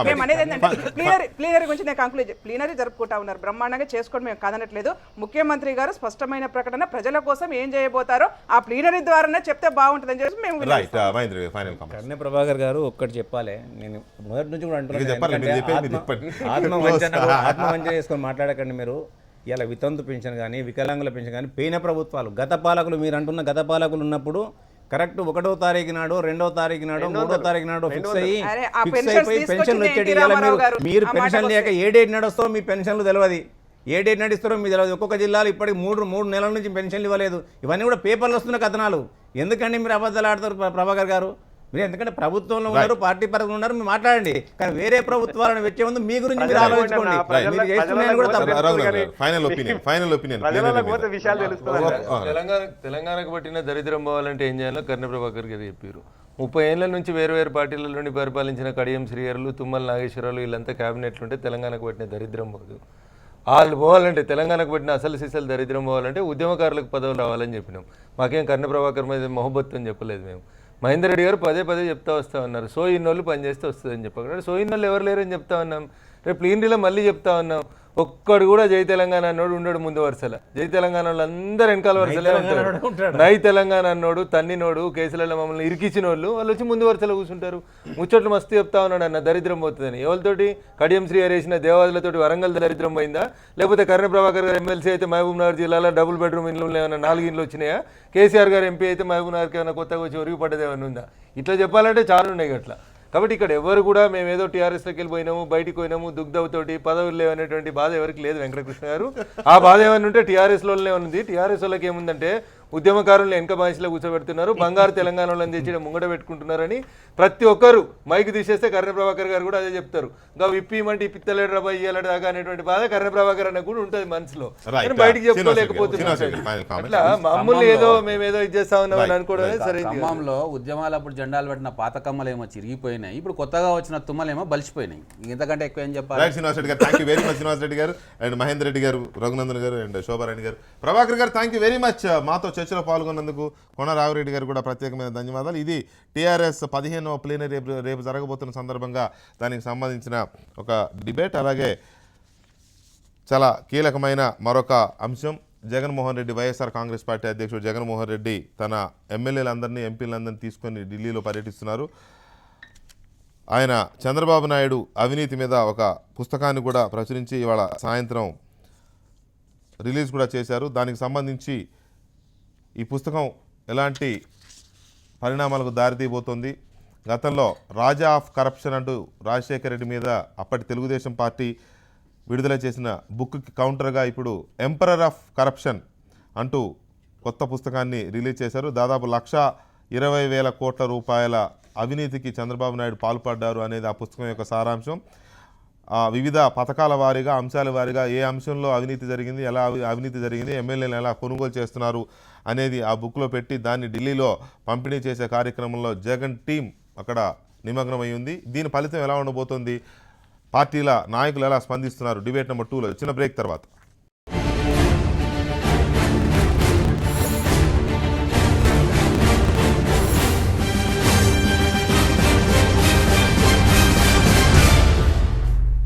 మేము అనేది ఏంటంటే ప్లీనరీ గురించి నేను కంక్లూజ్, ప్లీనరీ జరుపుకుంటా ఉన్నారు, బ్రహ్మాండంగా చేసుకోవడం మేము కాదనట్లేదు. ముఖ్యమంత్రి గారు స్పష్టమైన ప్రకటన ప్రజల కోసం ఏం చేయబోతారో ఆ ప్లీనరీ ద్వారానే చెప్తే బాగుంటుందని చెప్పి మేము. కర్నె ప్రభాకర్ గారు ఒక్కటి చెప్పాలి, నేను మొదటి నుంచి కూడా అంటున్నాను, ఆత్మవంచన చేసుకొని మాట్లాడకండి మీరు. ఇలా వితంతు పెన్షన్ కానీ వికలాంగుల పెన్షన్ కానీ పోయిన ప్రభుత్వాలు, గత పాలకులు, మీరు అంటున్న గత పాలకులు ఉన్నప్పుడు కరెక్ట్ 1వ తారీఖు నాడు, 2వ తారీఖు నాడు, 3వ తారీఖు నాడు ఫిక్స్ అయిపోయి పెన్షన్లు వచ్చేటి. మీరు పెన్షన్ లేక ఏ డేట్ నాడు వస్తారో మీ పెన్షన్లు తెలియదు, ఏ డేట్ నడుస్తారో మీకు తెలియదు. ఒక్కొక్క జిల్లాలో ఇప్పటికి 3 నెలల నుంచి పెన్షన్లు ఇవ్వలేదు. ఇవన్నీ కూడా పేపర్లు వస్తున్న కథనాలు. ఎందుకండి మీరు అబద్ధాలు ఆడతారు ప్రభాకర్ గారు? మీరు ఎందుకంటే ప్రభుత్వంలో ఉన్నారు, పార్టీ పరంగా ఉన్నారు, మీరు మాట్లాడండి. కానీ వేరే ప్రభుత్వాలను వచ్చే ముందు మీ గురించి మీరు ఆలోచించుకోండి. తెలంగాణకు పట్టిన దరిద్రం పోవాలంటే ఏం చేయాలో కర్నె ప్రభాకర్ గారు చెప్పారు. 30 ఏళ్ల నుంచి వేరు పార్టీల నుండి పరిపాలించిన కడియం శ్రీగారులు, తుమ్మల నాగేశ్వరరావు వీళ్ళంతా క్యాబినెట్లు ఉంటే తెలంగాణకు పట్టిన దరిద్రం పోదు. వాళ్ళు పోవాలంటే, తెలంగాణకు పట్టిన అసలు సిసలు దరిద్రం పోవాలంటే ఉద్యమకారులకు పదవులు రావాలని చెప్పినాం. మాకేం కర్నె ప్రభాకర్ మీద మొహబ్బత్ అని చెప్పలేదు. మేము మహేందర్ రెడ్డి గారు పదే చెప్తా వస్తూ ఉన్నారు, సోయిన్నోళ్ళు పనిచేస్తే వస్తుందని చెప్పారు. సోయిన్నోళ్ళు ఎవరు లేరని చెప్తా ఉన్నాం. రేపు ప్లీనరీలో మళ్ళీ చెప్తా ఉన్నాం, ఒక్కడు కూడా జై తెలంగాణ అన్నోడు ఉండడు ముందు వరుసల. జై తెలంగాణ వాళ్ళు అందరు వెనకాల వరుసలే ఉంటారు. నై తెలంగాణ అన్నోడు, తన్నినోడు, కేసులలో మమ్మల్ని ఇరికించిన వాళ్ళు వచ్చి ముందు వరుసలో కూర్చుంటారు. ముచ్చట్లు మస్తు చెప్తా ఉన్నాడు అన్న దరిద్రం పోతుందని. ఎవరితోటి? కడియం శ్రీ హరేసిన దేవాదులతోటి వరంగల్ దరిద్రం పోయిందా? లేకపోతే కర్నె ప్రభాకర్ గారు ఎమ్మెల్సీ అయితే మహబూబ్ నగర్ జిల్లాలో డబుల్ బెడ్రూమ్ ఇండ్లు ఏమైనా 4 ఇండ్లు వచ్చినాయా? కేసీఆర్ గారు ఎంపీ అయితే మహబూబ్ నగర్కి ఏమైనా కొత్తగా వచ్చి ఒరిగి పడ్డది ఏమైనా ఉందా? ఇట్లా చెప్పాలంటే చాలా ఉన్నాయి. అట్లా కాబట్టి ఇక్కడ ఎవరు కూడా మేము ఏదో టీఆర్ఎస్లోకి వెళ్ళిపోయినాము, బయటికి పోయినాము, దుగ్ధవుతోటి పదవులు లేవనేటువంటి బాధ ఎవరికి లేదు వెంకటకృష్ణ గారు. ఆ బాధ ఏమైనా ఉంటే టీఆర్ఎస్లోనే ఉంది. టీఆర్ఎస్ వాళ్ళకి ఏముందంటే ఉద్యమకారులను వెనక బానిసలో కూర్చోబెడుతున్నారు, బంగారు తెలంగాణ వాళ్ళని తెచ్చి ముంగడ పెట్టుకుంటున్నారని ప్రతి ఒక్కరు మైక్ తీసేస్తే కర్ణ ప్రభాకర్ గారు కూడా అదే చెప్తారు. ఇంకా విప్పిమంటే ఇప్పిత్తలేడు రబ్బా ఇయ్యాలడు దాకా అనేటువంటి బాధ కర్ణ ప్రభాకర్ అన్న కూడా ఉంటుంది మనసులో, కానీ బయటికి చెప్పుకోలేకపోతున్నారు. అట్లా మమ్మల్ని ఏదో మేమేదో ఇది చేస్తా ఉన్నామని అనుకోవడం సరైన. ఖమ్మంలో ఉద్యమాలు అప్పుడు జెండాలు పెట్టిన పాత కమ్మలేమో చిరిగిపోయినాయి, ఇప్పుడు కొత్తగా వచ్చిన తుమ్మలేమో బలిసిపోయినాయి. ఇంతకంటే ఎక్కువ ఏం చెప్పాలి. శ్రీనివాస్ రెడ్డి గారు thank you very much. Srinivas Reddy గారు అండ్ మహేందర్ రెడ్డి గారు, రఘునందన్ గారు అండ్ శోభారాణి గారు, ప్రభాకర్ గారు థ్యాంక్ యూ వెరీ మచ్ మాతో చర్చలో పాల్గొన్నందుకు. కొన రావిరెడ్డి గారు కూడా ప్రత్యేకమైన ధన్యవాదాలు. ఇది టీఆర్ఎస్ 15వ ప్లీనరీ రేపు జరగబోతున్న సందర్భంగా దానికి సంబంధించిన ఒక డిబేట్. అలాగే చాలా కీలకమైన మరొక అంశం, జగన్మోహన్ రెడ్డి వైఎస్ఆర్ కాంగ్రెస్ పార్టీ అధ్యక్షుడు జగన్మోహన్ రెడ్డి తన ఎమ్మెల్యేలందరినీ ఎంపీలందరినీ తీసుకొని ఢిల్లీలో పర్యటిస్తున్నారు. ఆయన చంద్రబాబు నాయుడు అవినీతి మీద ఒక పుస్తకాన్ని కూడా ప్రచురించి ఇవాళ సాయంత్రం రిలీజ్ కూడా చేశారు. దానికి సంబంధించి ఈ పుస్తకం ఎలాంటి పరిణామాలకు దారితీయబోతోంది, గతంలో రాజా ఆఫ్ కరప్షన్ అంటూ రాజశేఖర రెడ్డి మీద అప్పటి తెలుగుదేశం పార్టీ విడుదల చేసిన బుక్కి కౌంటర్గా ఇప్పుడు ఎంపరర్ ఆఫ్ కరప్షన్ అంటూ కొత్త పుస్తకాన్ని రిలీజ్ చేశారు. దాదాపు 1,20,000 కోట్ల రూపాయల అవినీతికి చంద్రబాబు నాయుడు పాల్పడ్డారు అనేది ఆ పుస్తకం యొక్క సారాంశం. వివిధ పథకాల వారీగా, అంశాల వారీగా ఏ అంశంలో అవినీతి జరిగింది, ఎలా అవినీతి జరిగింది, ఎమ్మెల్యేలు ఎలా కొనుగోలు చేస్తున్నారు అనేది ఆ బుక్లో పెట్టి దాన్ని ఢిల్లీలో పంపిణీ చేసే కార్యక్రమంలో జగన్ టీం అక్కడ నిమగ్నమై ఉంది. దీని ఫలితం ఎలా ఉండబోతోంది, పార్టీల నాయకులు ఎలా స్పందిస్తున్నారు, డిబేట్ నెంబర్ 2లో చిన్న బ్రేక్ తర్వాత.